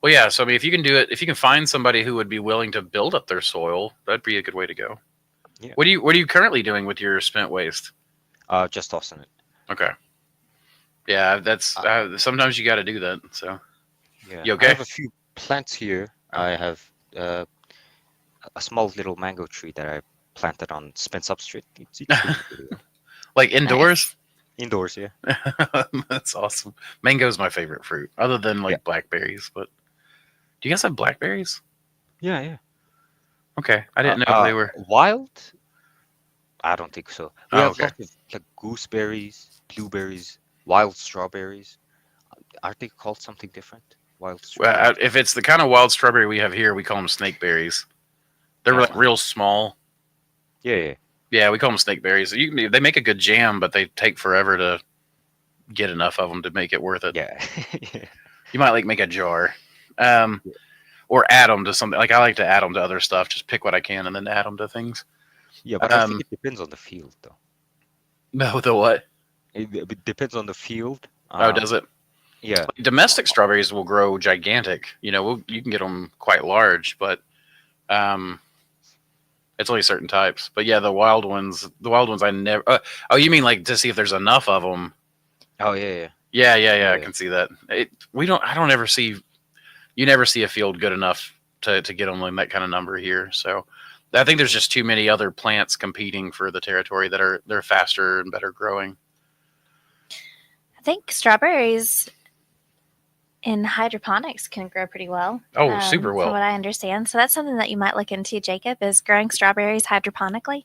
yeah. So I mean, if you can do it, if you can find somebody who would be willing to build up their soil, that'd be a good way to go. Yeah. What are you currently doing with your spent waste? Just tossing it. Okay. Yeah, that's sometimes you got to do that. So. Yeah. You okay? I have a few plants here. I have a small little mango tree that I planted on spent substrate. It's like indoors? Nice. Indoors, yeah. That's awesome. Mango's my favorite fruit, other than blackberries. But do you guys have blackberries? Yeah. Okay, I didn't know if they were wild. I don't think so. We have okay. lots of like gooseberries, blueberries, wild strawberries. Are they called something different? Wild strawberries. Well, if it's the kind of wild strawberry we have here, we call them snakeberries. They're like real small. Yeah. Yeah, we call them snakeberries. They make a good jam, but they take forever to get enough of them to make it worth it. Yeah. You might make a jar, or add them to something. Like I like to add them to other stuff. Just pick what I can and then add them to things. Yeah, but I think it depends on the field, though. No, the what? It depends on the field. Does it? Yeah. Domestic strawberries will grow gigantic. You can get them quite large, but it's only certain types. But yeah, the wild ones I never. You mean like to see if there's enough of them? Oh yeah. Yeah. I can see that. I don't ever see. You never see a field good enough to get them in that kind of number here. So I think there's just too many other plants competing for the territory they're faster and better growing. I think strawberries in hydroponics can grow pretty well. Oh, super well. From what I understand. So that's something that you might look into, Jacob, is growing strawberries hydroponically.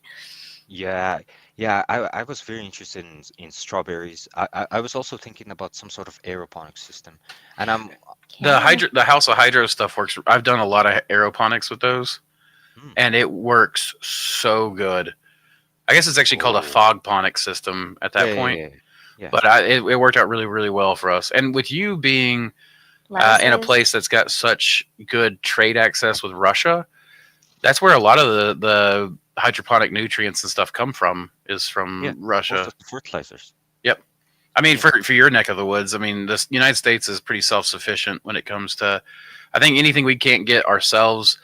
Yeah. Yeah, I was very interested in strawberries. I was also thinking about some sort of aeroponic system, and Yeah. The House of Hydro stuff works. I've done a lot of aeroponics with those, hmm, and it works so good. I guess it's actually called a oh fogponic system at yeah that yeah point, yeah yeah but it worked out really really well for us. And with you being in a Lettuces. place that's got such good trade access with Russia, that's where a lot of the hydroponic nutrients and stuff come from is yeah, from most Russia. of the fertilizers. Yep. I mean, Yeah, for your neck of the woods, I mean, the United States is pretty self sufficient when it comes to. I think anything we can't get ourselves,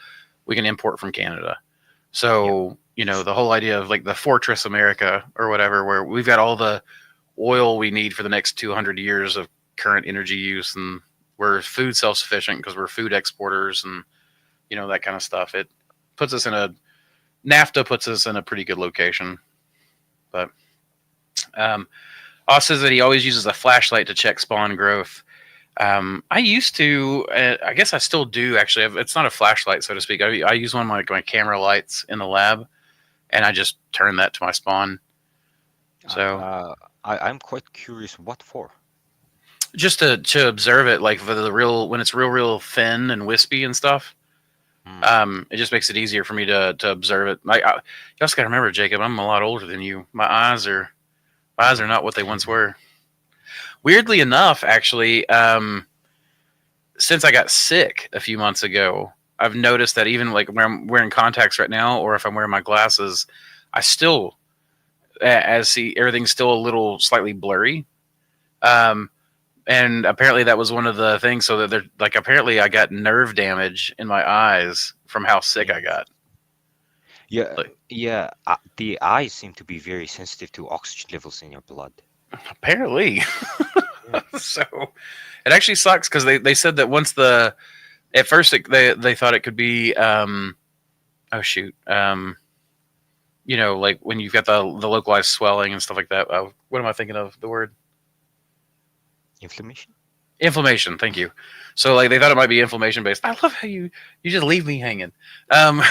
we can import from Canada. yeah, So the whole idea of like the Fortress America or whatever, where we've got all the oil we need for the next 200 years of current energy use, and we're food self sufficient because we're food exporters and that kind of stuff. It puts us in a NAFTA puts us in a pretty good location, but um, Oz says that he always uses a flashlight to check spawn growth. I used to, I guess I still do actually. It's not a flashlight, so to speak. I use one of my camera lights in the lab, and I just turn that to my spawn. So I'm quite curious what for. just to observe it, like for the real when it's real thin and wispy and stuff. Hmm. It just makes it easier for me to observe it. You also got to remember, Jacob, I'm a lot older than you. My eyes are not what they once were. Weirdly enough, actually, since I got sick a few months ago, I've noticed that even like when I'm wearing contacts right now, or if I'm wearing my glasses, I still, as see everything's still a little slightly blurry. Um, and apparently that was one of the things. So that they're like, apparently I got nerve damage in my eyes from how sick I got. Yeah, Like, yeah. The eyes seem to be very sensitive to oxygen levels in your blood. apparently, Yeah. so it actually sucks because they said that once the at first they thought it could be oh shoot like when you've got the localized swelling and stuff like that. What am I thinking of? The word Inflammation? inflammation. Thank you. So like they thought it might be inflammation based. I love how you just leave me hanging. Um,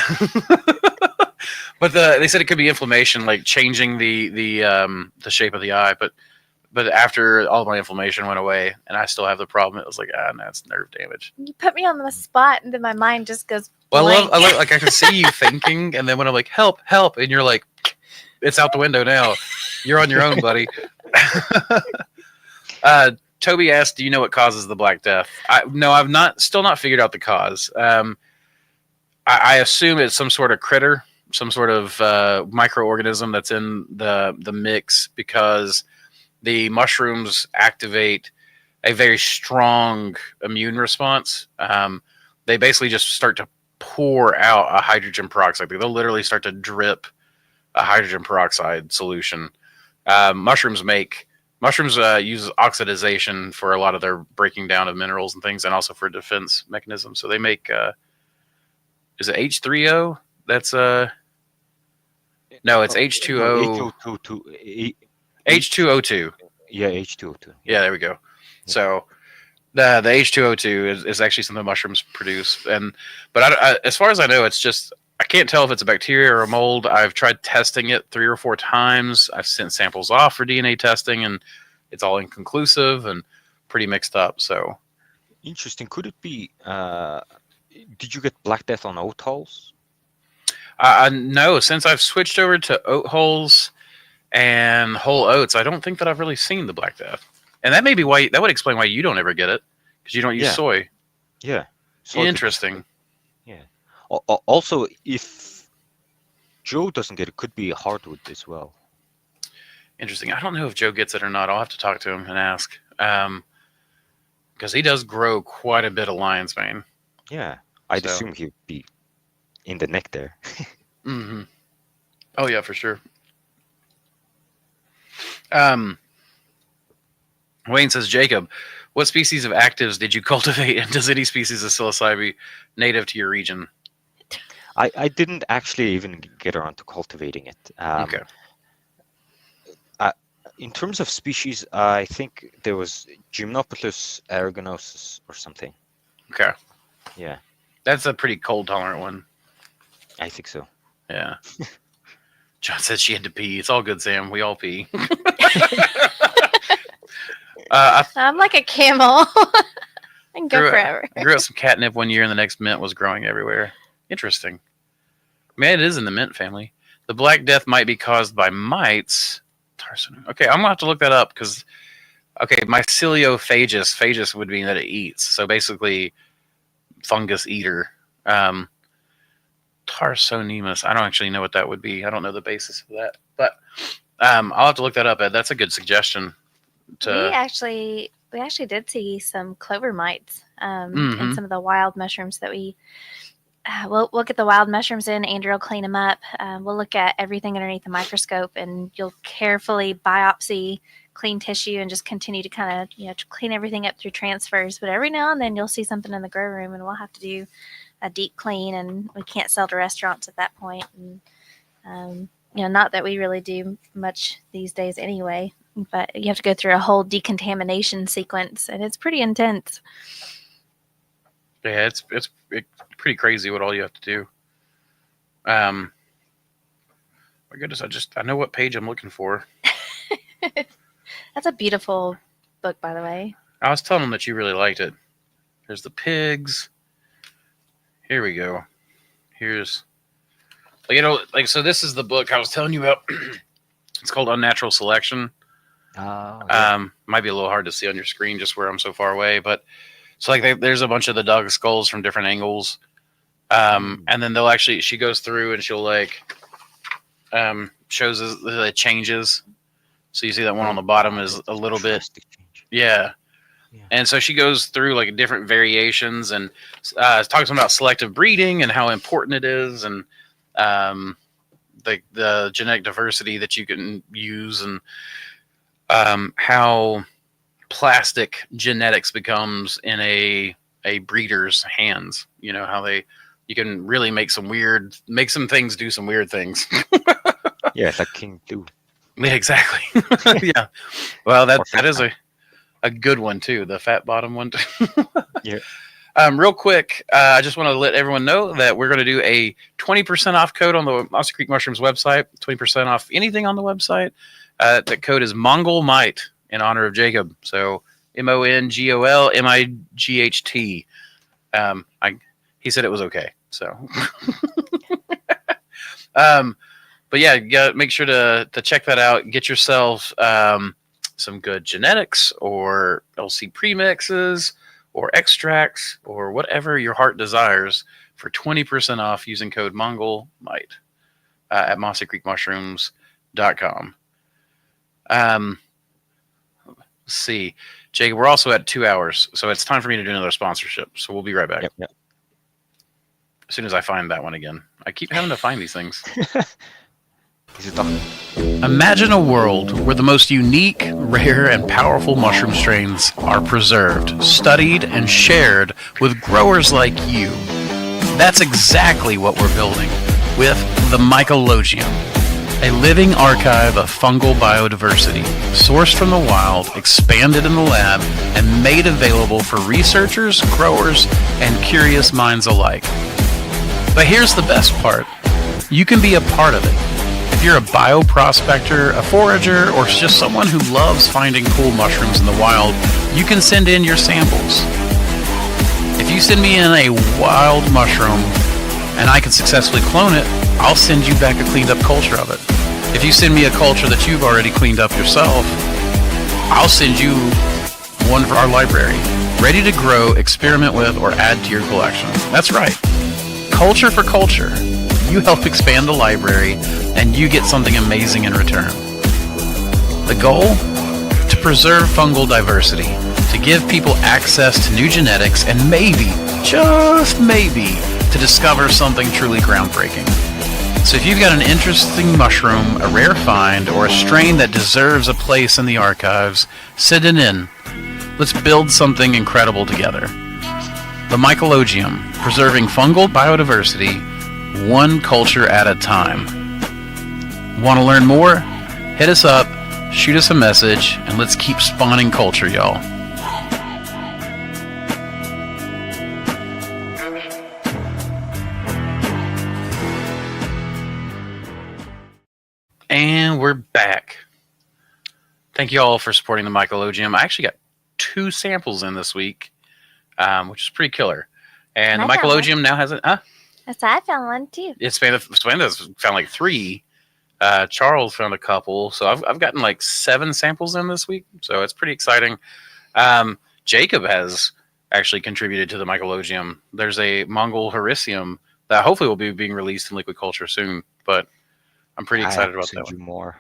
but they said it could be inflammation, like changing the shape of the eye. But after all my inflammation went away, and I still have the problem, it was like no, it's nerve damage. You put me on the spot, and then my mind just goes Well, blank. I love like I can see you thinking, and then when I'm like help, help, and you're like, it's out the window now. You're on your own, buddy. Toby asked, "Do you know what causes the Black Death?" No, I've still not figured out the cause. I assume it's some sort of critter, some sort of microorganism that's in the mix because the mushrooms activate a very strong immune response. They basically just start to pour out a hydrogen peroxide. They'll literally start to drip a hydrogen peroxide solution. Mushrooms use oxidization for a lot of their breaking down of minerals and things, and also for defense mechanisms. So they make is it H3O? That's no, it's No, H2O H2O2. H2O2. Yeah, H2O2. Yeah. Yeah, there we go. Yeah. So the H2O2 is actually something mushrooms produce, but as far as I know, it's just I can't tell if it's a bacteria or a mold. I've tried testing it 3 or 4 times. I've sent samples off for DNA testing, and it's all inconclusive and pretty mixed up. So Interesting. Could it be? Did you get Black Death on oat hulls? I know since I've switched over to oat hulls and whole oats, I don't think that I've really seen the Black Death, and that may be why that would explain why you don't ever get it because you don't use Yeah. soy. Yeah. Soy could be- Interesting. Yeah. Also, if Joe doesn't get it, could be hardwood as well. Interesting. I don't know if Joe gets it or not. I'll have to talk to him and ask. Because he does grow quite a bit of lion's mane. Yeah. I'd So- assume he'd be in the neck there. Mm-hmm. Oh yeah, for sure. Wayne says, Jacob, what species of actives did you cultivate, and does any species of psilocybe native to your region? I didn't actually even get around to cultivating it. Okay. In terms of species, I think there was Gymnopilus aeruginosus or something. Okay. Yeah, That's a pretty cold tolerant one. I think so. Yeah. John said she had to pee. It's all good, Sam. We all pee. I'm like a camel. I can go forever. I grew up some catnip one year, and the next mint was growing everywhere. Interesting. Man, it is in the mint family. The Black Death might be caused by mites. Okay, I'm gonna have to look that up because myceliophagus. Phagus would mean that it eats. So basically, fungus eater. Tarsonemus. I don't actually know what that would be. I don't know the basis of that, but I'll have to look that up. Ed. That's a good suggestion. We actually did see some clover mites Mm-hmm. in some of the wild mushrooms that we. We'll get the wild mushrooms in. Andrew will clean them up. We'll look at everything underneath the microscope, and you'll carefully biopsy clean tissue and just continue to kind of to clean everything up through transfers. But every now and then you'll see something in the grow room, and we'll have to do a deep clean, and we can't sell to restaurants at that point. And not that we really do much these days anyway, but you have to go through a whole decontamination sequence, and it's pretty intense. Yeah, it's pretty crazy what all you have to do. My goodness, I know what page I'm looking for. That's a beautiful book, by the way. I was telling them that you really liked it. There's the pigs. Here we go. Here's, so this is the book I was telling you about. It's called Unnatural Selection. Yeah. Might be a little hard to see on your screen just where I'm so far away, but so there's a bunch of the dog skulls from different angles. And then she goes through and she'll shows us the changes. So you see that one on the bottom is a little bit, yeah. And so she goes through different variations and talks about selective breeding and how important it is, and the genetic diversity that you can use, and how plastic genetics becomes in a breeder's hands. How you can really make some things do some weird things. Yeah, like King Blue. Yeah, exactly. Yeah. Well, that is a good one too. The fat bottom one. Yeah. Real quick, I just want to let everyone know that we're going to do a 20% off code on the Mossy Creek Mushrooms website. 20% off anything on the website. That code is Mongol Might in honor of Jacob. So MONGOLMIGHT. He said it was okay. So. But yeah, you gotta make sure to check that out. Get yourself some good genetics or LC premixes or extracts or whatever your heart desires for 20% off using code MongolMight at mossycreekmushrooms.com. Let's see. Jacob, we're also at 2 hours, so it's time for me to do another sponsorship. So we'll be right back. Yep. As soon as I find that one again. I keep having to find these things. Imagine a world where the most unique, rare, and powerful mushroom strains are preserved, studied, and shared with growers like you. That's exactly what we're building with the Mycology, a living archive of fungal biodiversity, sourced from the wild, expanded in the lab, and made available for researchers, growers, and curious minds alike. But here's the best part. You can be a part of it. If you're a bioprospector, a forager, or just someone who loves finding cool mushrooms in the wild, you can send in your samples. If you send me in a wild mushroom and I can successfully clone it, I'll send you back a cleaned up culture of it. If you send me a culture that you've already cleaned up yourself, I'll send you one for our library, ready to grow, experiment with, or add to your collection. That's right. Culture for culture. You help expand the library, and you get something amazing in return. The goal? To preserve fungal diversity, to give people access to new genetics, and maybe, just maybe, to discover something truly groundbreaking. So if you've got an interesting mushroom, a rare find, or a strain that deserves a place in the archives, send it in. Let's build something incredible together. The Mycology, preserving fungal biodiversity, one culture at a time. Want to learn more? Hit us up, shoot us a message, and let's keep spawning culture, y'all. And we're back. Thank you all for supporting the Mycologium. I actually got 2 samples in this week, which is pretty killer. And And the I found one. Mycologium now has a. So I found one too. Spanda's found like 3. Charles found a couple. So I've gotten like 7 samples in this week. So it's pretty exciting. Jacob has actually contributed to the Mycologium. There's a Mongol Hericium that hopefully will be being released in liquid culture soon. But I'm pretty I excited have to about send that you one. more.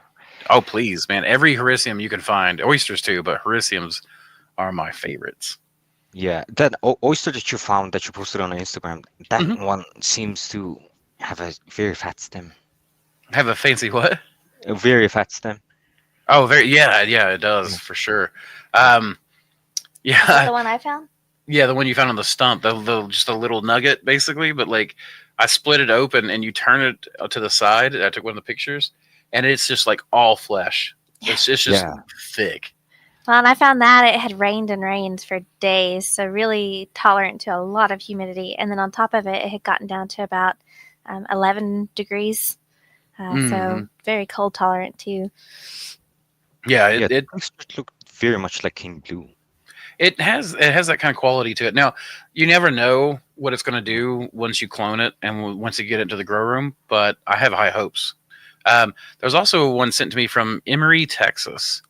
Oh, please, man. Every Hericium you can find. Oysters too, but Hericiums are my favorites. Yeah, that oyster that you found that you posted on Instagram, that Mhm. one seems to have a very fat stem. Have a fancy what? A very fat stem. Oh, yeah, it does Yeah. for sure. Yeah. Is it Yeah, the one I found? yeah, the one you found on the stump, the just a little nugget basically, but like I split it open and you turn it to the side. I took one of the pictures, and it's just like all flesh. It's just Yeah. thick. Well, and I found that it had rained and rained for days, so really tolerant to a lot of humidity. And then on top of it, it had gotten down to about 11 degrees. So very cold tolerant too. Yeah, Yeah, it oysters look very much like King Blue. it has that kind of quality to it. Now, you never know what it's going to do once you clone it and once you get it into the grow room, but I have high hopes. There's also one sent to me from Emory, Texas,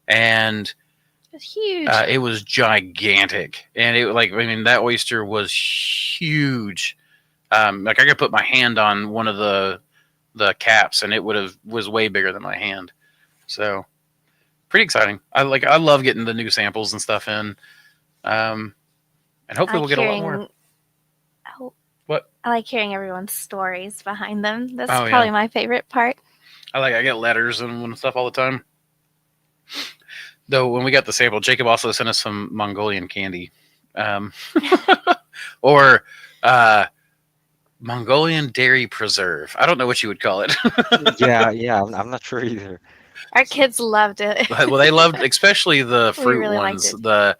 and It's huge. it was gigantic. And that oyster was huge. Like I could put my hand on one of the caps, and it was way bigger than my hand. So pretty exciting. I love getting the new samples and stuff in. And hopefully we'll get a lot more. What? I like hearing everyone's stories behind them. That's Oh, probably yeah. my favorite part. I get letters and stuff all the time. Though when we got the sample, Jacob also sent us some Mongolian candy, or Mongolian dairy preserve. I don't know what you would call it. Yeah, I'm not sure either. Our kids loved it. Well, they loved especially the We fruit really liked ones. it.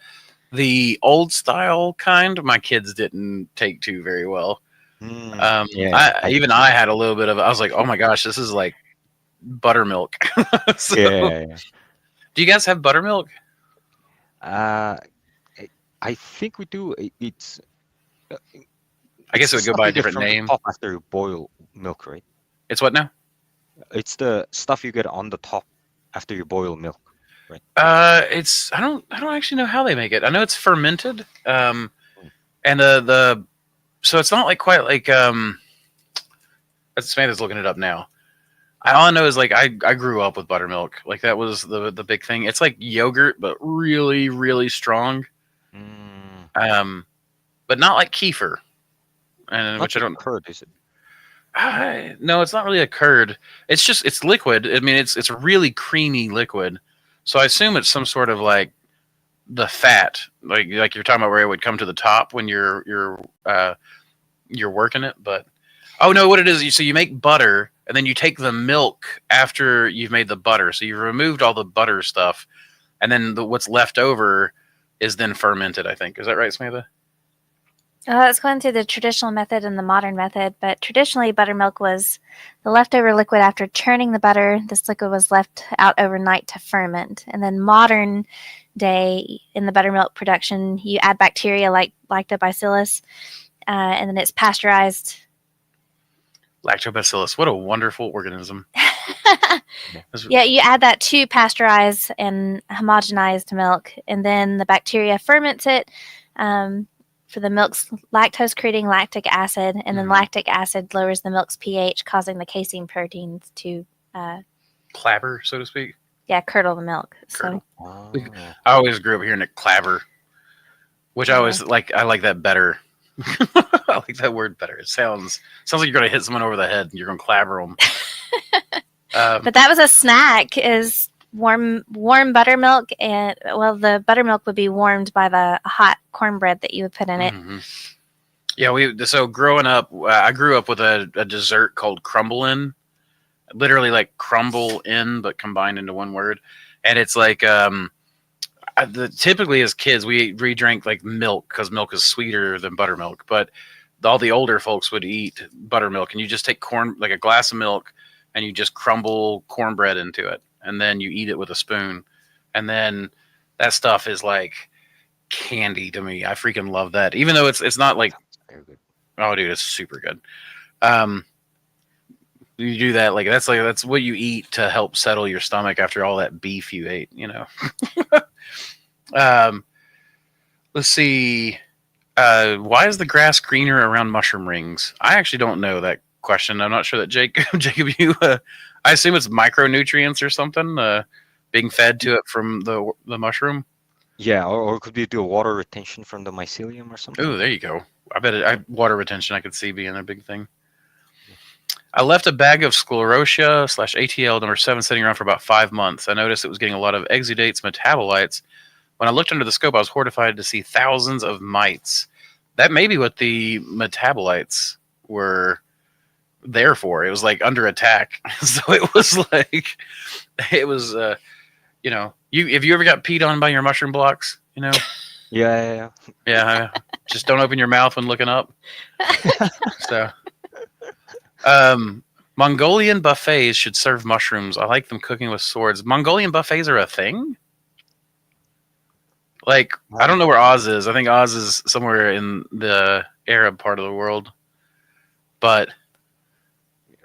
The old style kind. My kids didn't take to very well. Yeah, I had a little bit of. I was like, oh my gosh, this is like buttermilk. So, yeah. do you guys have buttermilk? I I think we do. It's I guess it it's would go the by a stuff you get different from the name. top after you boil milk, right? It's what now? It's the stuff you get on the top after you boil milk. It's I don't actually know how they make it. I know it's fermented. And the so it's not like quite like Samantha's looking it up now. All I know is like I grew up with buttermilk. Like that was the big thing. It's like yogurt, but really really strong. But not like kefir, and Not which I like don't. curd, is it? No, it's not really a curd. It's liquid. I mean, it's a really creamy liquid. So I assume it's some sort of like the fat, like you're talking about where it would come to the top when you're working it. But oh no, what it is? So you make butter, and then you take the milk after you've made the butter. So you've removed all the butter stuff, and then what's left over is then fermented. I think is that right, Samantha? It's going through the traditional method and the modern method, but traditionally buttermilk was the leftover liquid after churning the butter. This liquid was left out overnight to ferment. And then modern day in the buttermilk production, you add bacteria like lactobacillus, and then it's pasteurized. Lactobacillus, what a wonderful organism. Yeah, you add that to pasteurize and homogenized milk, and then the bacteria ferments it. For the milk's lactose creating lactic acid, and then lactic acid lowers the milk's pH, causing the casein proteins to clabber, so to speak. Yeah, curdle the milk. Curdle. So I always grew up hearing it clabber, which I always like. I like that better. I like that word better. It sounds like you're going to hit someone over the head and you're going to clabber them. But that was a snack. Is warm buttermilk, and the buttermilk would be warmed by the hot cornbread that you would put in it. Yeah, so growing up, I grew up with a dessert called crumble-in, literally like crumble in, but combined into one word. And it's like typically as kids we drank like milk because milk is sweeter than buttermilk, but all the older folks would eat buttermilk, and you just take corn, like a glass of milk, and you just crumble cornbread into it, and then you eat it with a spoon, and then that stuff is like candy to me. I freaking love that, even though it's not like, Very good. oh dude, it's super good. Um, you do that like that's what you eat to help settle your stomach after all that beef you ate. Um, let's see. Why is the grass greener around mushroom rings? I actually don't know that question. I'm not sure that Jacob, you. I assume it's micronutrients or something being fed to it from the mushroom. Yeah, or could we do a water retention from the mycelium or something? Oh, there you go. I bet water retention I could see being a big thing. I left a bag of sclerotia / ATL #7 sitting around for about 5 months. I noticed it was getting a lot of exudates, metabolites. When I looked under the scope, I was horrified to see thousands of mites. That may be what the metabolites were there for. It was like under attack. So it was like, it was, if you ever got peed on by your mushroom blocks, Yeah. yeah, just don't open your mouth when looking up. So, Mongolian buffets should serve mushrooms. I like them cooking with swords. Mongolian buffets are a thing? Like, I don't know where Oz is. I think Oz is somewhere in the Arab part of the world. But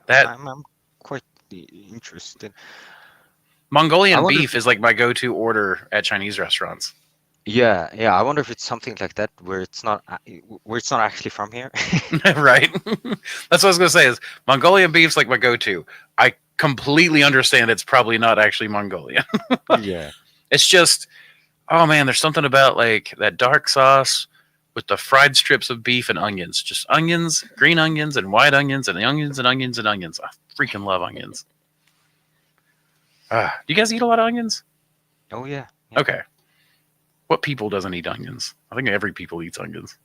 that I'm quite interested. Mongolian beef is like my go-to order at Chinese restaurants. Yeah. I wonder if it's something like that where it's not actually from here. Right? That's what I was gonna say. Is Mongolian beef's like my go-to. I completely understand it's probably not actually Mongolian. Yeah. It's just, oh man, there's something about like that dark sauce with the fried strips of beef and onions. Just onions, green onions and white onions and onions and onions and onions. I freaking love onions. Do you guys eat a lot of onions? Oh yeah. Okay. What people doesn't eat onions? I think every people eats onions.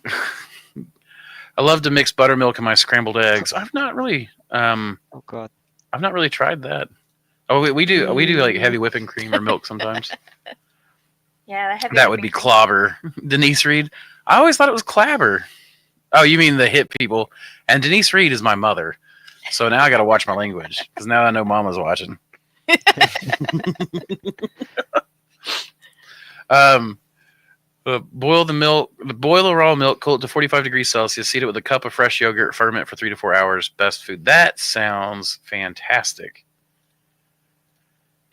I love to mix buttermilk in my scrambled eggs. I've not really. Oh God. I've not really tried that. Oh, we do like heavy whipping cream or milk sometimes. Yeah, that would be clobber. Denise Reed. I always thought it was clabber. Oh, you mean the hip people? And Denise Reed is my mother, so now I got to watch my language because now I know Mama's watching. Boil the milk. Boil the raw milk. Cool it to 45 degrees Celsius. Seed it with a cup of fresh yogurt. Ferment for 3 to 4 hours. Best food. That sounds fantastic.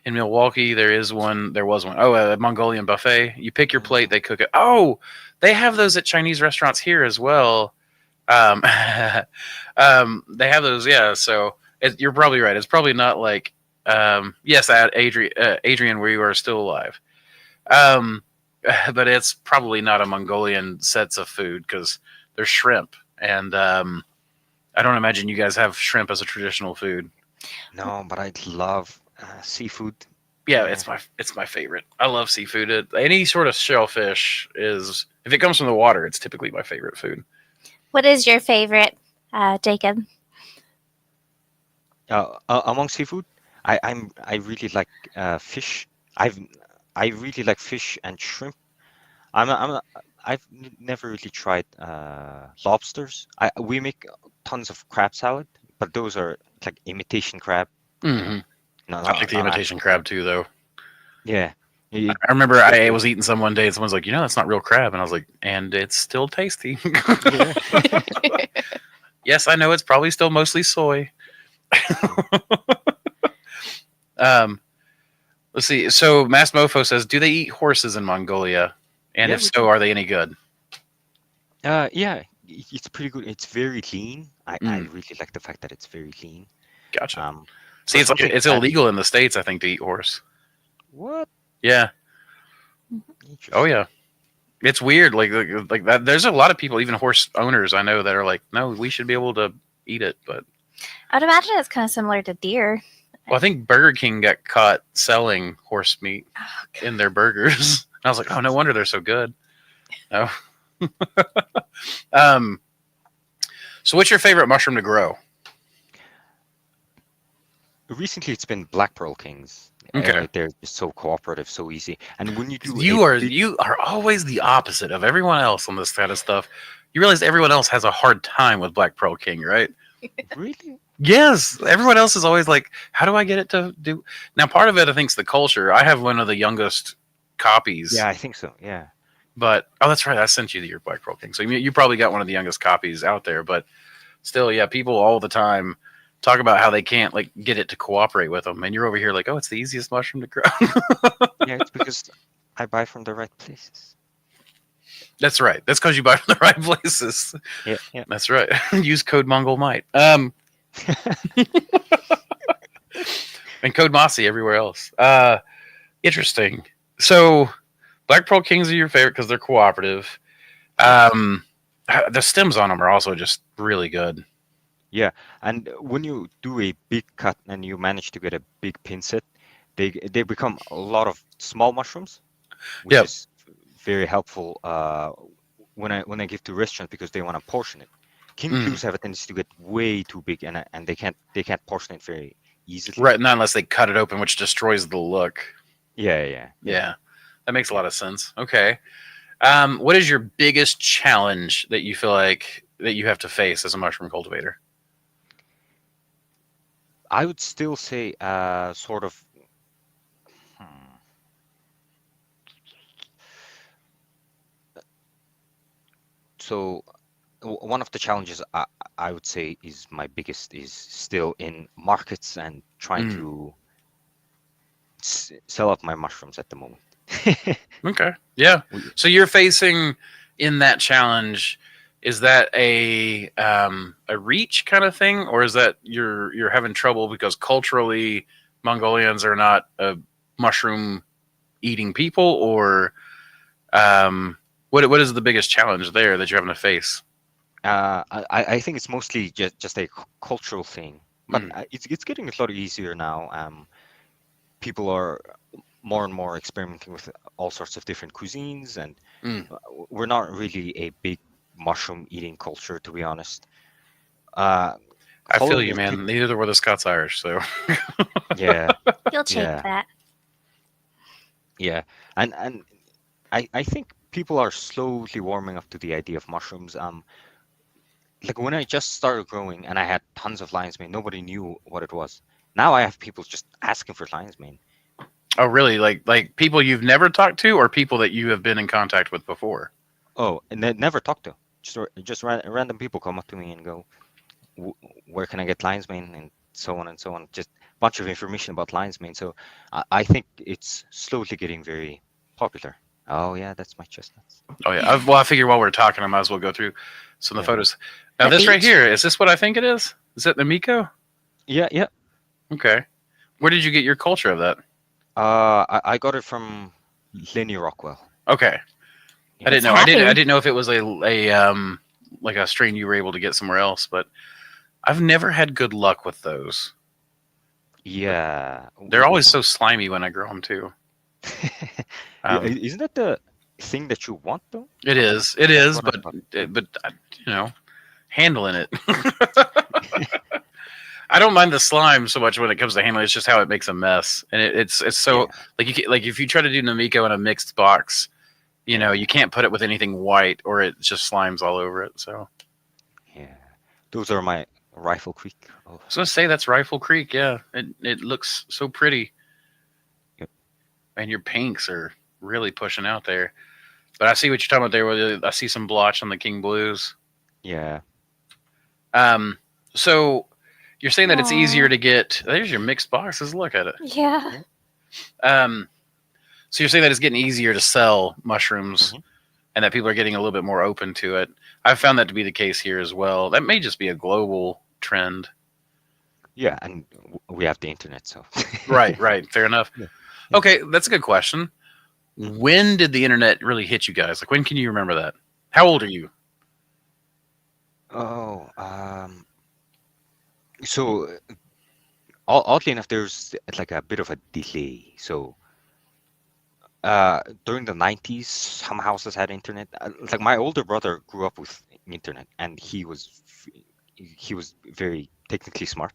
In Milwaukee, there was one. Oh, a Mongolian buffet. You pick your plate, they cook it. Oh, they have those at Chinese restaurants here as well. They have those, yeah. So you're probably right. It's probably not like, yes, Adrian, where you are still alive. But it's probably not a Mongolian sets of food because there's shrimp, and I don't imagine you guys have shrimp as a traditional food. No, but I love seafood. Yeah, it's my favorite. I love seafood. Any sort of shellfish is, if it comes from the water, it's typically my favorite food. What is your favorite, Jacob? Among seafood, I really like fish. I really like fish and shrimp. I've never really tried lobsters. We make tons of crab salad, but those are like imitation crab. Mm-hmm. No, I like the imitation crab too, though. Yeah. I remember I was eating some one day and someone's like, that's not real crab. And I was like, and it's still tasty. Yes, I know it's probably still mostly soy. Let's see. So Mass Mofo says, do they eat horses in Mongolia? And if so, are they any good? Yeah, it's pretty good. It's very lean. I really like the fact that it's very lean. Gotcha. See, it's illegal in the States, I think, to eat horse. What? Yeah. Oh yeah. It's weird, like that. There's a lot of people, even horse owners, I know, that are like, no, we should be able to eat it. But I'd imagine it's kind of similar to deer. Well, I think Burger King got caught selling horse meat in their burgers. I was like, oh, no wonder they're so good. No. So what's your favorite mushroom to grow? Recently, it's been black pearl kings. Okay. They're just so cooperative, so easy. And when you do, you are always the opposite of everyone else on this kind of stuff. You realize everyone else has a hard time with black pearl king, right? Really? Yes, everyone else is always like, "How do I get it to do?" Now, part of it, I think, is the culture. I have one of the youngest copies, Yeah, I think so. Yeah. but oh, that's right, I sent you your Black Pearl King, so you probably got one of the youngest copies out there. But still, yeah, people all the time talk about how they can't like get it to cooperate with them, and you're over here like, "Oh, it's the easiest mushroom to grow." Yeah, it's because I buy from the right places. That's right. That's because you buy from the right places. Yeah, yeah. That's right. Use code Mongol Might. And code Mossy everywhere else. Interesting. So Black Pearl Kings are your favorite because they're cooperative. Yes. Um, the stems on them are also just really good. Yeah, and when you do a big cut and you manage to get a big pin set, they become a lot of small mushrooms, which Yep. is very helpful when I give to restaurants because they want to portion it. King Mm. Blues have a tendency to get way too big and they can't portion it very easily. Right. Not unless they cut it open, which destroys the look. Yeah, yeah, yeah, Yeah. That makes a yeah. lot of sense. Okay. What is your biggest challenge that you feel like that you have to face as a mushroom cultivator? I would still say sort of. Hmm, so one of the challenges I would say is my biggest is still in markets and trying Mm. to sell out my mushrooms at the moment. Okay. Yeah. We- So you're facing in that challenge. Is that a reach kind of thing, or is that you're having trouble because culturally Mongolians are not a mushroom eating people, or what is the biggest challenge there that you're having to face? I think it's mostly just a cultural thing, but Mm, it's getting a lot easier now. People are more and more experimenting with all sorts of different cuisines, and mm. we're not really a big mushroom eating culture, to be honest. Uh, I feel following you, a tip, man. Neither were the Scots Irish, so yeah, You'll change yeah, that. yeah, and I think people are slowly warming up to the idea of mushrooms. Like when I just started growing and I had tons of lion's mane, nobody knew what it was. Now I have people just asking for lion's mane. oh really? Like people you've never talked to, or people that you have been in contact with before? Oh, and they never talk to. Just random people come up to me and go, Where can I get lion's mane?" and so on and so on. Just a bunch of information about lion's mane. So I think it's slowly getting very popular. Oh yeah, that's my chestnuts. Oh yeah. Well, I figure while we're talking, I might as well go through some of the Yeah, photos. Now The this right beach. here, is this what I think it is? Is that the Miko? yeah, yeah. Okay. Where did you get your culture of that? I got it from Lenny Rockwell. Okay. I Yeah, didn't It's know. I happy. didn't know if it was a like a strain you were able to get somewhere else, but I've never had good luck with those. yeah. They're always so slimy when I grow them too. Yeah, Um, isn't that the thing that you want though? it From is. It That's is, what I but thought. but you know, handling it. I don't mind the slime so much when it comes to handling. It's just how it makes a mess, and it's so Yeah, like like if you try to do Namiko in a mixed box, yeah, you can't put it with anything white or it just slimes all over it. So yeah. Those are my Rifle Creek. Oh, I was gonna say that's Rifle Creek. Yeah, it looks so pretty, yep. and your pinks are really pushing out there. But I see what you're talking about there. Where I see some blotch on the King Blues. Yeah. Um, so you're saying that it's easier Aw. to get. There's your mixed boxes. Look at it. Yeah. Yeah. Um, so you're saying that it's getting easier to sell mushrooms, hmm and that people are getting a little bit more open to it. I've found that to be the case here as well. That may just be a global trend. Yeah, and we have the internet, so. Right. Right. Fair enough. Yeah. Yeah. Okay, that's a good question. When did the internet really hit you guys? Like, when can you remember that? How old are you? Oh, so oddly enough, there's like a bit of a delay. So during the 90s, some houses had internet. Like my older brother grew up with internet, and he was very technically smart.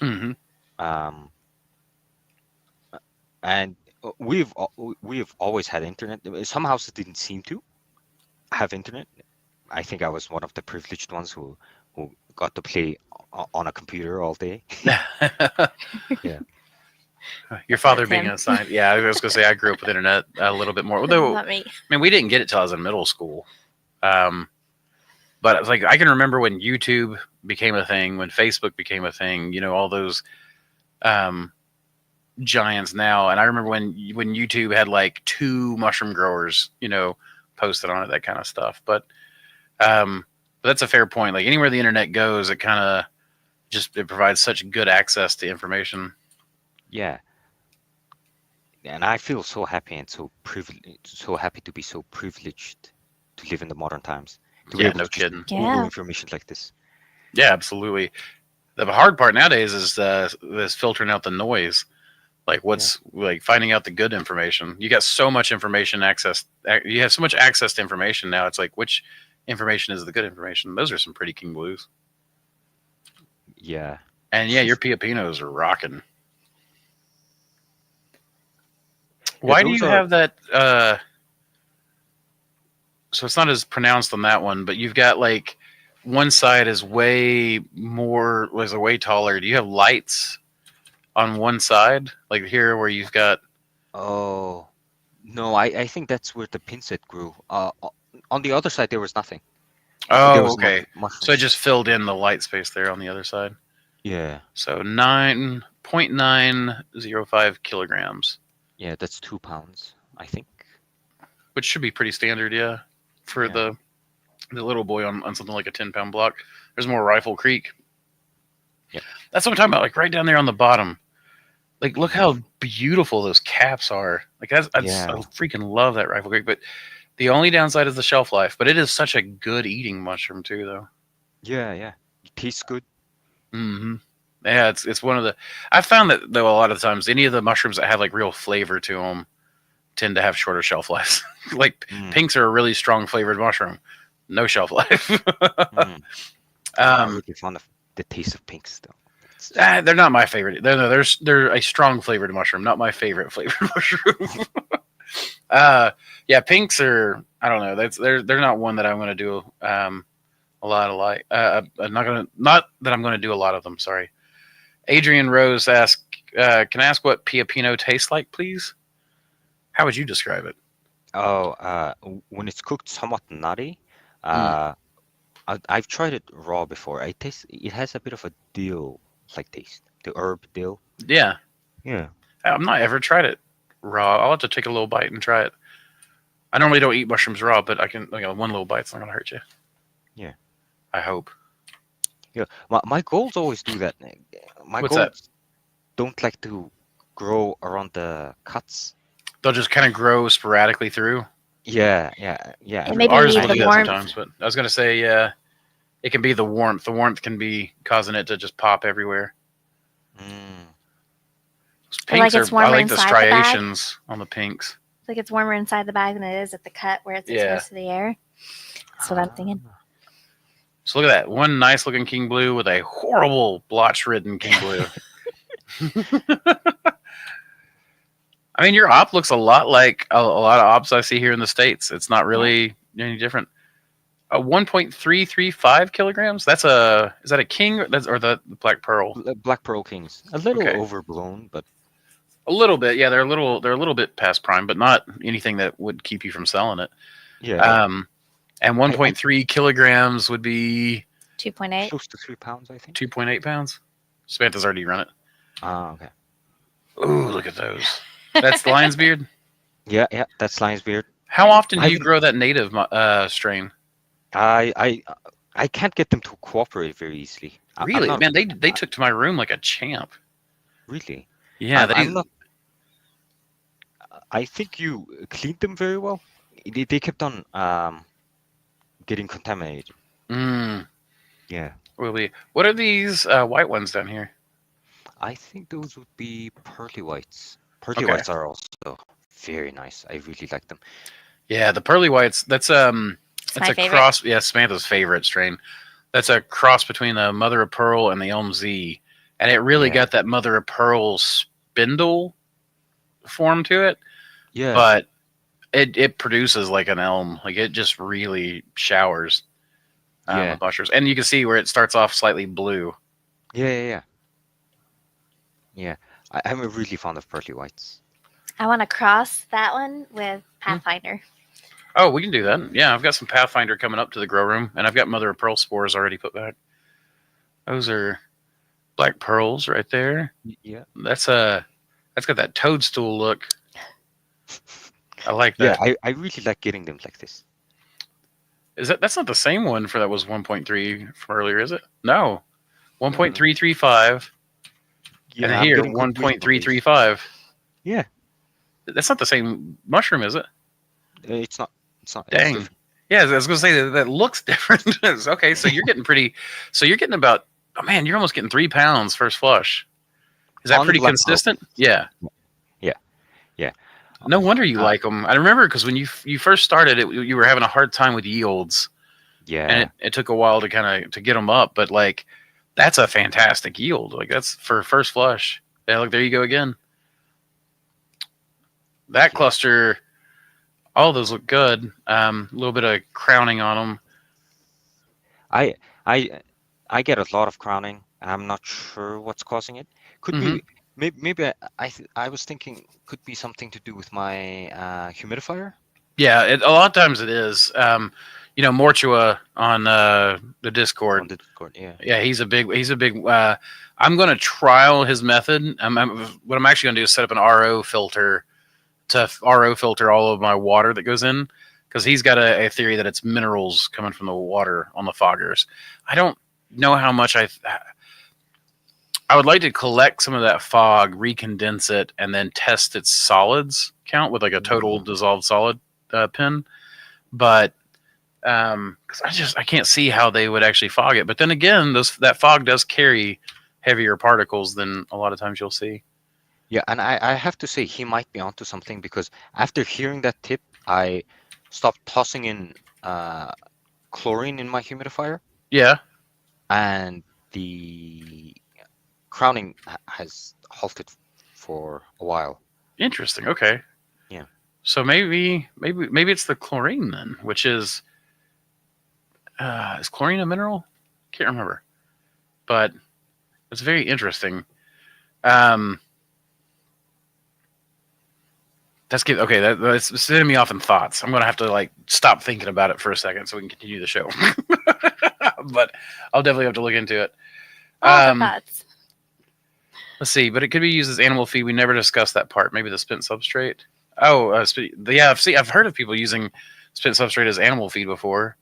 Mm-hmm. Um, and we've always had internet. Some houses didn't seem to have internet. I think I was one of the privileged ones who who got to play on a computer all day. Yeah. Your That's father being him. a science. Yeah, I was gonna say I grew up with internet a little bit more. Although, Not me. I mean, we didn't get it till I was in middle school. Um, but it's like I can remember when YouTube became a thing, when Facebook became a thing. All those um, giants now. And I remember when YouTube had like 2 mushroom growers, posted on it, that kind of stuff. But that's a fair point. Like anywhere the internet goes, it kind of it provides such good access to information. Yeah. And I feel so happy and so happy to be so privileged to live in the modern times, to be Yeah, able no to just kidding. Google Yeah. information like this. Yeah, absolutely. The hard part nowadays is filtering out the noise. Like Yeah. what's like finding out the good information. You got so much information access. You have so much access to information now. It's like which information is the good information. Those are some pretty king blues. Yeah. And yeah, your Piopinos are rocking. Yeah, Why do those you are have that? So it's not as pronounced on that one, but you've got like one side is way taller. Do you have lights on one side, like here where you've got? oh no, I think that's where the pinset grew. On the other side there was nothing. There Oh, was no okay. So it mushrooms. just filled in the light space there on the other side. Yeah. So 9.905 kilograms, Yeah, that's 2 pounds, I think. which should be pretty standard, yeah, for Yeah. the little boy on something like a 10-pound block. There's more Rifle Creek. Yep. That's what I'm talking about. Like right down there on the bottom. Like look Yeah. how beautiful those caps are. Like I Yeah. freaking love that Rifle Creek. But the only downside is the shelf life. But it is such a good eating mushroom too, though. Yeah, yeah. It tastes good. Mm-hmm. Yeah, it's one of the. I found that though a lot of the times any of the mushrooms that have like real flavor to them tend to have shorter shelf lives. Like Mm, pinks are a really strong flavored mushroom, no shelf life. mm. I'm not um, really fond of the taste of pinks though. It's just they're not my favorite. They're a strong flavored mushroom, not my favorite flavored mushroom. Yeah, pinks are. I don't know. They're not one that I'm going to do a lot of like. I'm not that I'm going to do a lot of them. Sorry. Adrian Rose asked, "Can I ask what Pioppino tastes like, please? How would you describe it?" when it's cooked somewhat nutty. Mm, Uh, I've tried it raw before. It has a bit of a dill like taste. The herb dill. yeah, Yeah. I've not ever tried it raw. I'll have to take a little bite and try it. I normally don't eat mushrooms raw, but I can. One little bite's not going to hurt you. Yeah. I hope. Yeah. My goals always do that. My What's that? goals don't like to grow around the cuts. They'll just kind of grow sporadically through. Yeah, yeah, yeah. It maybe Ours need will the do that warmth. sometimes, but I was going to say, yeah, it can be the warmth. The warmth can be causing it to just pop everywhere. Mm, Or like Pinks it's are. I warmer like the inside the bag. striations on the pinks. It's like it's warmer inside the bag than it is at the cut where it's Yeah. exposed to the air. That's what I'm thinking. So look at that. One nice looking king blue with a horrible blotch ridden king blue. I mean, your op looks a lot like a lot of ops I see here in the States. It's not really any different. 1.335 kilograms. Is that a king or the black pearl? Black Pearl Kings. A little Okay. overblown, but A little bit. Yeah, they're a little bit past prime, but not anything that would keep you from selling it. yeah, And 1.3 kilograms would be 2.8. close to 3 pounds, I think. 2.8 pounds. Samantha's already run it. Ah, okay. Ooh, look at those. That's the lion's beard. Yeah, yeah, that's Lion's Beard. How often do I you haven't- grow that native strain? I can't get them to cooperate very easily. I'm Really, not man, they took to my room like a champ. really. Yeah, I'm not. I think you cleaned them very well. They kept on getting contaminated. Mm, Yeah, what are these white ones down here? I think those would be pearly whites. Pearly Okay. whites are also very nice. I really like them. Yeah, the pearly whites. That's It's that's my a favorite. cross. Yeah, Samantha's favorite strain. That's a cross between the mother of pearl and the Elm Z, and it really Yeah. got that mother of pearl spindle form to it. Yeah, But it produces like an elm. Like it just really showers. Yeah. of mushrooms, and you can see where it starts off slightly blue. Yeah. I'm really fond of pearly whites. I want to cross that one with Pathfinder. Oh, we can do that. Yeah, I've got some Pathfinder coming up to the grow room, and I've got mother of pearl spores already put back. Those are black pearls right there. Yeah. That's got that toadstool look. I like Yeah, that. I really like getting them like this. That's not the same one for that was 1.3 from earlier, is it? No. No. 1.335 Yeah, and I'm here getting confused about these. 1.335. Yeah, That's not the same mushroom, is it? it's not. It's not. It's Dang. different. Yeah, I was going to say that looks different. Okay, so you're getting pretty. So you're getting about. Oh man, you're almost getting 3 pounds first flush. Is that On pretty black pearl. consistent? Yeah. Yeah. No wonder you like them. I remember because when you first started it, you were having a hard time with yields, Yeah. and it took a while to kind of to get them up. But like, that's a fantastic yield. Like that's for first flush. Yeah, look, there you go again. That cluster, all those look good. A little bit of crowning on them. I I get a lot of crowning. I'm not sure what's causing it. Could be maybe I was thinking could be something to do with my humidifier. Yeah, a lot of times it is. Mortua on the Discord. On the Discord, yeah. Yeah, he's a big. I'm going to trial his method. What I'm actually going to do is set up an RO filter to RO filter all of my water that goes in, because he's got a theory that it's minerals coming from the water on the foggers. I don't know how much I would like to collect some of that fog, recondense it, and then test its solids count with like a total dissolved solid pin. But because I can't see how they would actually fog it. But then again, that fog does carry heavier particles than a lot of times you'll see. Yeah, and I have to say he might be onto something, because after hearing that tip, I stopped tossing in chlorine in my humidifier, Yeah, and the crowning has halted for a while. interesting. Okay. Yeah. So maybe it's the chlorine then, which is chlorine a mineral? Can't remember, but it's very interesting. That's good. Okay, that's sending me off in thoughts. I'm gonna have to like stop thinking about it for a second so we can continue the show. But I'll definitely have to look into it. All the thoughts. Let's see, but it could be used as animal feed. We never discussed that part. Maybe the spent substrate. Oh, yeah. I've heard of people using spent substrate as animal feed before.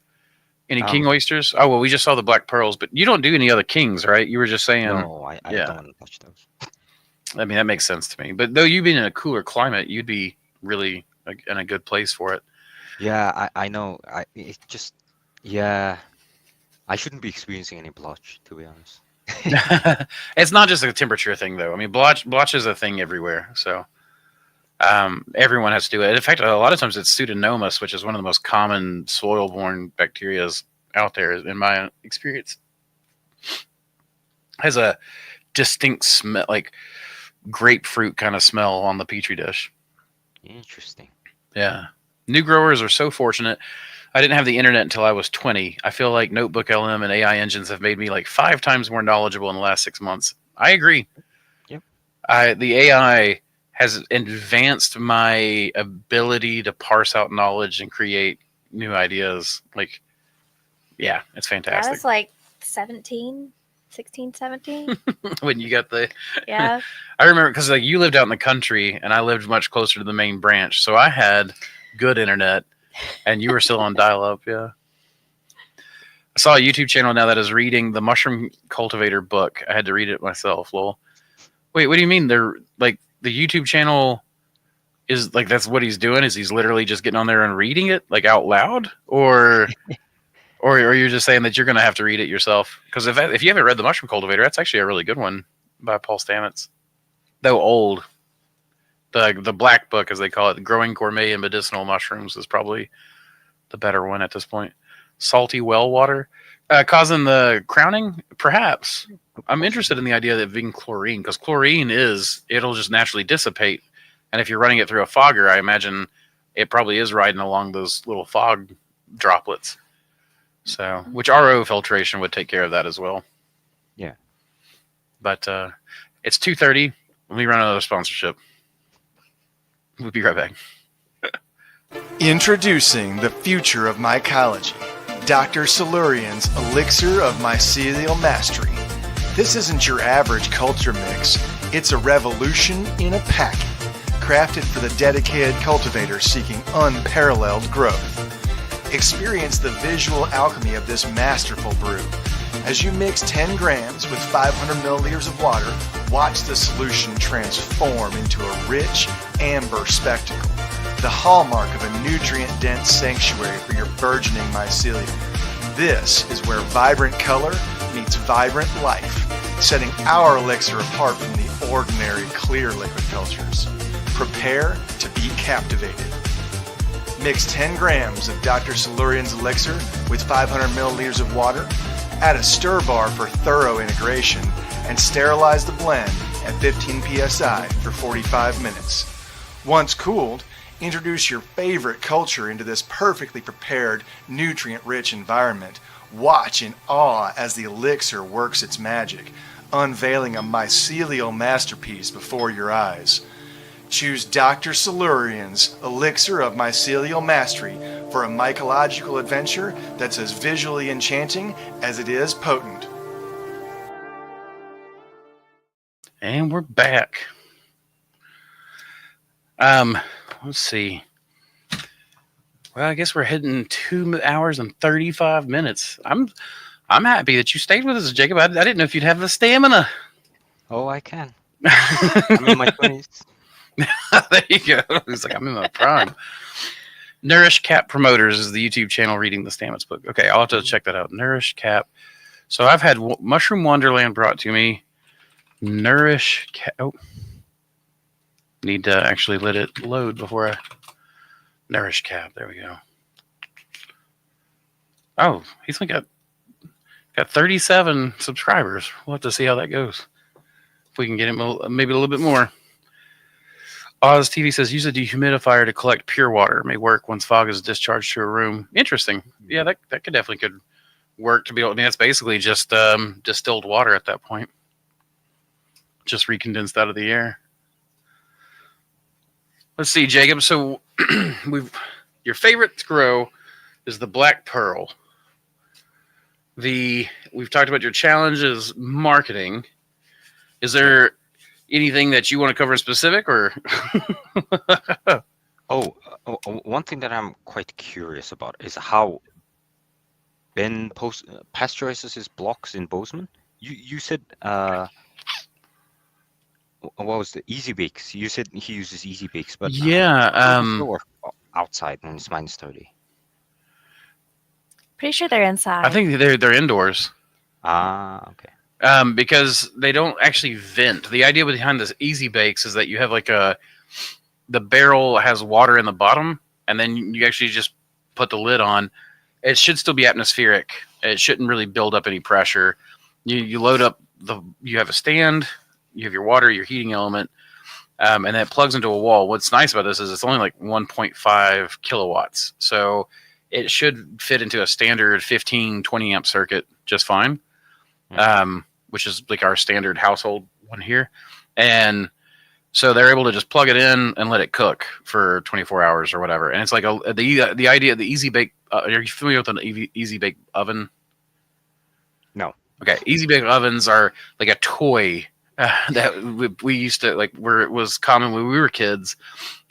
Any king oysters? Oh, well, we just saw the black pearls, but you don't do any other kings, right? You were just saying. No, I don't want to touch those. I mean, that makes sense to me. But though you being in a cooler climate, you'd be really in a good place for it. Yeah, I know. It just, yeah, I shouldn't be experiencing any blotch, to be honest. It's not just a temperature thing, though. I mean, blotch is a thing everywhere, so everyone has to do it. In fact, a lot of times it's Pseudomonas, which is one of the most common soil-borne bacteria out there, in my experience. Has a distinct smell, like grapefruit kind of smell on the petri dish. Interesting. Yeah, new growers are so fortunate. I didn't have the internet until I was 20. I feel like Notebook LM and AI engines have made me like 5 times more knowledgeable in the last 6 months. I agree. Yep. The AI has advanced my ability to parse out knowledge and create new ideas. Like, yeah, it's fantastic. I was like 16, 17. When you got the... Yeah. I remember, because like you lived out in the country and I lived much closer to the main branch. So I had good internet. And you were still on dial-up, yeah. I saw a YouTube channel now that is reading the Mushroom Cultivator book. I had to read it myself, lol. Wait, what do you mean? They're like the YouTube channel is like that's what he's doing? Is he's literally just getting on there and reading it like out loud, or you're just saying that you're going to have to read it yourself? Because if you haven't read the Mushroom Cultivator, that's actually a really good one by Paul Stamets. Though old. The black book, as they call it, Growing Gourmet and Medicinal Mushrooms, is probably the better one at this point. Salty well water. Causing the crowning? Perhaps. I'm interested in the idea of being chlorine, because chlorine it'll just naturally dissipate. And if you're running it through a fogger, I imagine it probably is riding along those little fog droplets. So, which RO filtration would take care of that as well. Yeah. But it's 2:30. Let me run another sponsorship. We'll be right back. Introducing the future of mycology, Dr. Silurian's Elixir of Mycelial Mastery. This isn't your average culture mix. It's a revolution in a packet, crafted for the dedicated cultivator seeking unparalleled growth. Experience the visual alchemy of this masterful brew. As you mix 10 grams with 500 milliliters of water, watch the solution transform into a rich, amber spectacle, the hallmark of a nutrient-dense sanctuary for your burgeoning mycelium. This is where vibrant color meets vibrant life, setting our elixir apart from the ordinary clear liquid cultures. Prepare to be captivated. Mix 10 grams of Dr. Silurian's elixir with 500 milliliters of water, add a stir bar for thorough integration, and sterilize the blend at 15 psi for 45 minutes. Once cooled, introduce your favorite culture into this perfectly prepared, nutrient-rich environment. Watch in awe as the elixir works its magic, unveiling a mycelial masterpiece before your eyes. Choose Dr. Silurian's Elixir of Mycelial Mastery for a mycological adventure that's as visually enchanting as it is potent. And we're back. Let's see. Well, I guess we're hitting 2 hours and 35 minutes. I'm happy that you stayed with us, Jacob. I didn't know if you'd have the stamina. Oh, I can. I'm in my 20s. There you go. He's like, I'm in my prime. Nourish Cap Promoters is the YouTube channel reading the Stamets book. Okay, I'll have to check that out. Nourish Cap. So I've had Mushroom Wonderland brought to me. Nourish Cap. Oh. Need to actually let it load before I... Nourish Cap. There we go. Oh, he's only got 37 subscribers. We'll have to see how that goes. If we can get him maybe a little bit more. Oz TV says, use a dehumidifier to collect pure water. It may work once fog is discharged to a room. Interesting. Yeah, that could definitely work to be able. I mean, that's basically just distilled water at that point. Just recondensed out of the air. Let's see, Jacob. So your favorite to grow is the Black Pearl. We've talked about your challenges marketing. Is there anything that you want to cover in specific, or? One thing that I'm quite curious about is how Ben pasteurizes his blocks in Bozeman. You said what was the Easy Bakes? You said he uses Easy Bakes, but yeah, how does it work outside when it's -30? Pretty sure they're inside. I think they're indoors. Okay. Because they don't actually vent. The idea behind this Easy Bakes is that you have the barrel has water in the bottom, and then you actually just put the lid on. It should still be atmospheric. It shouldn't really build up any pressure. You load up you have a stand, you have your water, your heating element, and then it plugs into a wall. What's nice about this is it's only like 1.5 kilowatts. So it should fit into a standard 15, 20 amp circuit just fine. Which is like our standard household one here. And so they're able to just plug it in and let it cook for 24 hours or whatever. And it's like the idea of the Easy Bake. Are you familiar with an Easy Bake oven? No. Okay. Easy Bake ovens are like a toy that we used to like, where it was common when we were kids.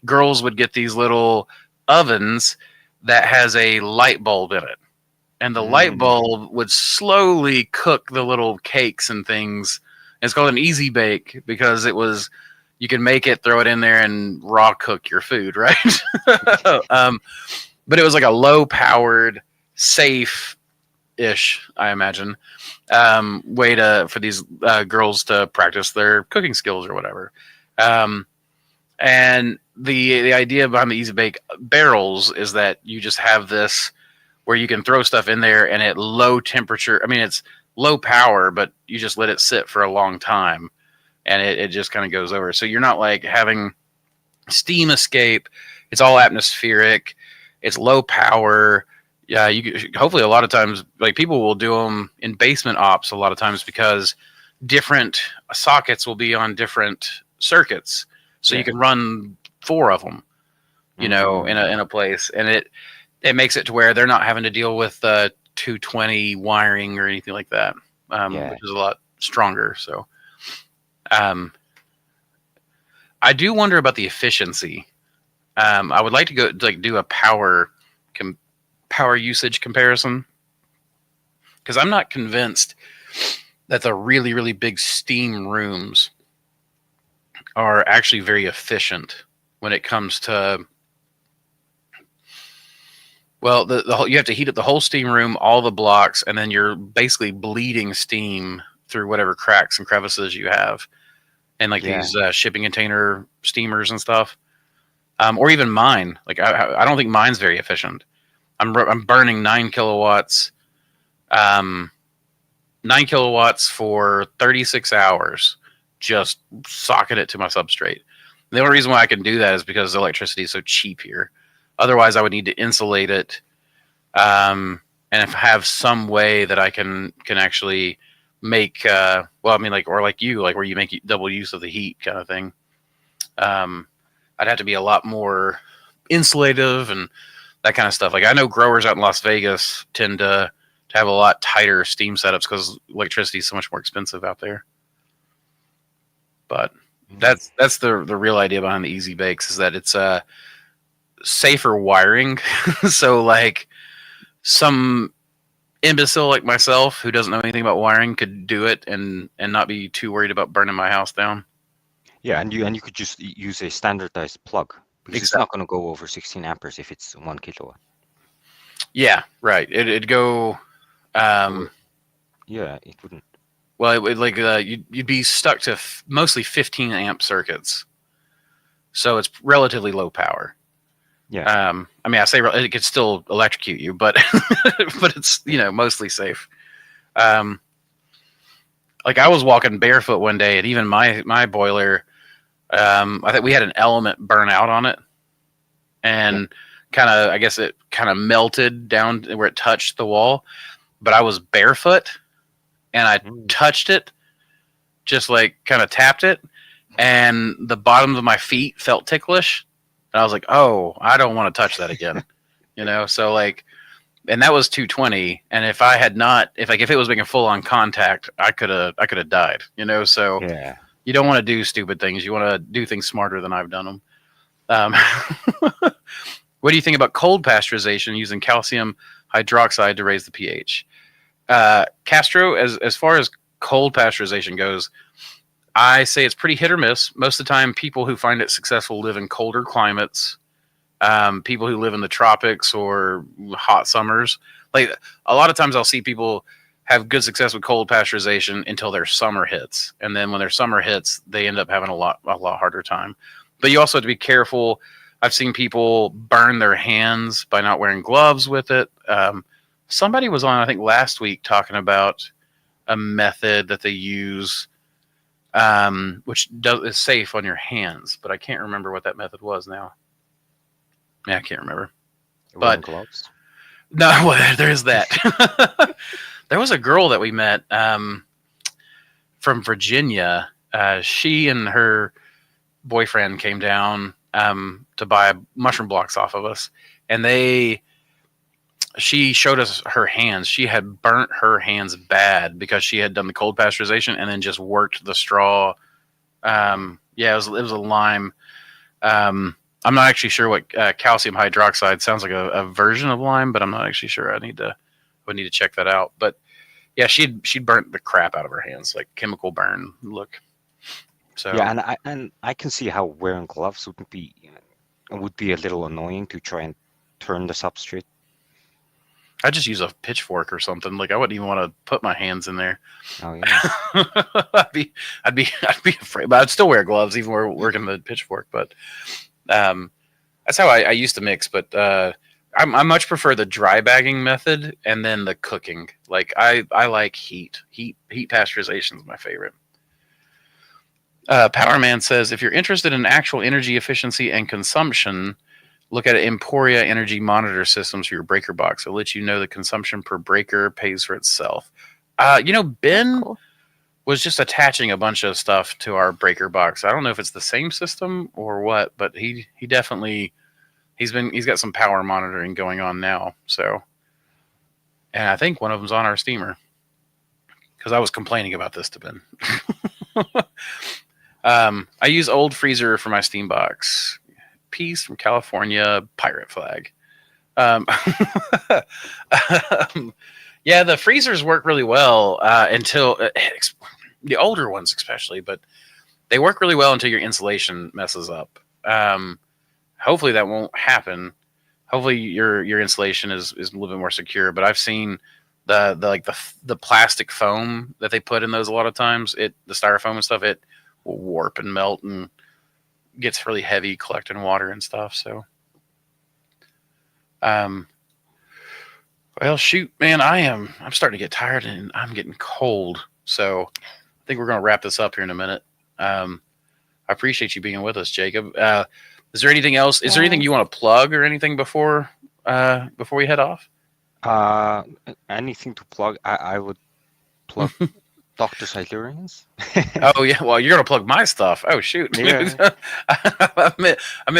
Girls would get these little ovens that has a light bulb in it. And the light bulb would slowly cook the little cakes and things. And it's called an Easy Bake because you can make it, throw it in there, and raw cook your food, right? But it was like a low-powered, safe-ish, I imagine, way for these girls to practice their cooking skills or whatever. And the idea behind the Easy Bake barrels is that you just have this where you can throw stuff in there and at low temperature. I mean, it's low power, but you just let it sit for a long time and it just kind of goes over. So you're not like having steam escape. It's all atmospheric. It's low power. Yeah, hopefully a lot of times, like people will do them in basement ops a lot of times because different sockets will be on different circuits, so you Yeah. can run 4 of them, in Mm. a place, and it makes it to where they're not having to deal with 220 wiring or anything like that, Yeah. which is a lot stronger. So, um, I do wonder about the efficiency. I would like to go like do a power usage comparison because I'm not convinced that the really really big steam rooms are actually very efficient when it comes to well the whole, you have to heat up the whole steam room, all the blocks, and then you're basically bleeding steam through whatever cracks and crevices you have, and like Yeah. these shipping container steamers and stuff, or even mine. Like I don't think mine's very efficient. I'm burning 9 kilowatts, 9 kilowatts for 36 hours, just socking it to my substrate. The only reason why I can do that is because the electricity is so cheap here. Otherwise, I would need to insulate it, and if I have some way that I can actually make, well, I mean, like or like you, like where you make double use of the heat kind of thing. I'd have to be a lot more insulative and that kind of stuff. Like I know growers out in Las Vegas tend to have a lot tighter steam setups because electricity is so much more expensive out there. But that's the real idea behind the easy bakes is that it's safer wiring. So like some imbecile like myself who doesn't know anything about wiring could do it and not be too worried about burning my house down. Yeah, and you could just use a standardized plug because it's Exactly. not going to go over 16 amperes if it's 1 kilowatt. Yeah, right. It'd go. Yeah, it wouldn't. Well, it would like you'd be stuck to mostly 15 amp circuits, so it's relatively low power. Yeah. I mean, I say it could still electrocute you, but but it's mostly safe. Like I was walking barefoot one day, and even my boiler, I think we had an element burn out on it, and kind of I guess it kind of melted down where it touched the wall. But I was barefoot, and I touched it, just like kind of tapped it, and the bottoms of my feet felt ticklish. And I was like, oh, I don't want to touch that again. So like, and that was 220. And if I had not, if it was making full on contact, I could have died, so Yeah. you don't want to do stupid things. You want to do things smarter than I've done them. What do you think about cold pasteurization using calcium hydroxide to raise the pH? Castro, as far as cold pasteurization goes, I say it's pretty hit or miss. Most of the time, people who find it successful live in colder climates. People who live in the tropics or hot summers. Like a lot of times, I'll see people have good success with cold pasteurization until their summer hits, and then when their summer hits, they end up having a lot harder time. But you also have to be careful. I've seen people burn their hands by not wearing gloves with it. Somebody was on, I think, last week talking about a method that they use, which is safe on your hands, but I can't remember what that method was now. Yeah, I can't remember. Wearing gloves. No, well, there's that. There was a girl that we met from Virginia. She and her boyfriend came down to buy mushroom blocks off of us, and she showed us her hands. She had burnt her hands bad because she had done the cold pasteurization and then just worked the straw. Yeah, it was a lime. I'm not actually sure what calcium hydroxide sounds like a version of lime, but I'm not actually sure. I would need to check that out. But yeah, she'd burnt the crap out of her hands, like chemical burn look. So yeah, and I can see how wearing gloves would be a little annoying to try and turn the substrate. I just use a pitchfork or something. Like I wouldn't even want to put my hands in there. Oh yeah. I'd be afraid, but I'd still wear gloves even when we're working the pitchfork. But that's how I used to mix. But I much prefer the dry bagging method and then the cooking. Like I like heat pasteurization is my favorite. Powerman says if you're interested in actual energy efficiency and consumption, Look at Emporia Energy Monitor Systems for your breaker box. It'll let you know the consumption per breaker pays for itself. Ben Cool. was just attaching a bunch of stuff to our breaker box. I don't know if it's the same system or what, but he definitely he's got some power monitoring going on now. So, and I think one of them's on our steamer because I was complaining about this to Ben. I use old freezer for my steam box. Peace from California, pirate flag. Yeah, the freezers work really well until the older ones, especially, but they work really well until your insulation messes up. Hopefully that won't happen. Hopefully your insulation is a little bit more secure. But I've seen the plastic foam that they put in those a lot of times. The styrofoam and stuff, it will warp and melt and gets really heavy collecting water and stuff. So, well, shoot, man, I'm starting to get tired and I'm getting cold. So I think we're going to wrap this up here in a minute. I appreciate you being with us, Jacob. Is there anything else? Is there anything you want to plug or anything before we head off? Anything to plug? I would plug Dr. Silurians. Oh yeah, well you're gonna plug my stuff. Oh shoot. Yeah. I meant,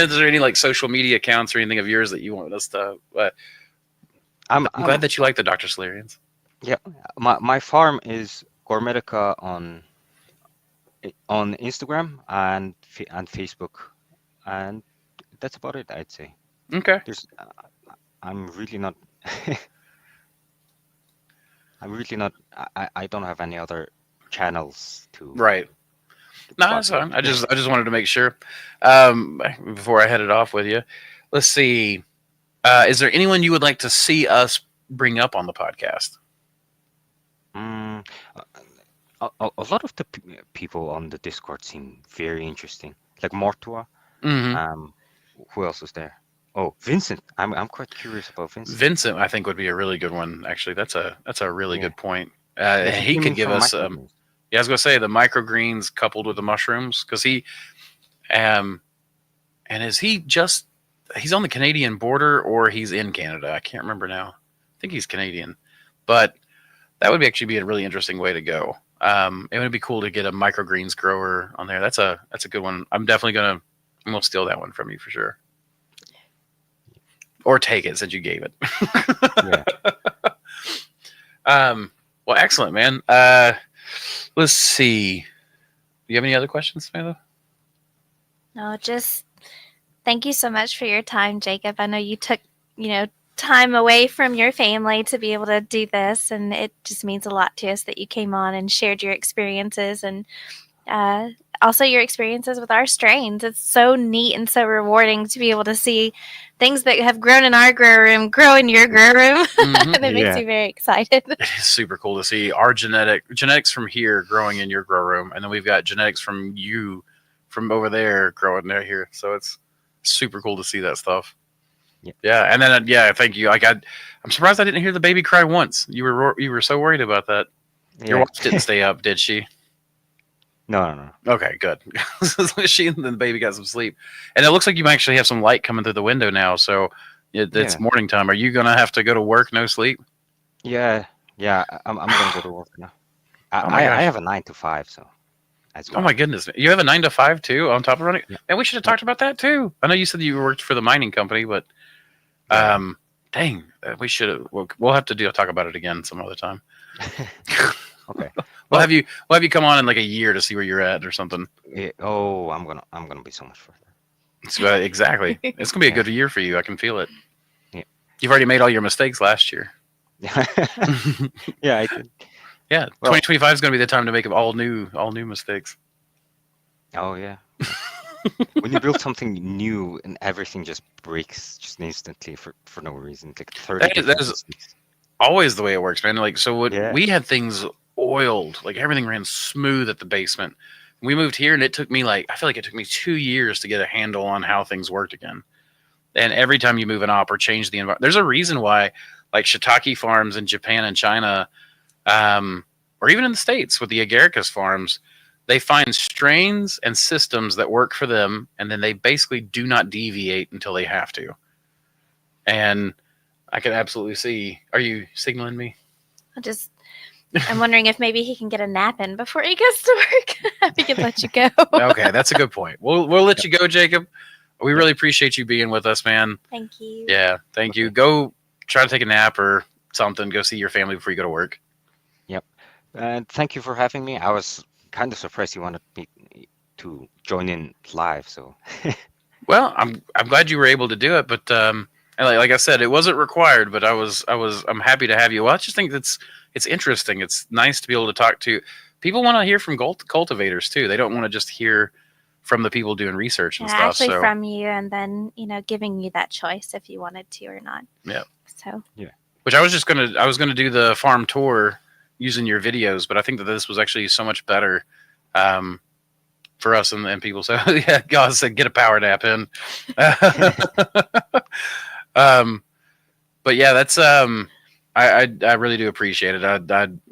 is there any like social media accounts or anything of yours that you want us to? I'm glad that you like the Dr. Silurians. Yeah, my farm is Gourmedica on Instagram and Facebook, and that's about it. I'd say. Okay. I'm really not. I don't have any other channels to. Right. No, that's fine. I just wanted to make sure. Before I headed off with you, let's see. Is there anyone you would like to see us bring up on the podcast? A lot of the people on the Discord seem very interesting. Like Mortua. Mm-hmm. Who else was there? Oh, Vincent. I'm quite curious about Vincent. Vincent, I think, would be a really good one. Actually, that's a really good point. He came could in give from us. microgreens. Yeah, I was gonna say the microgreens coupled with the mushrooms because and is he's on the Canadian border or he's in Canada? I can't remember now. I think he's Canadian, but that would actually be a really interesting way to go. It would be cool to get a microgreens grower on there. That's a good one. I'm gonna steal that one from you for sure. Or take it since you gave it. Yeah. Well, excellent, man. Let's see. Do you have any other questions, Samantha? No, just thank you so much for your time, Jacob. I know you took, time away from your family to be able to do this, and it just means a lot to us that you came on and shared your experiences and also your experiences with our strains. It's so neat and so rewarding to be able to see things that have grown in our grow room grow in your grow room. Mm-hmm. And it makes me very excited. It is super cool to see our genetics from here growing in your grow room, and then we've got genetics from you from over there growing there here. So it's super cool to see that stuff. Yeah, and then thank you. I'm surprised I didn't hear the baby cry once. You were so worried about that. Yeah. Your wife didn't stay up, did she? No. Okay, good. She and the baby got some sleep, and it looks like you might actually have some light coming through the window now. So it's morning time. Are you gonna have to go to work? No sleep? Yeah. I'm gonna go to work now. my I gosh. have a 9 to 5, so. As well. Oh my goodness! You have a 9 to 5 too on top of running, Yeah. and we should have talked about that too. I know you said you worked for the mining company, but dang, we should have. We'll have to talk about it again some other time. Okay. We'll have you come on in like a year to see where you're at or something. Yeah, I'm gonna be so much further. Exactly. It's gonna be a good year for you. I can feel it. Yeah. You've already made all your mistakes last year. Yeah, I did. Yeah, Well- 2025 is gonna be the time to make all new mistakes. Oh yeah. When you build something new and everything just breaks just instantly for no reason, like 30 That is- different that is- mistakes. Always the way it works, man. Like Yeah. we had things oiled, like everything ran smooth at the basement. We moved here, and I feel like it took me 2 years to get a handle on how things worked again. And every time you move an op or change the environment, there's a reason why, like shiitake farms in Japan and China, or even in the States with the agaricus farms, they find strains and systems that work for them, and then they basically do not deviate until they have to. And I can absolutely see. Are you signaling me? I'm wondering if maybe he can get a nap in before he goes to work. We could let you go. Okay, that's a good point. We'll let you go, Jacob. We really appreciate you being with us, man. Thank you. Yeah, thank you. Go try to take a nap or something. Go see your family before you go to work. Yep. And thank you for having me. I was kind of surprised you wanted me to join in live. So. Well, I'm glad you were able to do it, but and like I said, it wasn't required. But I'm happy to have you. Well, I just think it's interesting. It's nice to be able to talk to people. Want to hear from cultivators too. They don't want to just hear from the people doing research and stuff. Actually, from you, and then giving you that choice if you wanted to or not. Yeah. So. Yeah. Which I was gonna do the farm tour using your videos, but I think that this was actually so much better for us and people. So yeah, God said get a power nap in. But yeah, that's I really do appreciate it.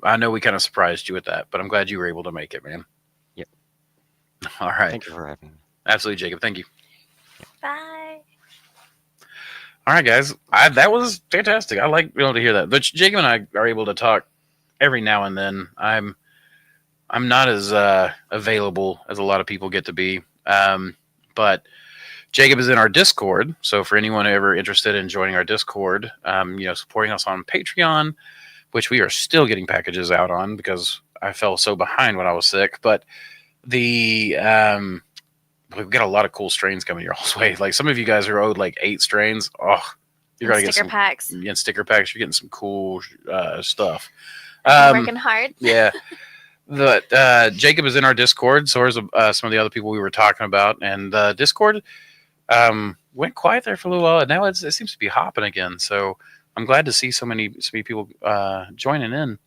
I know we kind of surprised you with that, but I'm glad you were able to make it, man. Yep. All right. Thank you for having me. Absolutely, Jacob. Thank you. Bye. All right, guys. That was fantastic. I like being able to hear that. But Jacob and I are able to talk every now and then. I'm not as available as a lot of people get to be. But Jacob is in our Discord. So for anyone ever interested in joining our Discord, supporting us on Patreon, which we are still getting packages out on because I fell so behind when I was sick. But we've got a lot of cool strains coming your way. Like some of you guys are owed like 8 strains. Oh, you're going to get some packs. Yeah, sticker packs. You're getting some cool stuff. I'm working hard. Yeah. But Jacob is in our Discord. So are some of the other people we were talking about. And Discord went quiet there for a little while. And now it seems to be hopping again. So I'm glad to see so many people joining in.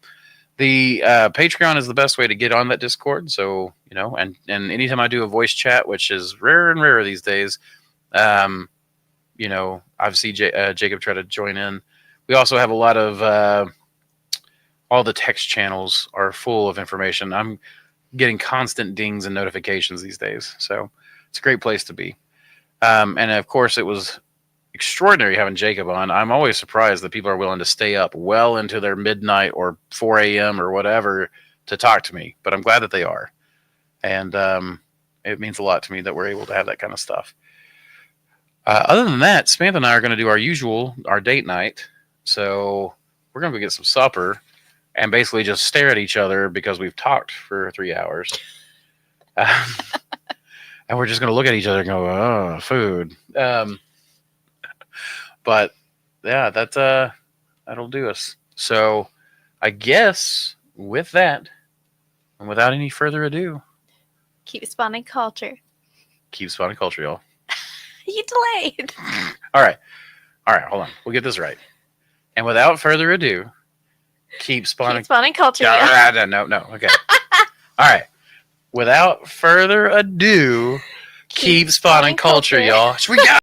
The Patreon is the best way to get on that Discord. So, and anytime I do a voice chat, which is rarer and rarer these days, I've seen Jacob try to join in. We also have a lot of all the text channels are full of information. I'm getting constant dings and notifications these days. So it's a great place to be. And of course, it was extraordinary having Jacob on. I'm always surprised that people are willing to stay up well into their midnight or 4 a.m. or whatever to talk to me, but I'm glad that they are. And it means a lot to me that we're able to have that kind of stuff. Other than that, Samantha and I are going to do our date night. So we're going to go get some supper and basically just stare at each other because we've talked for 3 hours. And we're just going to look at each other and go, oh, food. But yeah, that'll do us. So I guess with that, and without any further ado, keep spawning culture. Keep spawning culture, y'all. You delayed. All right, hold on. We'll get this right. And without further ado, keep spawning culture. No. Okay. All right. Without further ado, keep spawning culture, y'all. We got